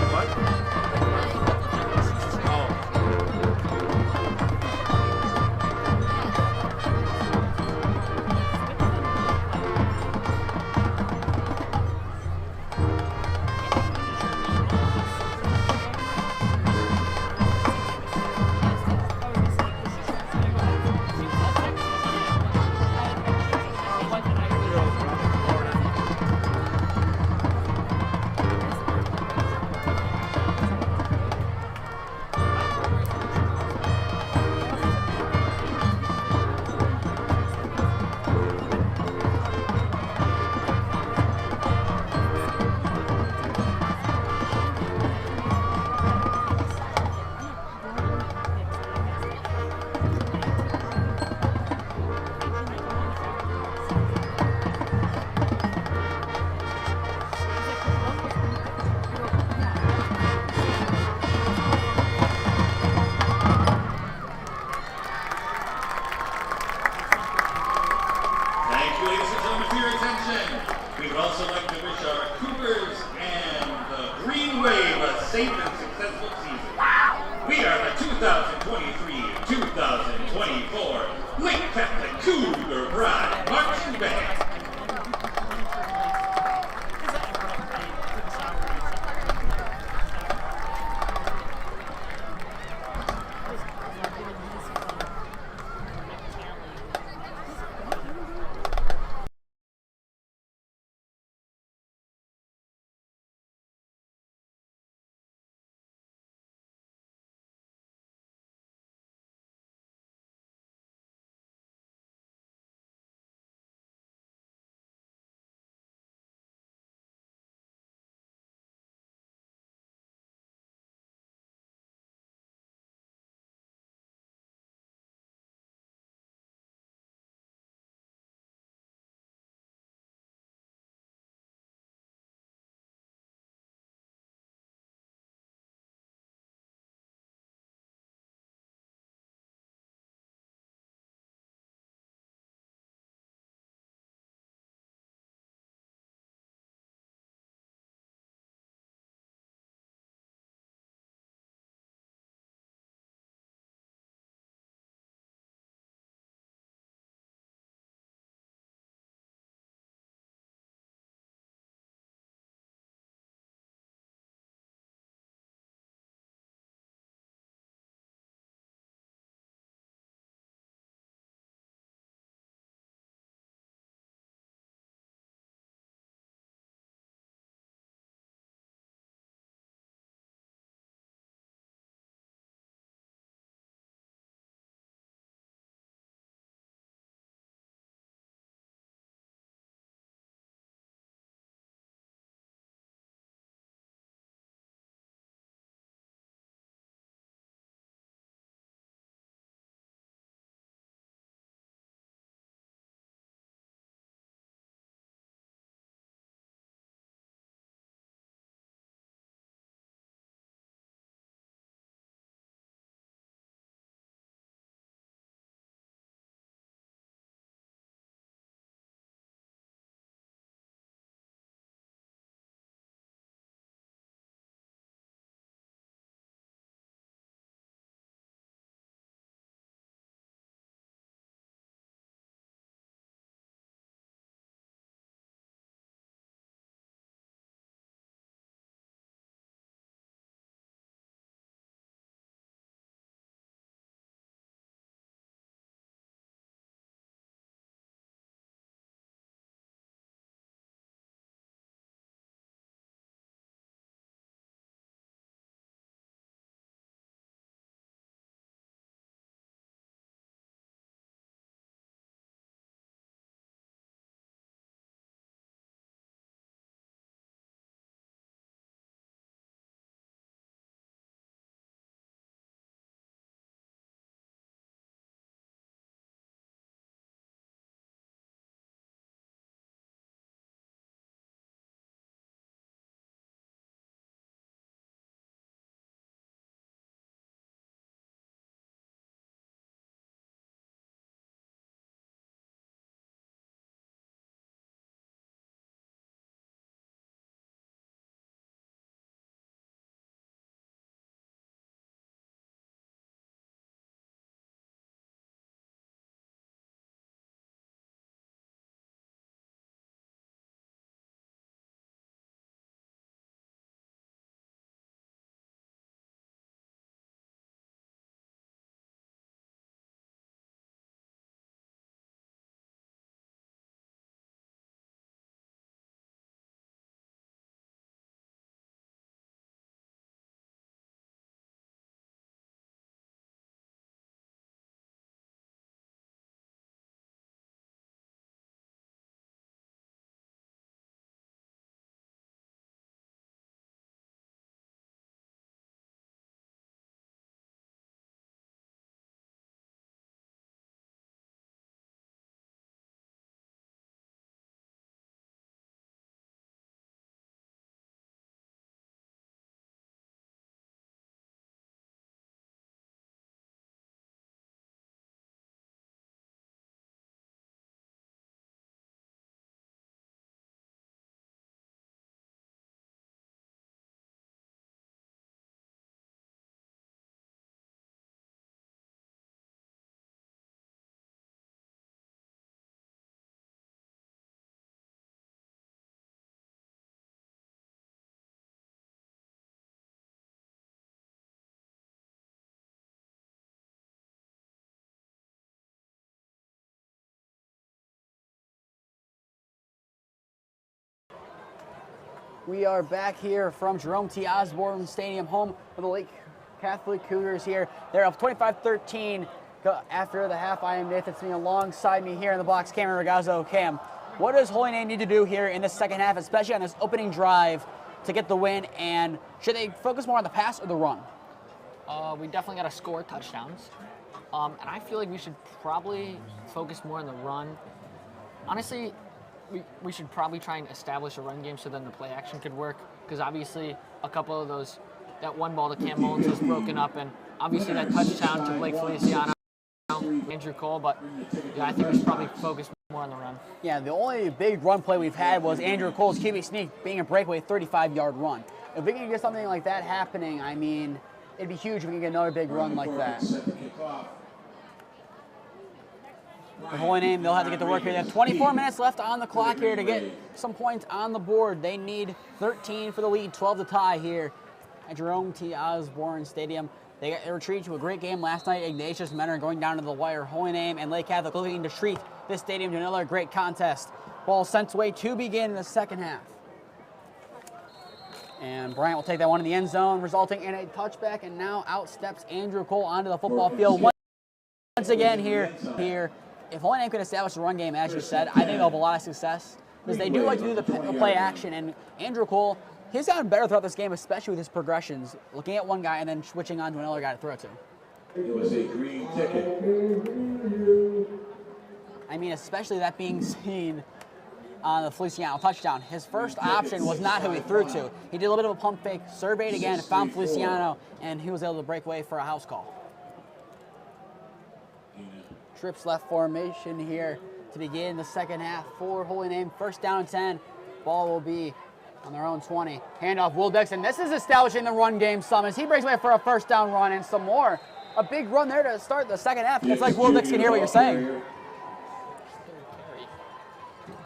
What? Oh. Thank you, ladies and gentlemen, for your attention. We would also like to wish our Cougars and the Green Wave a safe and successful season. We are the 2023-2024 Lake Catholic Cougar Pride Marching Band. We are back here from Jerome T. Osborne Stadium, home of the Lake Catholic Cougars here. They're up 25-13 after the half. I am Nathan Smee. Alongside me here in the box, Cameron Ragazzo. Cam, what does Holy Name need to do here in the second half, especially on this opening drive, to get the win? And should they focus more on the pass or the run? We definitely got to score touchdowns. And I feel like we should probably focus more on the run. Honestly, we should probably try and establish a run game so then the play action could work, because obviously a couple of those, that one ball to Cam Mullins was broken up, and obviously that touchdown to Blake Feliciano, Andrew Cole, but yeah, I think we should probably focus more on the run. Yeah, the only big run play we've had was Andrew Cole's QB sneak being a breakaway 35-yard run. If we can get something like that happening, I mean, it'd be huge if we can get another big run like that. The Holy Name, they'll have to get to work here. They have 24 minutes left on the clock here to get some points on the board. They need 13 for the lead, 12 to tie here at Jerome T. Osborne Stadium. They retreated to a great game last night. Ignatius Menor going down to the wire. Holy Name and Lake Catholic looking to treat this stadium to another great contest. Ball sent away to begin the second half. And Bryant will take that one in the end zone, resulting in a touchback. And now out steps Andrew Cole onto the football field. Once again here. If Holy Name could establish a run game, as you said, I think they'll have a lot of success, because they do like to do the play action. And Andrew Cole, he's gotten better throughout this game, especially with his progressions, looking at one guy and then switching on to another guy to throw to. It was a green ticket. I mean, especially that being seen on the Feliciano touchdown. His first option was not who he threw to. He did a little bit of a pump fake, surveyed again, found Feliciano, and he was able to break away for a house call. Trips left formation here to begin the second half for Holy Name. First down and 10. Ball will be on their own 20. Handoff, Will Dixon. This is establishing the run game some as he breaks away for a first down run and some more. A big run there to start the second half. It's like Will Dixon can hear what you're saying.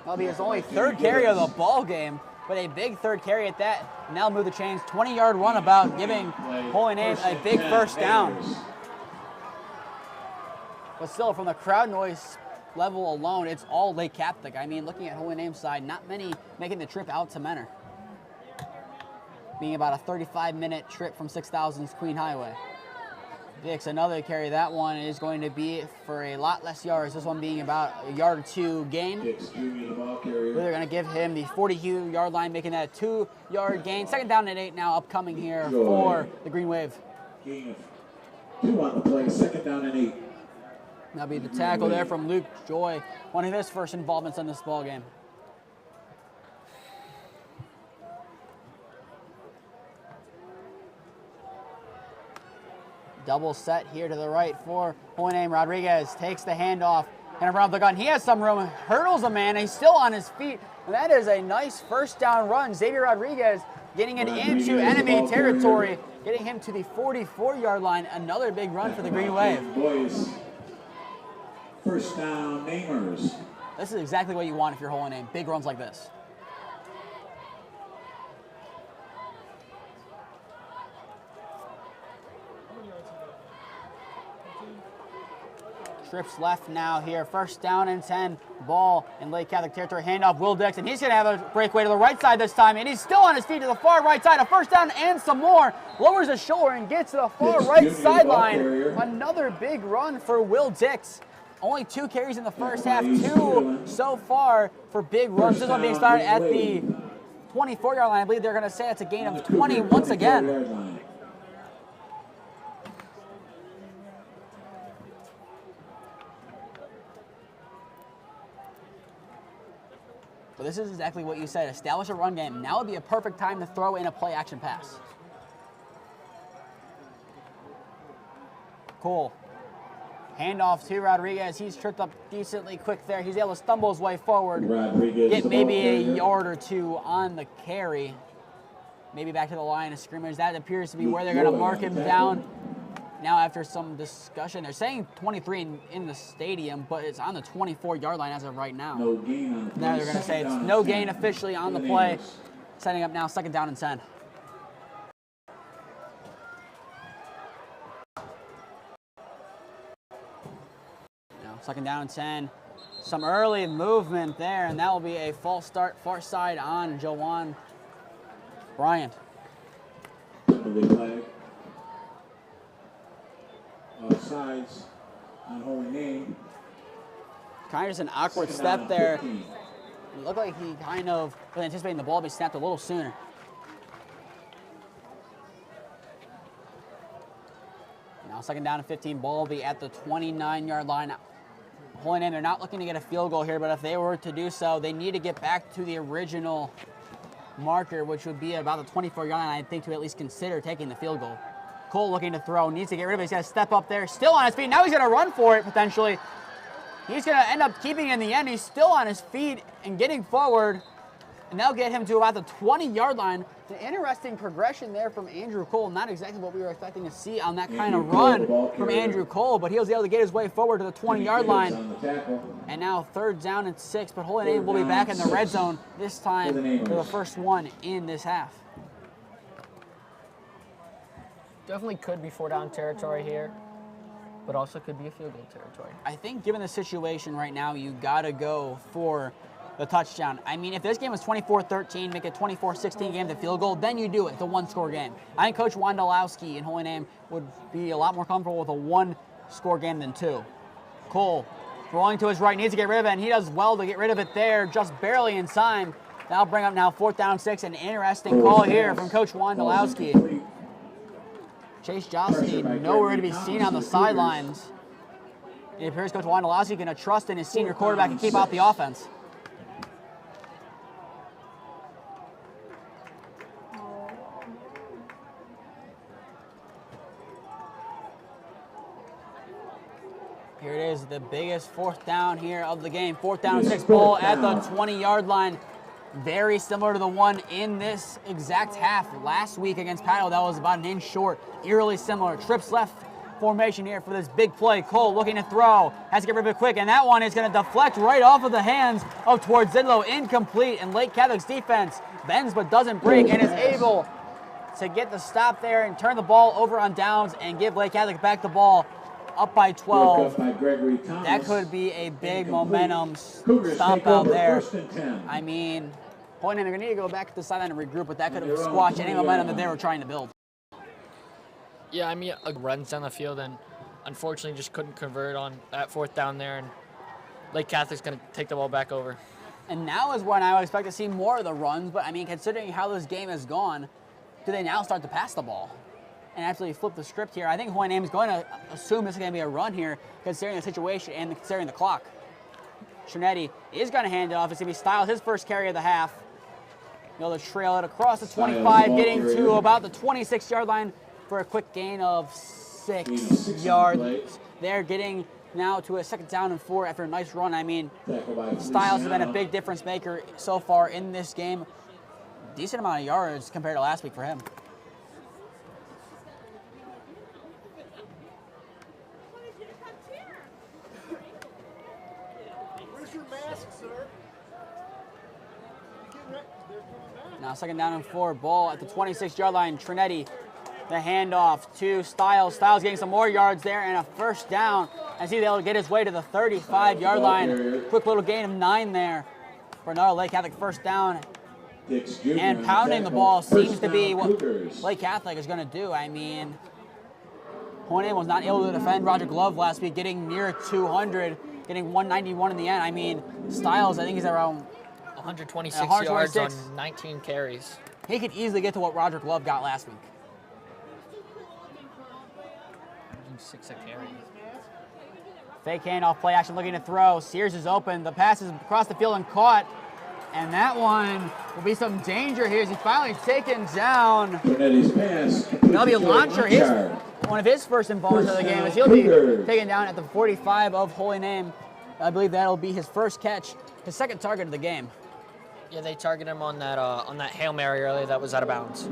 That'll be his only third carry of the ball game, but a big third carry at that. And that'll move the chains. 20-yard runabout, giving Holy Name a big first down. But still, from the crowd noise level alone, it's all Lake Catholic. I mean, looking at Holy Name's side, not many making the trip out to Menor, being about a 35-minute trip from 6000's Queen Highway. Dix, another carry. That one is going to be for a lot less yards. This one being about a yard or two gain. Dix, Junior, the ball carrier. They're going to give him the 42-yard line, making that a 2-yard gain. Second down and 8 now upcoming here for the Green Wave. Gain of 2 on the play, second down and 8. That'll be the tackle there from Luke Joy, one of his first involvements in this ball game. Double set here to the right for Holy Name. Rodriguez takes the handoff and around the gun. He has some room, hurdles a man, and he's still on his feet. And that is a nice first down run. Xavier Rodriguez getting it into enemy territory, getting him to the 44-yard line. Another big run for the Green Wave. Boys. First down, Namers. This is exactly what you want if you're Holy Name. Big runs like this. Trips left now here. First down and 10. Ball in Lake Catholic territory. Handoff, Will Dixon. He's going to have a breakaway to the right side this time, and he's still on his feet to the far right side. A first down and some more. Lowers his shoulder and gets to the far right sideline. Another big run for Will Dix. Only 2 carries in the first half, 2 so far for big runs. This one being started at the 24-yard line. I believe they're going to say it's a gain of 20 once again. But this is exactly what you said. Establish a run game. Now would be a perfect time to throw in a play-action pass. Cole. Handoff to Rodriguez. He's tripped up decently quick there. He's able to stumble his way forward. Get maybe a yard or 2 on the carry. Maybe back to the line of scrimmage. That appears to be where they're going to mark him down. Now after some discussion, they're saying 23 in the stadium, but it's on the 24-yard line as of right now. No gain on the play. Now they're going to say it's no gain officially on the play. Setting up now second down and 10. Second down and 10. Some early movement there, and that will be a false start far side on Jawan Bryant. Penalty flag. Offsides on holy name. Kind of just an awkward Second step down, there. 15. It looked like he kind of was anticipating the ball being snapped a little sooner. Now second down and 15, ball will be at the 29-yard line. Holy Name, they're not looking to get a field goal here, but if they were to do so, they need to get back to the original marker, which would be about the 24-yard line, I think, to at least consider taking the field goal. Cole looking to throw, needs to get rid of it. He's got to step up there, still on his feet. Now he's going to run for it, potentially. He's going to end up keeping it in the end. He's still on his feet and getting forward, and that'll get him to about the 20-yard line. It's an interesting progression there from Andrew Cole. Not exactly what we were expecting to see on that kind of run from Andrew Cole, but he was able to get his way forward to the 20-yard line. And now third down and 6, but Holy Name will be back in the red zone this time for the first one in this half. Definitely could be 4-down territory here, but also could be a field goal territory. I think given the situation right now, you got to go for the touchdown. I mean, if this game was 24-13, make it 24-16 game, the field goal, then you do it. It's a one-score game. I think Coach Wondolowski in Holy Name would be a lot more comfortable with a one-score game than two. Cole rolling to his right, needs to get rid of it, and he does well to get rid of it there, just barely in time. That'll bring up now 4th down 6, an interesting call here from Coach Wondolowski. Chase Josley nowhere to be seen on the sidelines. It appears Coach Wondolowski going to trust in his senior quarterback and keep out the offense. Here it is, the biggest 4th down here of the game. 4th down and 6, ball at the 20-yard line. Very similar to the one in this exact half last week against Padua. That was about an inch short. Eerily similar. Trips left formation here for this big play. Cole looking to throw. Has to get rid of it quick, and that one is going to deflect right off of the hands of Towardzidlo. Incomplete, and Lake Catholic's defense bends but doesn't break and is able to get the stop there and turn the ball over on downs and give Lake Catholic back the ball up by 12. That could be a big momentum stomp out there. I mean, Holy Name, they're going to need to go back to the sideline and regroup, but that could have squashed any momentum that they were trying to build. Yeah, I mean, runs down the field, and unfortunately just couldn't convert on that 4th down there, and Lake Catholic's going to take the ball back over. And now is when I would expect to see more of the runs, but I mean, considering how this game has gone, do they now start to pass the ball and absolutely flip the script here? I think Holy Name is going to assume it's going to be a run here, considering the situation and considering the clock. Trinetti is going to hand it off. It's going to be Styles, his first carry of the half. He'll trail it across the 25, getting to about the 26-yard line for a quick gain of 6 yards. They're getting now to a 2nd down and 4 after a nice run. I mean, Styles has been a big difference maker so far in this game. Decent amount of yards compared to last week for him. Now 2nd down and 4, ball at the 26-yard line. Trinetti, the handoff to Styles. Styles getting some more yards there and a 1st down as he's able to get his way to the 35-yard line. Quick little gain of 9 there for another Lake Catholic 1st down. And pounding the ball seems to be what Lake Catholic is going to do. I mean, Holy Name was not able to defend Roderick Love last week, getting near 200, getting 191 in the end. I mean, Styles, I think he's around 126 yards on 19 carries. He could easily get to what Roderick Love got last week. 6 a carry. Fake handoff, play action, looking to throw. Sears is open. The pass is across the field and caught. And that one will be some danger here as he's finally taken down. That'll be a launcher. One of his first involvements of the game as he'll be taken down at the 45 of Holy Name. I believe that'll be his first catch, his 2nd target of the game. Yeah, they targeted him on that Hail Mary earlier that was out of bounds.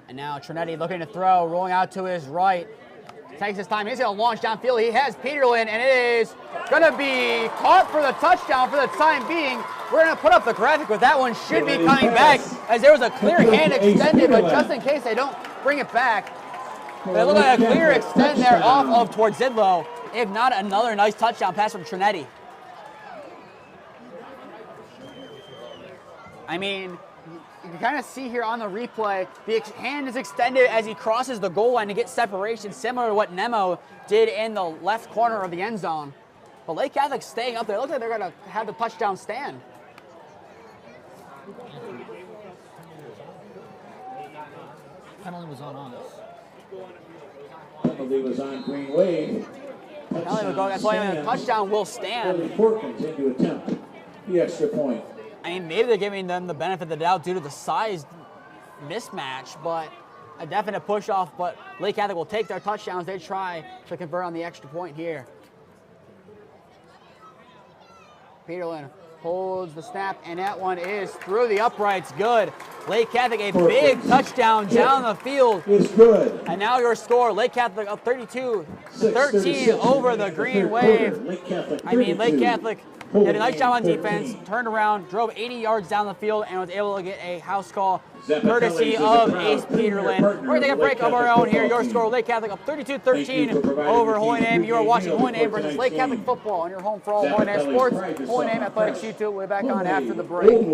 And now Trinetti looking to throw, rolling out to his right. Takes his time. He's going to launch downfield. He has Peterlin, and it is going to be caught for the touchdown for the time being. We're going to put up the graphic, but that one should be coming back as there was a clear hand extended, but just in case they don't bring it back, they look like a clear extend there off of Towardzidlo. If not, another nice touchdown pass from Trinetti. I mean, you can kind of see here on the replay, the hand is extended as he crosses the goal line to get separation, similar to what Nemo did in the left corner of the end zone. But Lake Catholic staying up there. It looks like they're going to have the touchdown stand. Penalty was on us. Penalty was on Green Wave. That's why the touchdown will stand. Early Porkins into attempt the extra point. I mean, maybe they're giving them the benefit of the doubt due to the size mismatch, but a definite push off. But Lake Catholic will take their touchdowns. They try to convert on the extra point here. Peterlin holds the snap, and that one is through the uprights. Good. Lake Catholic, a big touchdown down the field. It's good. And now your score, Lake Catholic up 32-13 over the Green Wave. Lake Catholic, I mean, Lake Catholic did a nice job on defense, turned around, drove 80 yards down the field, and was able to get a house call courtesy of Ace Peterlin. We're going to take a break of our own here. Your score, Lake Catholic up 32-13 over Holy Name. You are watching Holy Name versus Lake Catholic football on your home for all Holy Name sports. Holy Name Athletics YouTube. We'll be back on after the break.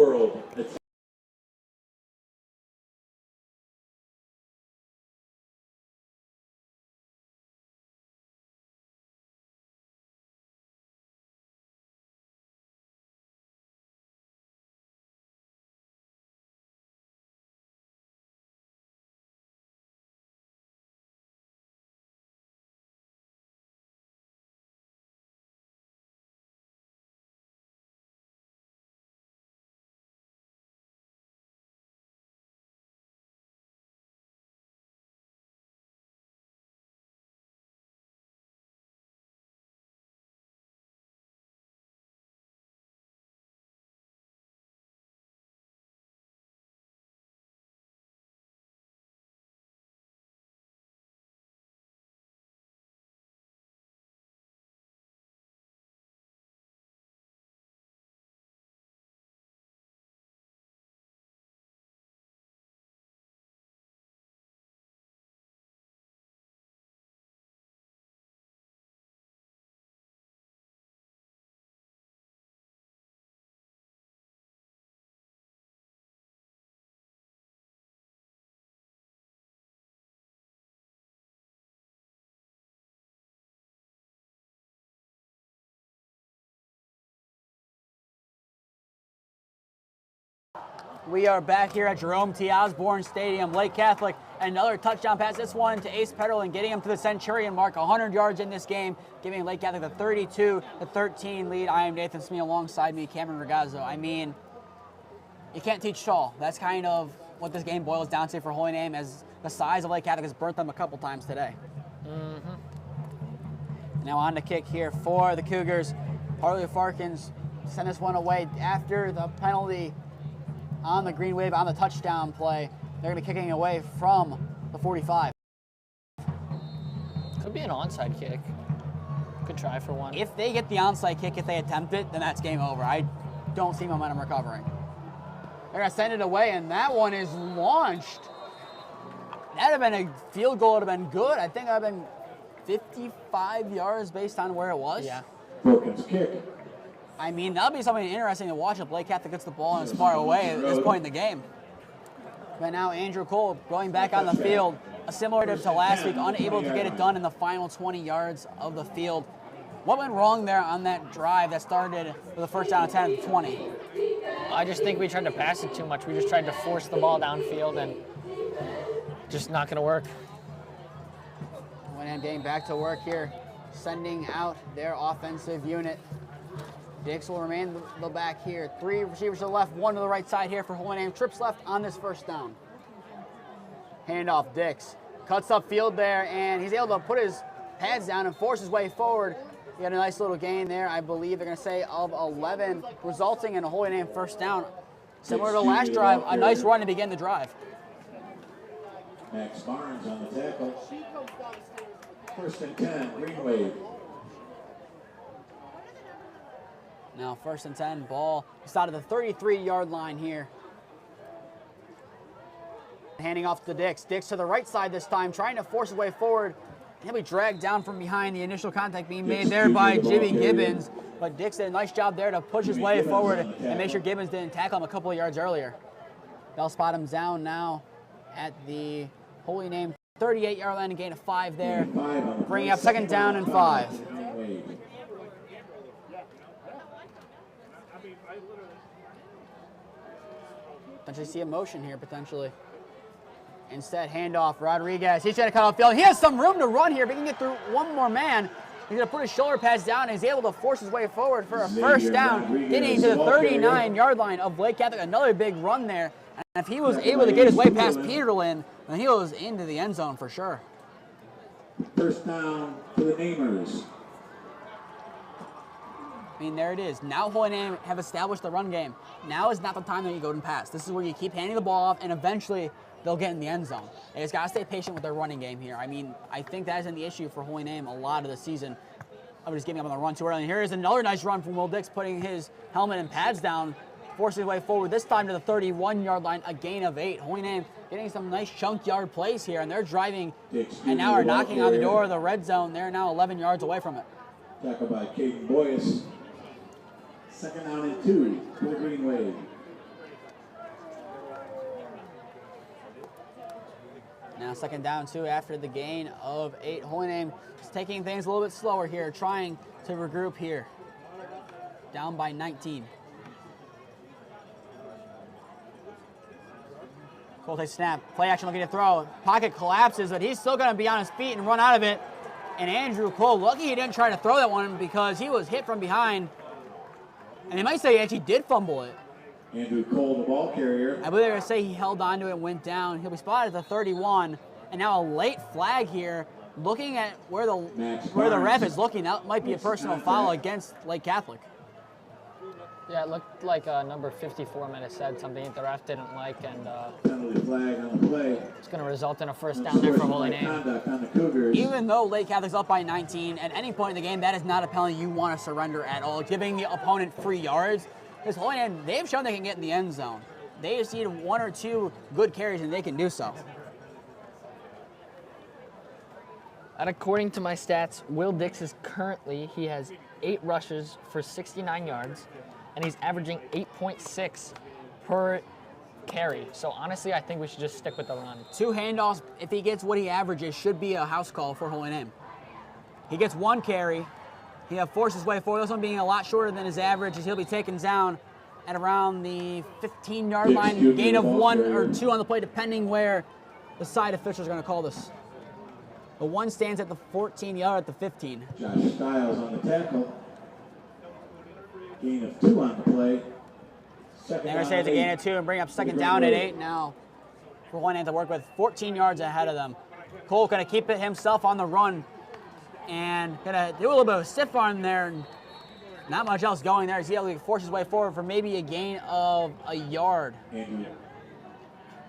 We are back here at Jerome T. Osborne Stadium. Lake Catholic, another touchdown pass. This one to Ace Peterlin, getting him to the Centurion mark. 100 yards in this game, giving Lake Catholic the 32-13 lead. I am Nathan Smee, alongside me, Cameron Ragazzo. I mean, you can't teach tall. That's kind of what this game boils down to for Holy Name, as the size of Lake Catholic has burnt them a couple times today. Now on the kick here for the Cougars. Harley Farkins sent this one away after the penalty on the Green Wave on the touchdown play. They're going to be kicking away from the 45. Could be an onside kick. Good try for one. If they get the onside kick, if they attempt it, then that's game over. I don't see momentum recovering. They're going to send it away, and that one is launched. That would have been a field goal. It would have been good. I think it would have been 55 yards based on where it was. Yeah. Perkins kick. I mean, that'll be something interesting to watch if Lake Catholic gets the ball and is far away at this point in the game. But now Andrew Cole going back on the field, similar to last week, unable to get it done in the final 20 yards of the field. What went wrong there on that drive that started with a first down of 10 at the 20? I just think we tried to pass it too much. We just tried to force the ball downfield, and just not going to work. Winham getting back to work here, sending out their offensive unit. Dix will remain the back here. 3 receivers to the left, 1 to the right side here for Holy Name. Trips left on this first down. Handoff, Dix cuts up field there, and he's able to put his pads down and force his way forward. He had a nice little gain there, I believe they're going to say, of 11, resulting in a Holy Name first down. Similar to last drive, a nice run to begin the drive. Max Barnes on the tackle. First and 10, Green Wave. Now first and 10, ball just out of the 33-yard line here. Handing off to Dix. Dix to the right side this time, trying to force his way forward. He'll be dragged down from behind, the initial contact being made there by Jimmy Gibbons. But Dix did a nice job there to push his way forward and make sure Gibbons didn't tackle him a couple of yards earlier. They'll spot him down now at the Holy Name 38-yard line, and gain of 5 there, bringing up 2nd down and 5. Potentially see a motion here, potentially. Instead, handoff, Rodriguez. He's trying to cut off field. He has some room to run here, but he can get through one more man. He's going to put his shoulder pads down, and he's able to force his way forward for a first down, getting to the 39-yard line of Lake Catholic. Another big run there. And if he was able to get his way past Peterlin, then he was into the end zone for sure. First down to the Namers. I mean, there it is. Now Holy Name have established the run game. Now is not the time that you go and pass. This is where you keep handing the ball off, and eventually they'll get in the end zone. They just got to stay patient with their running game here. I mean, I think that isn't the issue for Holy Name a lot of the season. I'm just giving up on the run too early. And here is another nice run from Will Dix, putting his helmet and pads down, forcing his way forward, this time to the 31-yard line, a gain of 8. Holy Name getting some nice chunk yard plays here, and they're driving and now are knocking on the door of the red zone. They're now 11 yards away from it. Tackled by Caden Boyce. 2nd down and 2 to the Green Wave. Now 2nd down 2 after the gain of 8. Holy Name is taking things a little bit slower here, trying to regroup here. Down by 19. Cole takes snap. Play action looking to throw. Pocket collapses, but he's still going to be on his feet and run out of it. And Andrew Cole, lucky he didn't try to throw that one because he was hit from behind. And they might say he actually did fumble it. Andrew Cole, the ball carrier. I believe they're going to say he held onto it and went down. He'll be spotted at the 31. And now a late flag here. Looking at where the ref is looking, that might be a personal foul against Lake Catholic. Yeah, it looked like number 54 might have said something that the ref didn't like, and Penalty flag on the play. it's going to result in a first down there for Holy Name. Conduct on the Cougars. Even though Lake Catholic's up by 19, at any point in the game, that is not a penalty you want to surrender at all. Giving the opponent free yards, because Holy Name, they've shown they can get in the end zone. They just need 1 or 2 good carries, and they can do so. And according to my stats, Will Dix is currently, he has 8 rushes for 69 yards, and he's averaging 8.6 per carry. So honestly, I think we should just stick with the run. 2 handoffs, if he gets what he averages, should be a house call for Holy Name. He gets 1 carry. He'll force his way forward. This one being a lot shorter than his average, as he'll be taken down at around the 15-yard line. Gain of 1 or 2 on the play, depending where the side officials are going to call this. The 1 stands at the 14, the other at the 15. Josh Stiles on the tackle. Gain of 2 on the play. They're going to say it's a gain of 2 and bring up 2nd down at 8 now for Holy Name to work with. 14 yards ahead of them. Cole going to keep it himself on the run and going to do a little bit of a stiff arm there. Not much else going there. He's able to force his way forward for maybe a gain of a yard.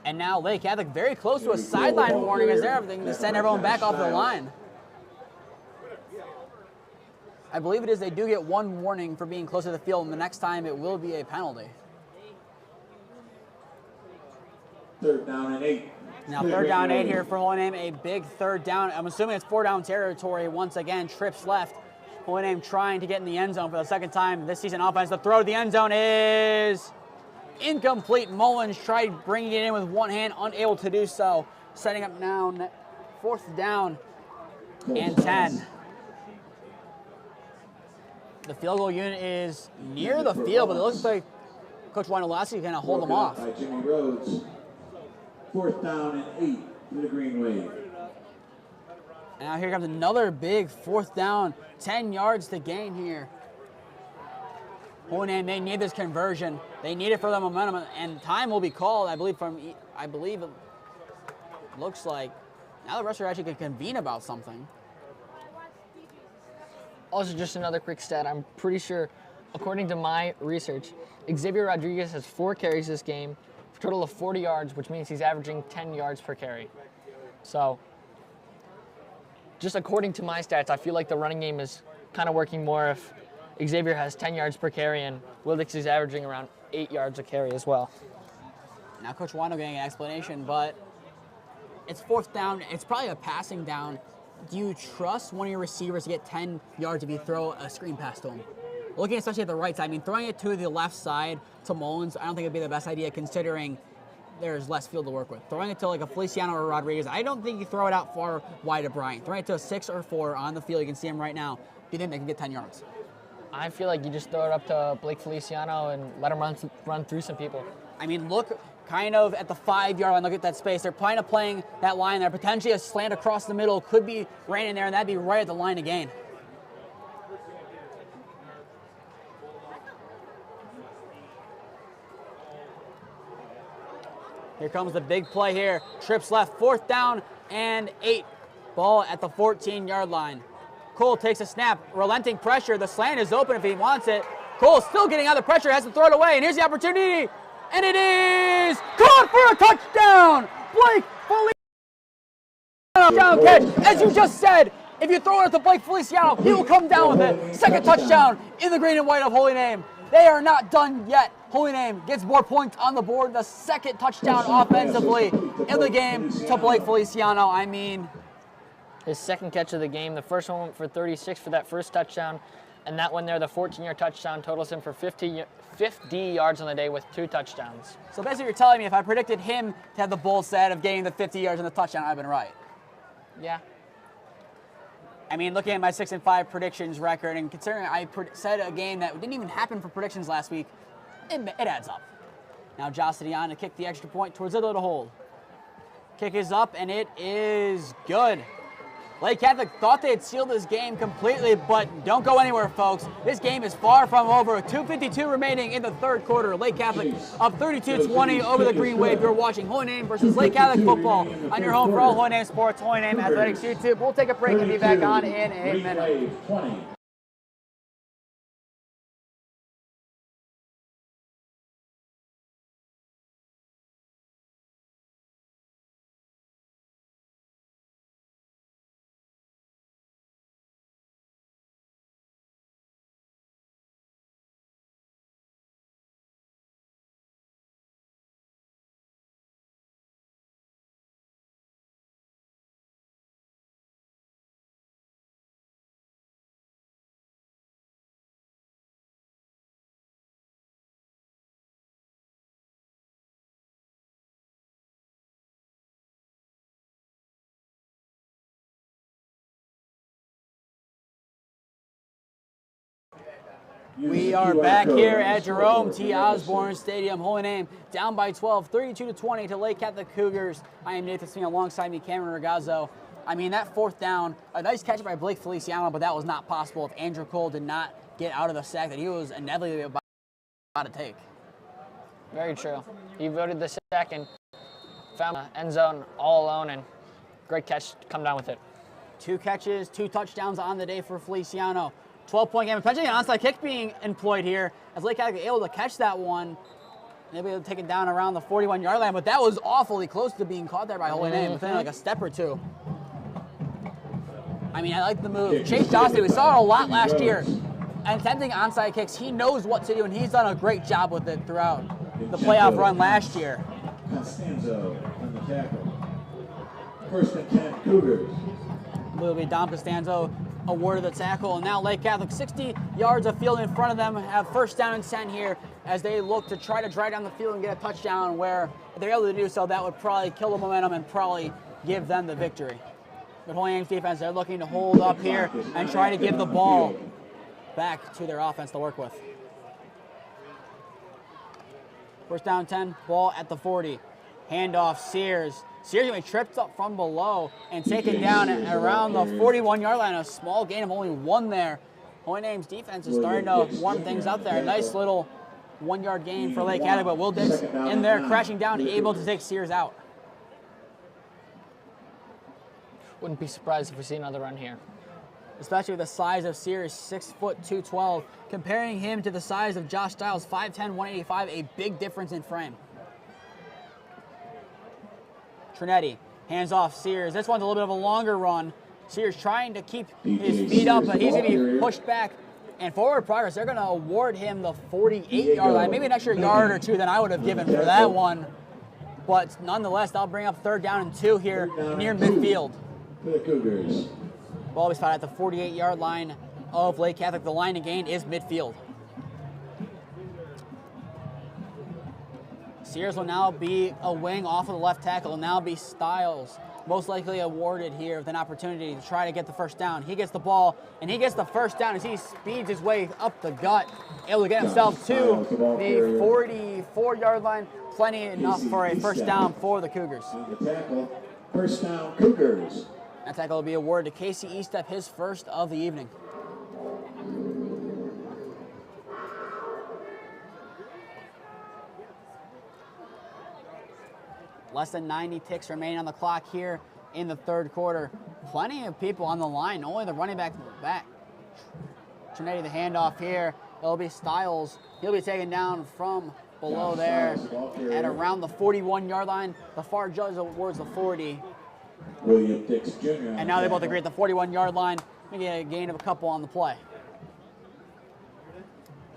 And now Lake Catholic very close to a sideline warning as they're everything to send everyone back off the line. I believe it is they do get 1 warning for being close to the field, and the next time it will be a penalty. 3rd down and 8. Now 3rd down 8 here for Holy Name, a big 3rd down. I'm assuming it's 4 down territory once again. Trips left. Holy Name trying to get in the end zone for the 2nd time this season offense. The throw to the end zone is incomplete. Mullins tried bringing it in with 1 hand, unable to do so. Setting up now 4th down and 10. The field goal unit is near the field, but it looks like Coach Wojnarowski is going to hold them off. By Jimmy Rhodes. 4th down and 8 to the Green Wave. And now here comes another big 4th down, 10 yards to gain here. Holy Name, they need this conversion. They need it for the momentum, and time will be called, I believe it looks like. Now the refs are actually going to convene about something. Also, just another quick stat. I'm pretty sure, according to my research, Xavier Rodriguez has 4 carries this game, for a total of 40 yards, which means he's averaging 10 yards per carry. So, just according to my stats, I feel like the running game is kind of working more if Xavier has 10 yards per carry and Will Dix is averaging around 8 yards a carry as well. Now Coach Wano getting an explanation, but it's 4th down. It's probably a passing down do you trust one of your receivers to get 10 yards if you throw a screen pass to him? Looking especially at the right side, I mean, throwing it to the left side to Mullins, I don't think it'd be the best idea considering there's less field to work with. Throwing it to like a Feliciano or Rodriguez, I don't think you throw it out far wide to Bryant. Throwing it to a 6 or 4 on the field, you can see him right now. Do you think they can get 10 yards? I feel like you just throw it up to Blake Feliciano and let him run through some people. I mean, look kind of at the 5-yard line. Look at that space. They're kind of playing that line there. Potentially a slant across the middle could be ran in there, and that'd be right at the line again. Here comes the big play here. Trips left, 4th down and 8. Ball at the 14-yard line. Cole takes a snap, relenting pressure. The slant is open if he wants it. Cole still getting out of the pressure, has to throw it away, and here's the opportunity. And it is caught for a touchdown. Blake Feliciano touchdown catch. As you just said, if you throw it to Blake Feliciano, he will come down with it. Second touchdown in the green and white of Holy Name. They are not done yet. Holy Name gets more points on the board. The second touchdown offensively in the game to Blake Feliciano. I mean, his second catch of the game. The first one went for 36 for that first touchdown. And that one there, the 14-yard touchdown, totals him for 50 yards on the day with 2 touchdowns. So basically you're telling me if I predicted him to have the bull set of getting the 50 yards and the touchdown, I've been right. Yeah. I mean, looking at my 6-5 predictions record, and considering I said a game that didn't even happen for predictions last week, it adds up. Now Jossity on to kick the extra point towards the little hole. Kick is up, and it is good. Lake Catholic thought they had sealed this game completely, but don't go anywhere, folks. This game is far from over. 2:52 remaining in the third quarter. Lake Catholic up 32-20 over the Green Wave. You're watching Holy Name versus Lake Catholic football on your home for all Holy Name sports, Holy Name Athletics YouTube. We'll take a break and be back on in a minute. We are back here at Jerome T. Osborne Stadium. Holy Name down by 12, 32-20 to Lake Catholic Cougars. I am Nathan Smee, alongside me, Cameron Ragazzo. I mean, that 4th down, a nice catch by Blake Feliciano, but that was not possible if Andrew Cole did not get out of the sack that he was inevitably about to take. Very true. He voted the sack and found the end zone all alone, and great catch to come down with it. 2 catches, 2 touchdowns on the day for Feliciano. 12-point game, potentially an onside kick being employed here as Lake Catholic able to catch that one. Maybe they'll take it down around the 41-yard line, but that was awfully close to being caught there by Holy Name within like a step or 2. I mean, I like the move. Chase Josley, we saw it a lot last year. And attempting onside kicks, he knows what to do, and he's done a great job with it throughout the playoff run last year. Costanzo on the tackle. 1st and 10 Cougars. Will be Dom Costanzo awarded the tackle, and now Lake Catholic 60 yards of field in front of them, have 1st down and 10 here as they look to try to drive down the field and get a touchdown, where if they're able to do so, that would probably kill the momentum and probably give them the victory. But Holy Name's defense, they're looking to hold up here and try to give the ball back to their offense to work with. 1st down 10, ball at the 40. Handoff, Sears. Sears going to be tripped up from below and taken down at around the 41-yard line. A small gain of only 1 there. Holy Name's defense is starting to warm things up there. A nice little 1-yard gain for Lake Catholic, but Will Dix in there crashing down, able to take Sears out. Wouldn't be surprised if we see another run here. Especially with the size of Sears, 6 foot 212. Comparing him to the size of Josh Stiles, 5'10", 185, a big difference in frame. Trinetti, hands off Sears. This one's a little bit of a longer run. Sears trying to keep his feet up, but he's going to be pushed back. And forward progress, they're going to award him the 48-yard line. Maybe an extra yard or 2 than I would have given for that one. But nonetheless, that'll bring up 3rd down and 2 here near midfield. For the Cougars. Ball will be spotted at the 48-yard line of Lake Catholic. The line to gain is midfield. Sears will now be a wing off of the left tackle. Will now be Stiles, most likely awarded here with an opportunity to try to get the first down. He gets the ball, and he gets the first down as he speeds his way up the gut, able to get himself to the 44-yard line. Plenty enough for a first down for the Cougars. On the tackle, first down, Cougars. That tackle will be awarded to Casey Estep, his first of the evening. Less than 90 ticks remain on the clock here in the third quarter. Plenty of people on the line, only the running back back. Trinetti the handoff here. It'll be Stiles. He'll be taken down from below there at around the 41-yard line. The far judge awards the 40. William Dix Jr. And now they both agree at the 41-yard line, making a gain of a couple on the play.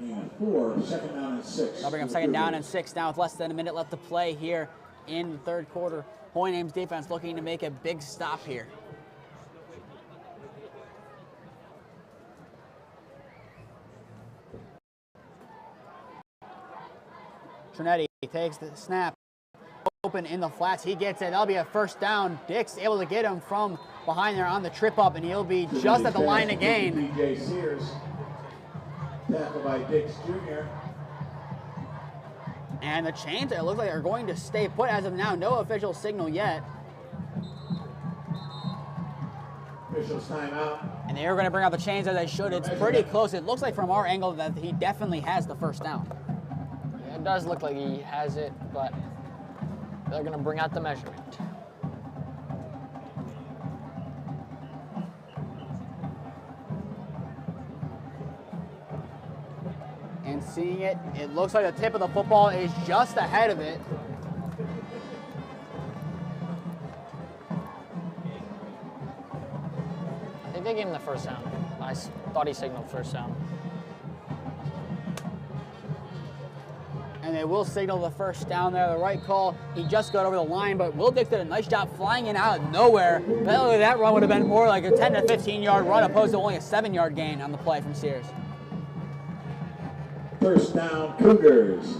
And 4, second down and 6. They'll bring up second down and 6 now with less than a minute left to play here in the third quarter. Holy Name's defense looking to make a big stop here. Trinetti takes the snap. Open in the flats. He gets it. That'll be a first down. Dix able to get him from behind there on the trip up, and he'll be just at the line to gain. DJ Sears. Tackle by Dix Jr. And the chains, it looks like, are going to stay put as of now. No official signal yet. Officials timeout. And they are going to bring out the chains as they should. It's pretty close. It looks like from our angle that he definitely has the first down. Yeah, it does look like he has it, but they're going to bring out the measurement. And seeing it, it looks like the tip of the football is just ahead of it. I think they gave him the first down. I thought he signaled first down. And they will signal the first down there. The right call. He just got over the line, but Will Dix did a nice job flying in out of nowhere. That run would have been more like a 10 to 15-yard run opposed to only a 7-yard gain on the play from Sears. First down, Cougars.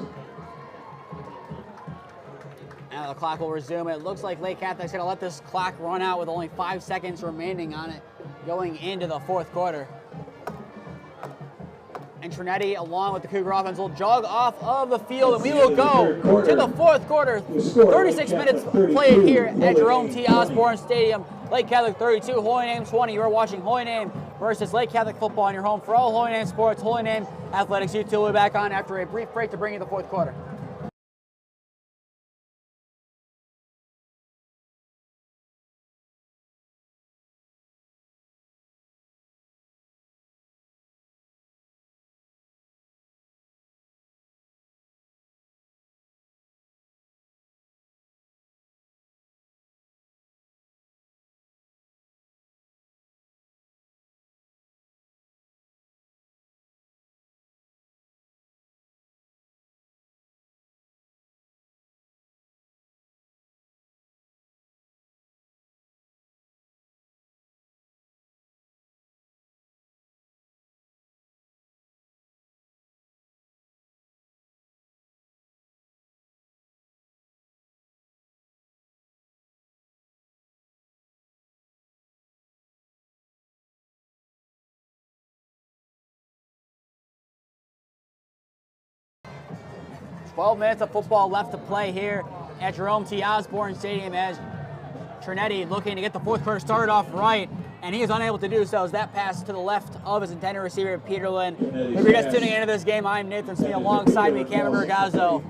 And the clock will resume. It looks like Lake Catholic's going to let this clock run out with only 5 seconds remaining on it going into the fourth quarter. And Trinetti, along with the Cougar offense, will jog off of the field, and we will go to the fourth quarter. 36 minutes played here at Jerome T. Osborne Stadium. Lake Catholic 32, Holy Name 20. You're watching Holy Name versus Lake Catholic football on your home for all Holy Name sports. Holy Name Athletics U2 will be back on after a brief break to bring you the fourth quarter. Twelve minutes of football left to play here at Jerome T. Osborne Stadium as Trinetti looking to get the fourth quarter started off right, and he is unable to do so as that pass to the left of his intended receiver, Peterlin. If you're just tuning into this game, I'm Nathan Smee. Alongside me, Cameron Ragazzo.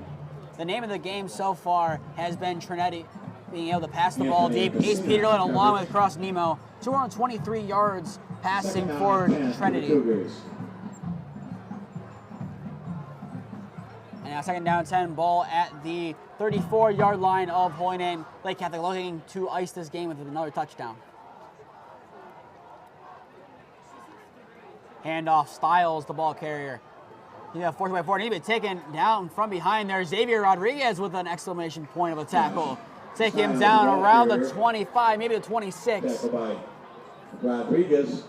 The name of the game so far has been Trinetti being able to pass the ball deep. Ace Peterlin along with Cross Nemo. 223 yards passing for Trinetti. And now second down 10, ball at the 34-yard line of Holy Name. Lake Catholic looking to ice this game with another touchdown. Handoff, Stiles, the ball carrier. He's got 4x4, and he's been taken down from behind there. Xavier Rodriguez with an exclamation point of a tackle. Take him down around the 25, maybe the 26. Rodriguez.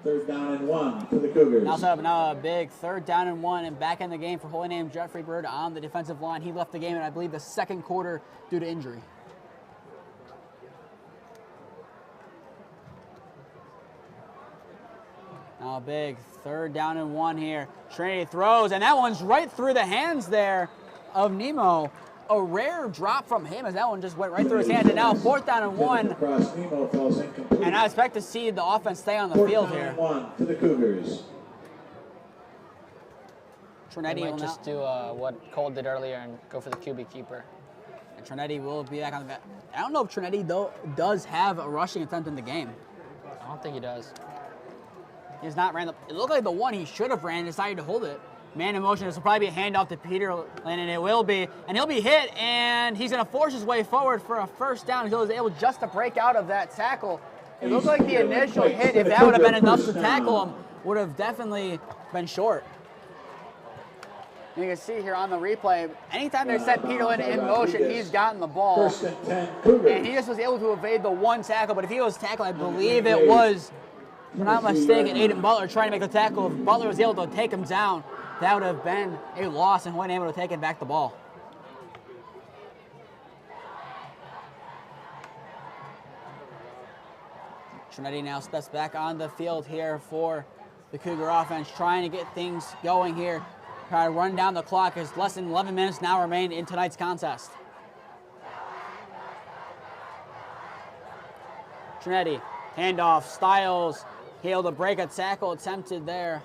3rd down and 1 for the Cougars. Now set up now a big 3rd down and 1, and back in the game for Holy Name Jeffrey Bird on the defensive line. He left the game in, I believe, the 2nd quarter due to injury. Now a big 3rd down and 1 here. Trinetti throws, and that one's right through the hands there of Nemo. A rare drop from him as that one just went right through his hands. And now 4th down and 1. Across Nemo falls incomplete. And I expect to see the offense stay on the 4th field down here. and 1 for the Cougars. Trinetti He will might just do what Cole did earlier and go for the QB keeper. And Trinetti will be back on the. I don't know if Trinetti though does have a rushing attempt in the game. I don't think he does. He's not ran. It looked like the one he should have ran, decided to hold it. Man in motion. This will probably be a handoff to Peterlin, and it will be. And he'll be hit, and he's going to force his way forward for a 1st down. He was able just to break out of that tackle. It looked like the initial hit, if that would have been enough to tackle him, would have definitely been short. You can see here on the replay, anytime they set Peterlin in motion, he's gotten the ball. 1st and 10 Cougars. And he just was able to evade the one tackle. But if he was tackled, I believe it was, if I'm not mistaken, Aiden Butler trying to make the tackle. If Butler was able to take him down, that would have been a loss, and Holy Name would have taken back the ball. Trinetti now steps back on the field here for the Cougar offense, trying to get things going here. Trying to run down the clock as less than 11 minutes now remain in tonight's contest. Trinetti, handoff, Styles, able to break a tackle attempted there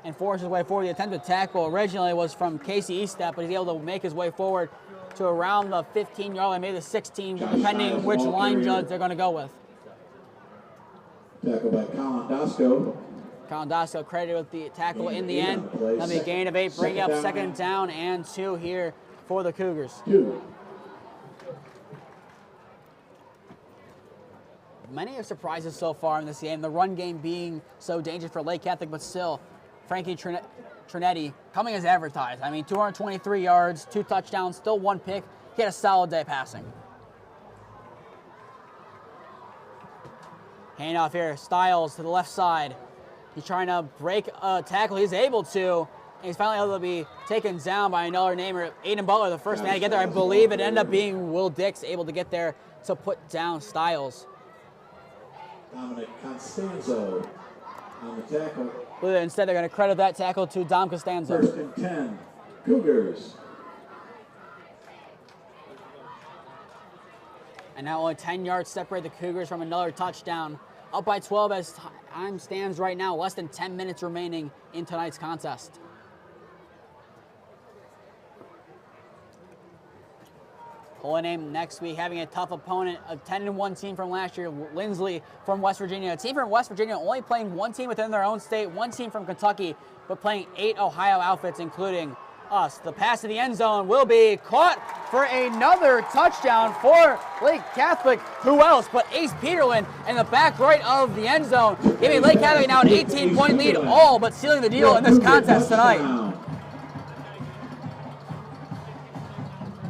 and force his way forward. The attempted tackle originally was from Casey Eastep, but he's able to make his way forward to around the 15-yard line, maybe the 16, depending which line judge they're going to go with. Tackle by Colin Dosco. Colin Dosco credited with the tackle in the end. That'll be a gain of 8, bring up 2nd down and 2 here for the Cougars. 2. Many surprises so far in this game. The run game being so dangerous for Lake Catholic, but still, Frankie Trinetti coming as advertised. I mean, 223 yards, 2 touchdowns, still 1 pick. He had a solid day passing. Handoff here, Styles to the left side. He's trying to break a tackle. He's able to. And he's finally able to be taken down by another namer, Aiden Butler, the first man to get there. I believe it ended up being Will Dix able to get there to put down Styles. Dominic Constanzo on the tackle. But instead, they're going to credit that tackle to Dom Costanzo. 1st and 10 Cougars. And now only 10 yards separate the Cougars from another touchdown. Up by 12 as time stands right now. Less than 10 minutes remaining in tonight's contest. Holy Name next week having a tough opponent, a 10-1 team from last year, Lindsley from West Virginia. A team from West Virginia only playing 1 team within their own state, 1 team from Kentucky, but playing 8 Ohio outfits, including us. The pass to the end zone will be caught for another touchdown for Lake Catholic. Who else but Ace Peterlin in the back right of the end zone, giving Lake Catholic now an 18-point lead, all but sealing the deal in this contest tonight.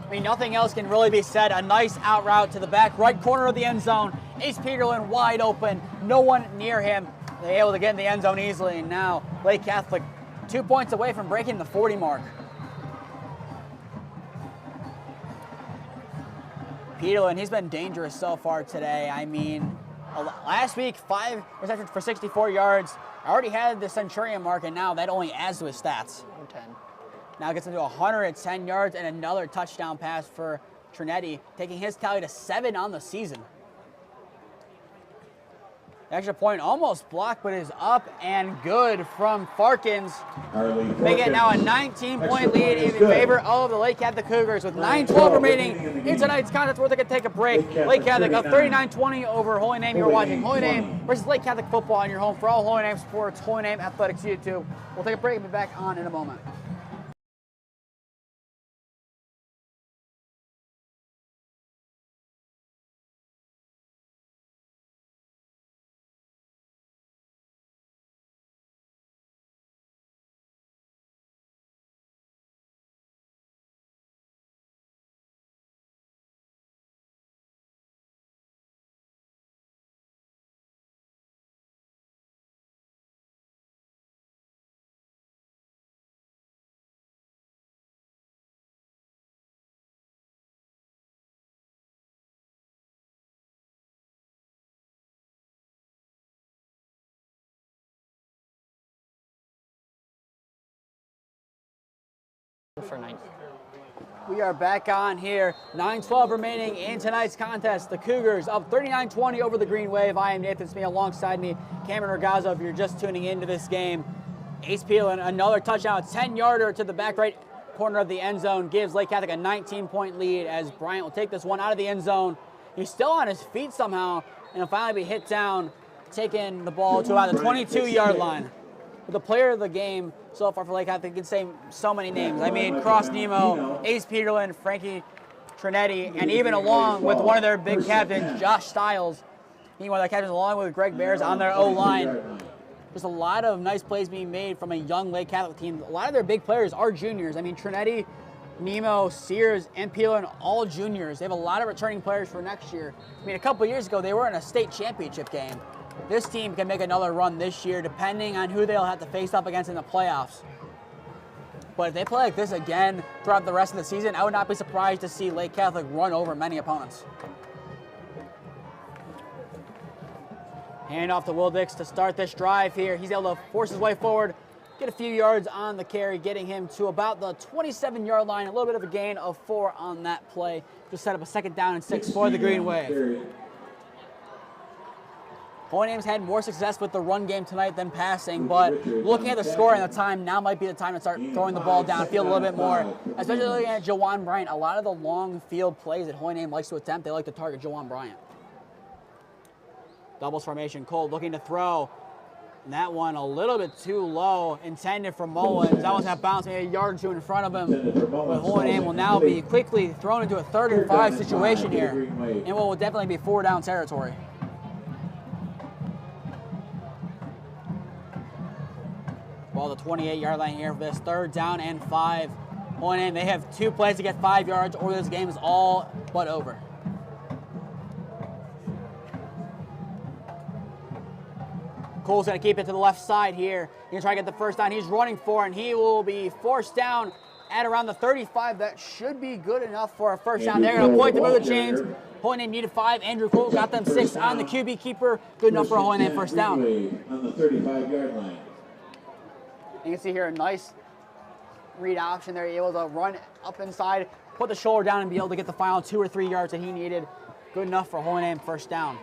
I mean, nothing else can really be said. A nice out route to the back right corner of the end zone. Ace Peterlin wide open, no one near him. They're able to get in the end zone easily, and now Lake Catholic 2 points away from breaking the 40 mark. Peterlin, he's been dangerous so far today. I mean, last week, 5 receptions for 64 yards. Already had the Centurion mark, and now that only adds to his stats. 10. Now gets into 110 yards and another touchdown pass for Trinetti, taking his tally to 7 on the season. The extra point almost blocked, but is up and good from Farkins. They get now a 19-point lead in favor of the Lake Catholic Cougars with 9:12 remaining in tonight's contest where they can take a break. Lake Catholic up 39-20 over Holy Name. You're watching Holy Name versus Lake Catholic football on your home for all Holy Name sports, Holy Name Athletics YouTube. We'll take a break and be back on in a moment. for 9. We are back on here. 9:12 remaining in tonight's contest. The Cougars up 39-20 over the Green Wave. I am Nathan Smee. Alongside me, Cameron Ragazzo. If you're just tuning into this game, Ace Peelan, another touchdown, 10-yarder to the back right corner of the end zone, gives Lake Catholic a 19-point lead as Bryant will take this one out of the end zone. He's still on his feet somehow, and he'll finally be hit down, taking the ball to about the 22-yard line. But the player of the game so far for Lake Catholic, you can say so many names. I mean, Cross Nemo, Ace Peterlin, Frankie Trinetti, and even along with one of their big captains, Josh Stiles, being one of their captains, along with Greg Bears on their O-line. There's a lot of nice plays being made from a young Lake Catholic team. A lot of their big players are juniors. I mean, Trinetti, Nemo, Sears, and Peelan, all juniors. They have a lot of returning players for next year. I mean, a couple years ago, they were in a state championship game. This team can make another run this year, depending on who they'll have to face up against in the playoffs. But if they play like this again throughout the rest of the season, I would not be surprised to see Lake Catholic run over many opponents. Hand off to Will Dix to start this drive here. He's able to force his way forward, get a few yards on the carry, getting him to about the 27-yard line. A little bit of a gain of 4 on that play. Just set up a 2nd down and 6 for the Green Wave. Holy Name's had more success with the run game tonight than passing, but looking at the score and the time, now might be the time to start throwing the ball downfield a little bit more. Especially looking at Jawan Bryant. A lot of the long field plays that Holy Name likes to attempt, they like to target Jawan Bryant. Doubles formation, Cole looking to throw. And that one a little bit too low, intended for Mullins. That one's going to bounce maybe a yard or two in front of him. But Holy Name will now be quickly thrown into a 3rd and 5 situation here. And what will definitely be 4-down territory. Ball the 28-yard line here for this 3rd down and 5. Holy Name, they have 2 plays to get 5 yards, or this game is all but over. Cole's going to keep it to the left side here. He's going to try to get the 1st down. He's running for it, and he will be forced down at around the 35. That should be good enough for a 1st down. They're going to point to move the chains. Holy Name needed 5. Andrew Cole got them 6 on the QB keeper. Good enough for a Holy Name 1st down. On the 35-yard line. You can see here a nice read option there. Able to run up inside, put the shoulder down, and be able to get the final 2 or 3 yards that he needed. Good enough for Holy Name 1st down.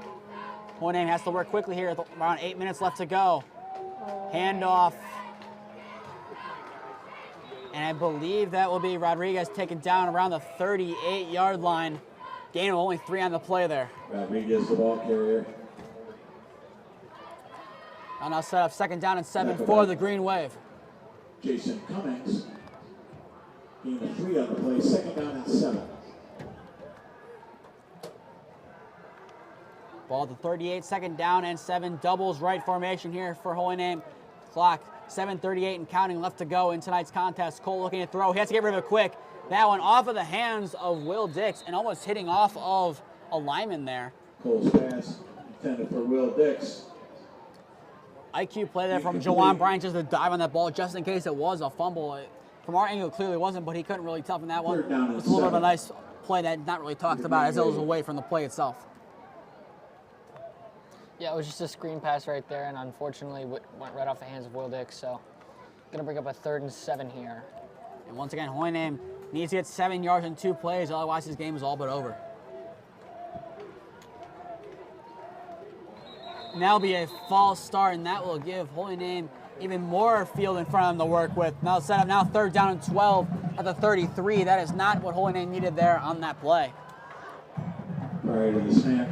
Holy Name has to work quickly here with around 8 minutes left to go. Handoff. And I believe that will be Rodriguez taken down around the 38-yard line. Gain of only 3 on the play there. Rodriguez, the ball carrier. And now set up 2nd down and 7 for the Green Wave. Jason Cummings. Gain of 3 on the play, 2nd down and 7. Ball to 38, 2nd down and 7. Doubles right formation here for Holy Name. Clock 7:38 and counting left to go in tonight's contest. Cole looking to throw. He has to get rid of it quick. That one off of the hands of Will Dix and almost hitting off of a lineman there. Cole's pass intended for Will Dix. IQ play there from Jawan Bryant just to dive on that ball just in case it was a fumble. From our angle, it clearly wasn't, but he couldn't really tell from that one. Just a little bit of a nice play that not really talked about as it was away from the play itself. Yeah, it was just a screen pass right there, and unfortunately went right off the hands of Will Dix, so going to bring up a 3rd and 7 here. And once again, Holy Name needs to get 7 yards in 2 plays, otherwise this game is all but over. And that'll be a false start, and that will give Holy Name even more field in front of them to work with. Now set up now 3rd down and 12 at the 33. That is not what Holy Name needed there on that play. Prior to the snap,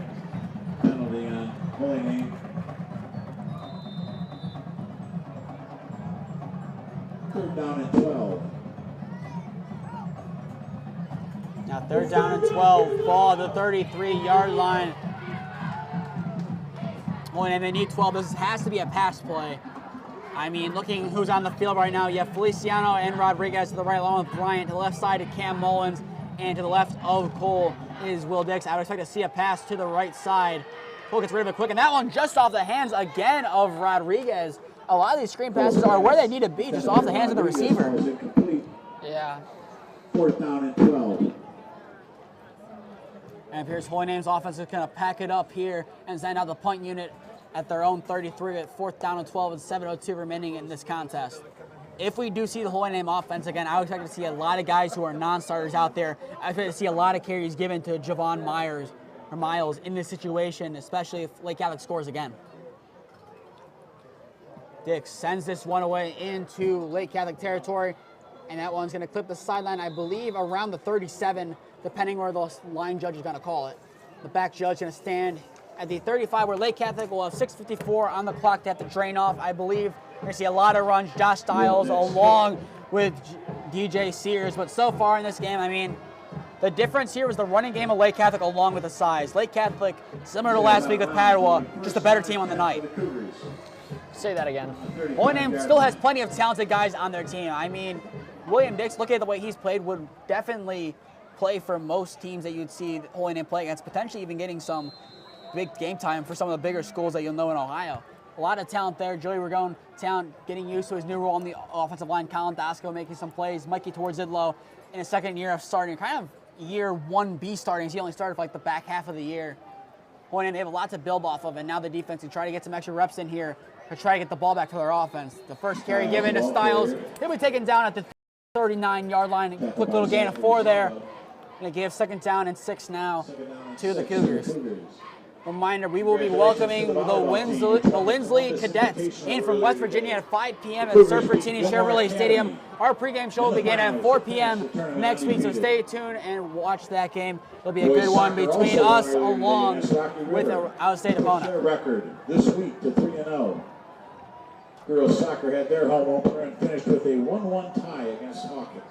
penalty on Holy Name. 3rd down and 12. Now 3rd down and 12. Ball at the 33-yard line. Holy Name, they need 12. This has to be a pass play. I mean, looking who's on the field right now, you have Feliciano and Rodriguez to the right, along with Bryant. To the left side of Cam Mullins, and to the left of Cole is Will Dix. I would expect to see a pass to the right side. Cole gets rid of it quick, and that one just off the hands again of Rodriguez. A lot of these screen passes are where they need to be, just off the hands of the receiver. Yeah. 4th down and 12. And here's Holy Name's offense is going to pack it up here and send out the punt unit at their own 33 at 4th down and 12 and 7:02 remaining in this contest. if we do see the Holy Name offense again, I would expect to see a lot of guys who are non-starters out there. I expect to see a lot of carries given to Javon Miles in this situation, especially if Lake Catholic scores again. Dix sends this one away into Lake Catholic territory, and that one's going to clip the sideline, I believe, around the 37, depending where the line judge is going to call it. The back judge going to stand at the 35, where Lake Catholic will have 6:54 on the clock to have to drain off. I believe we're going to see a lot of runs, Josh Stiles along with DJ Sears, but so far in this game, I mean, the difference here was the running game of Lake Catholic along with the size. Lake Catholic, similar to last week with Padua, just a better team on the night. Say that again. Holy Name still has plenty of talented guys on their team. I mean, William Dix, looking at the way he's played, would definitely play for most teams that you'd see Holy Name play against, potentially even getting some big game time for some of the bigger schools that you'll know in Ohio. A lot of talent there. Joey Ragone, talent, getting used to his new role on the offensive line. Colin Dasco making some plays. Mikey Torzidlo in his second year of starting, kind of year 1B starting. He only started for like the back half of the year. Holy Name, they have a lot to build off of, and now the defense can try to get some extra reps in here to try to get the ball back to their offense. The first carry given to Stiles. He'll be taken down at the 39-yard line. Quick little gain of 4 there. And it gave 2nd down and 6 now to the Cougars. Reminder, we will be welcoming the Lindsley Cadets in from West Virginia at 5 p.m. at Serpentini Chevrolet Stadium. Our pregame show will begin at 4 p.m. next week, so stay tuned and watch that game. It'll be a good one between us along with an out-of-state opponent. Record this week to 3-0. Girls soccer had their home opener and finished with a 1-1 tie against Hawkins.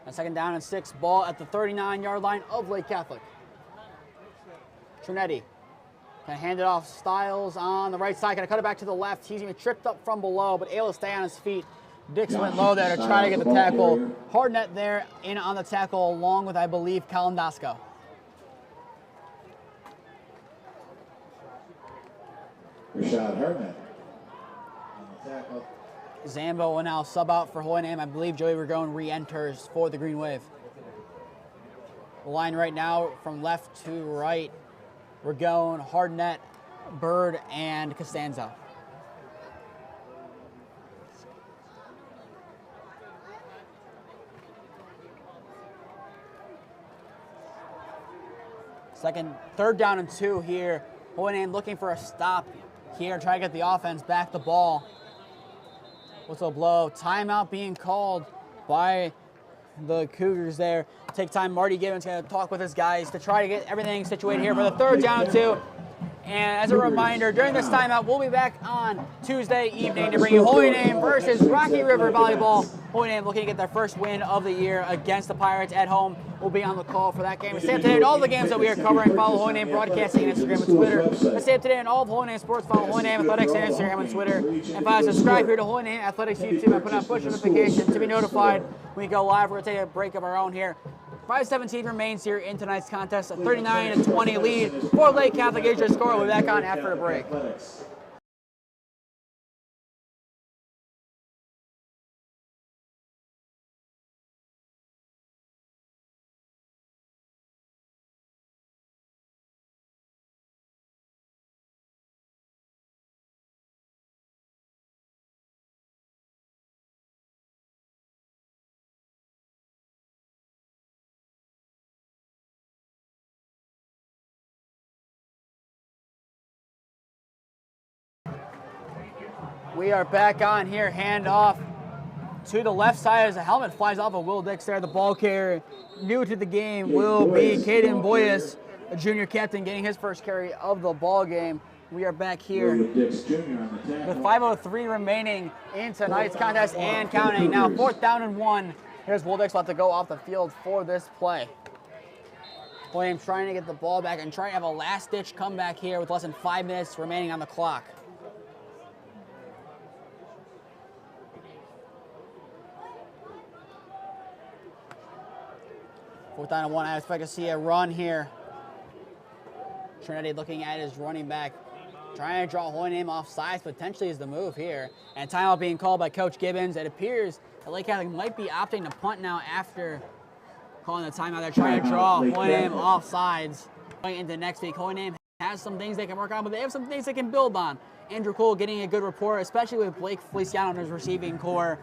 A 2nd down and 6, ball at the 39-yard line of Lake Catholic. Trinetti can hand it off. Stiles on the right side, going to cut it back to the left. He's even tripped up from below, but able to stay on his feet. Dix went low there to try to get the tackle. Hard net there in on the tackle, along with, I believe, Kalandasco. Rashad Hardnett on the tackle. Zambo will now sub out for Holy Name. I believe Joey Ragone re-enters for the Green Wave. The line right now from left to right. Ragone, Hardnett, Bird, and Costanza. Third down and 2 here. Holy Name looking for a stop here, try to get the offense back the ball. Whistle blow, timeout being called by the Cougars there. Take time, Marty Gibbons going to talk with his guys to try to get everything situated here for the 3rd down and 2. And as a reminder, during this timeout, we'll be back on Tuesday evening to bring you Holy Name versus Rocky River Volleyball. Holy Name looking to get their first win of the year against the Pirates at home. We'll be on the call for that game. Stay up to date on all the games that we are covering. Follow Holy Name Broadcasting on Instagram and Twitter. Stay up to date on all of Holy Name Sports. Follow Holy Name Athletics on Instagram and Twitter. And finally, subscribe here to Holy Name Athletics YouTube and put out push notifications to be notified when we go live. We're going to take a break of our own here. 5-17 remains here in tonight's contest. A 39-20 lead for Lake Catholic. Is your score. We'll be back on after a break. We are back on here, hand off to the left side as the helmet flies off of Will Dix there. The ball carrier, new to the game, will be Caden Boyas, a junior captain, getting his first carry of the ball game. We are back here with 5:03 remaining in tonight's contest and counting. Now 4th down and 1. Here's Will Dix about to go off the field for this play. Williams trying to get the ball back and trying to have a last-ditch comeback here with less than 5 minutes remaining on the clock. Fourth down and 1, I expect to see a run here. Trinetti looking at his running back, trying to draw Holy Name off sides, potentially is the move here. And timeout being called by Coach Gibbons. It appears that Lake Catholic might be opting to punt now after calling the timeout. They're trying to draw Holy Name off sides. Going into next week, Holy Name has some things they can work on, but they have some things they can build on. Andrew Cole getting a good rapport, especially with Blake Feliciano in his receiving core.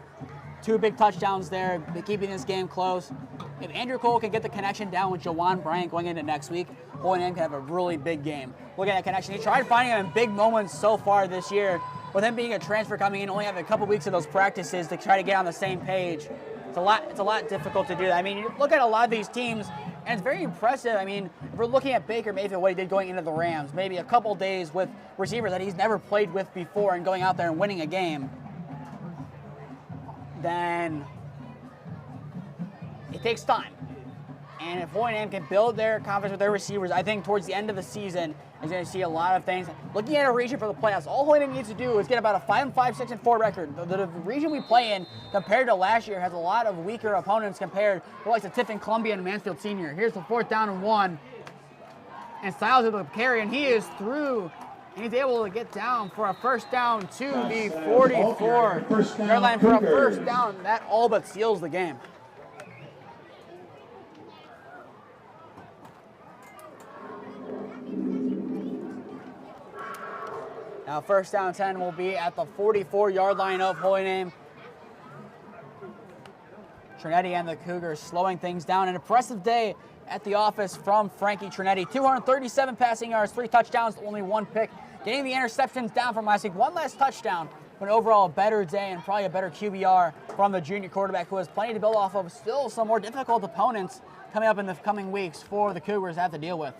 2 big touchdowns there, keeping this game close. If Andrew Cole can get the connection down with Jawan Bryant going into next week, Holy Name can have a really big game. Look at that connection. He tried finding him in big moments so far this year. With him being a transfer coming in, only having a couple weeks of those practices to try to get on the same page, it's a lot difficult to do that. I mean, you look at a lot of these teams, and it's very impressive. I mean, if we're looking at Baker Mayfield, what he did going into the Rams, maybe a couple days with receivers that he's never played with before and going out there and winning a game, then it takes time. And if Holy Name can build their confidence with their receivers, I think towards the end of the season is going to see a lot of things. Looking at a region for the playoffs, all Holy Name needs to do is get about a 5-5, 6-4 record. The region we play in, compared to last year, has a lot of weaker opponents compared to like the Tiffin, Columbia, and Mansfield Senior. Here's the 4th down and 1. And Styles able to carry, and he is through. And he's able to get down for a first down to the 44-yard line for a first down. That all but seals the game. Now first down 10 will be at the 44-yard line of Holy Name. Trinetti and the Cougars slowing things down. An impressive day at the office from Frankie Trinetti. 237 passing yards, 3 touchdowns, only 1 pick. Getting the interceptions down from last week. 1 less touchdown, but overall a better day and probably a better QBR from the junior quarterback, who has plenty to build off of. Still some more difficult opponents coming up in the coming weeks for the Cougars to have to deal with.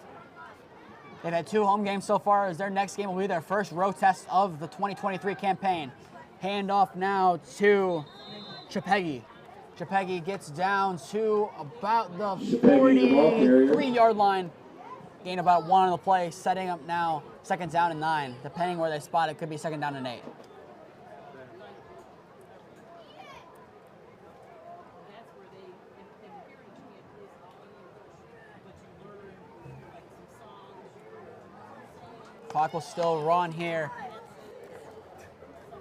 They've had 2 home games so far, as their next game will be their first road test of the 2023 campaign. Handoff now to Chapegi. Chapegi gets down to about the 43-yard line. Gain about 1 on the play, setting up now 2nd down and 9. Depending where they spot it, could be 2nd down and 8. Clock will still run here.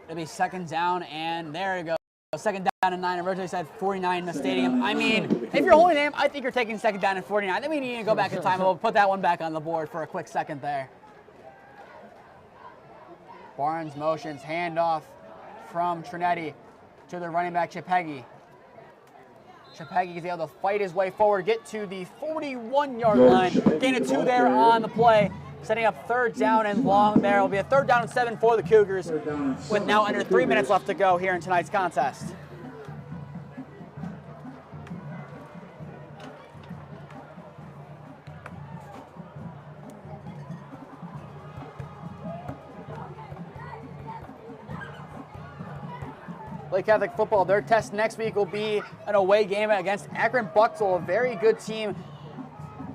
It'll be 2nd down, and there you go. 2nd down and 9. Originally said 49 in the stadium. I mean, if you're Holy Name, I think you're taking 2nd down and 49. I think we need to go back in time. We'll put that one back on the board for a quick second there. Barnes motions, handoff from Trinetti to the running back Chapegi. Chapegi is able to fight his way forward, get to the 41-yard line. Gain of 2 there on the play. Setting up 3rd down and long there. It'll be a 3rd down and 7 for the Cougars, with now under 3 minutes left to go here in tonight's contest. Lake Catholic football, their test next week will be an away game against Akron Buxtel, a very good team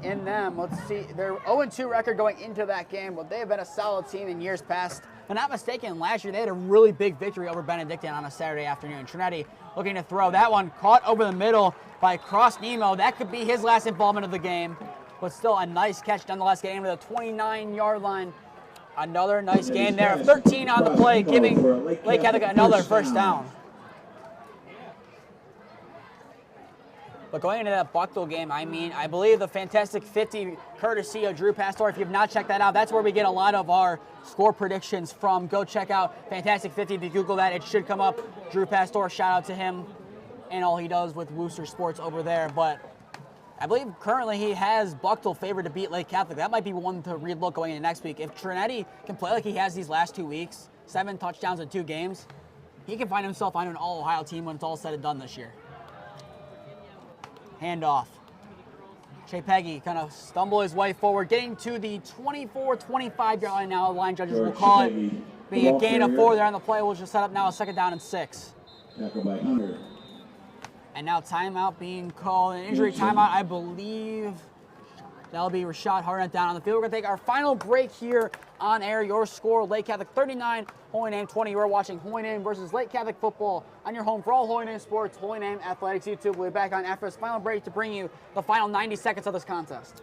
in them. Let's see, their 0-2 record going into that game, but they have been a solid team in years past. If I'm not mistaken, last year they had a really big victory over Benedictine on a Saturday afternoon. Trinetti looking to throw. That one caught over the middle by Cross Nemo. That could be his last involvement of the game, but still a nice catch nonetheless, getting to the 29-yard line. Another nice game there. 13 on the play, giving Lake Catholic another first down. But going into that Buckle game, I mean, I believe the Fantastic 50, courtesy of Drew Pastor. If you've not checked that out, that's where we get a lot of our score predictions from. Go check out Fantastic 50. If you Google that, it should come up. Drew Pastor, shout out to him and all he does with Wooster Sports over there. But I believe currently he has Buckle favored to beat Lake Catholic. That might be one to relook going into next week. If Trinetti can play like he has these last 2 weeks, 7 touchdowns in 2 games, he can find himself on an all-Ohio team when it's all said and done this year. Handoff. Chapegi kind of stumble his way forward, getting to the 24-25 yard line now. Line judges will call it being a gain of 4 there on the play. We'll just set up now a 2nd down and 6. And now timeout being called. An injury timeout, I believe. That'll be Rashad Harnett down on the field. We're going to take our final break here on air. Your score, Lake Catholic 39, Holy Name 20. You're watching Holy Name versus Lake Catholic football on your home for all Holy Name sports, Holy Name Athletics YouTube. We'll be back on after this final break to bring you the final 90 seconds of this contest.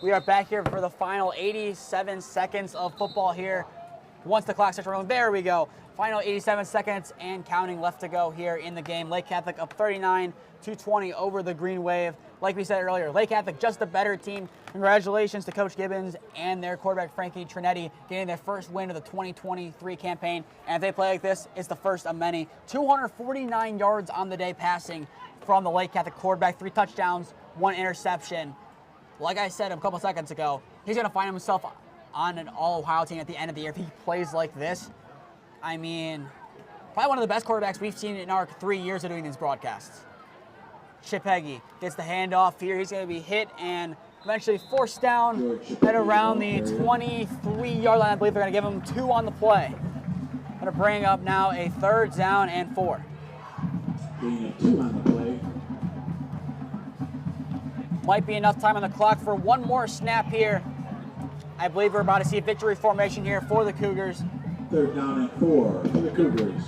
We are back here for the final 87 seconds of football here. Once the clock starts rolling, there we go. Final 87 seconds and counting left to go here in the game. Lake Catholic up 39-20 over the Green Wave. Like we said earlier, Lake Catholic just a better team. Congratulations to Coach Gibbons and their quarterback Frankie Trinetti getting their first win of the 2023 campaign. And if they play like this, it's the first of many. 249 yards on the day passing from the Lake Catholic quarterback, 3 touchdowns, 1 interception. Like I said a couple seconds ago, he's going to find himself on an all-Ohio team at the end of the year if he plays like this. I mean, probably one of the best quarterbacks we've seen in our 3 years of doing these broadcasts. Chip Heggie gets the handoff here. He's going to be hit and eventually forced down at around the 23-yard line. I believe they're going to give him 2 on the play. Going to bring up now a 3rd down and 4. Being 2 on the play. Might be enough time on the clock for one more snap here. I believe we're about to see a victory formation here for the Cougars. 3rd down and 4 for the Cougars.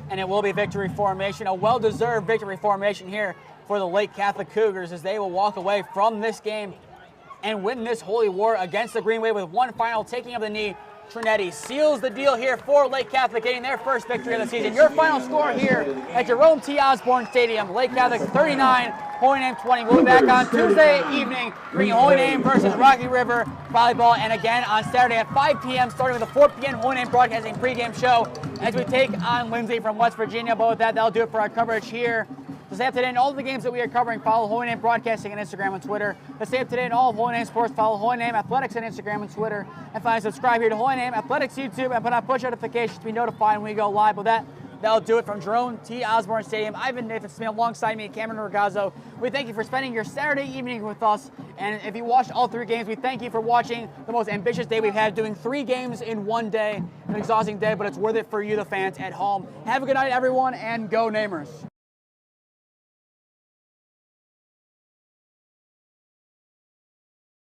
And it will be victory formation, a well-deserved victory formation here for the Lake Catholic Cougars as they will walk away from this game and win this holy war against the Green Wave with one final taking of the knee. Trinetti seals the deal here for Lake Catholic, getting their first victory of the season. Your final score here at Jerome T. Osborne Stadium, Lake Catholic 39, Holy Name 20. We'll be back on Tuesday evening, bringing Holy Name versus Rocky River volleyball, and again on Saturday at 5 p.m., starting with a 4 p.m. Holy Name Broadcasting pregame show as we take on Lindsay from West Virginia. But with that, that'll do it for our coverage here. To stay up to date in all of the games that we are covering, follow Holy Name Broadcasting on Instagram and Twitter. To stay up to date in all of Holy Name Sports, follow Holy Name Athletics on Instagram and Twitter. And finally, subscribe here to Holy Name Athletics YouTube and put on push notifications to be notified when we go live. With that, that'll do it from Jerome T. Osborne Stadium. I've been Nathan Smee alongside me, Cameron Ragazzo. We thank you for spending your Saturday evening with us. And if you watched all 3 games, we thank you for watching the most ambitious day we've had, doing 3 games in one day. An exhausting day, but it's worth it for you, the fans at home. Have a good night, everyone, and go Namers.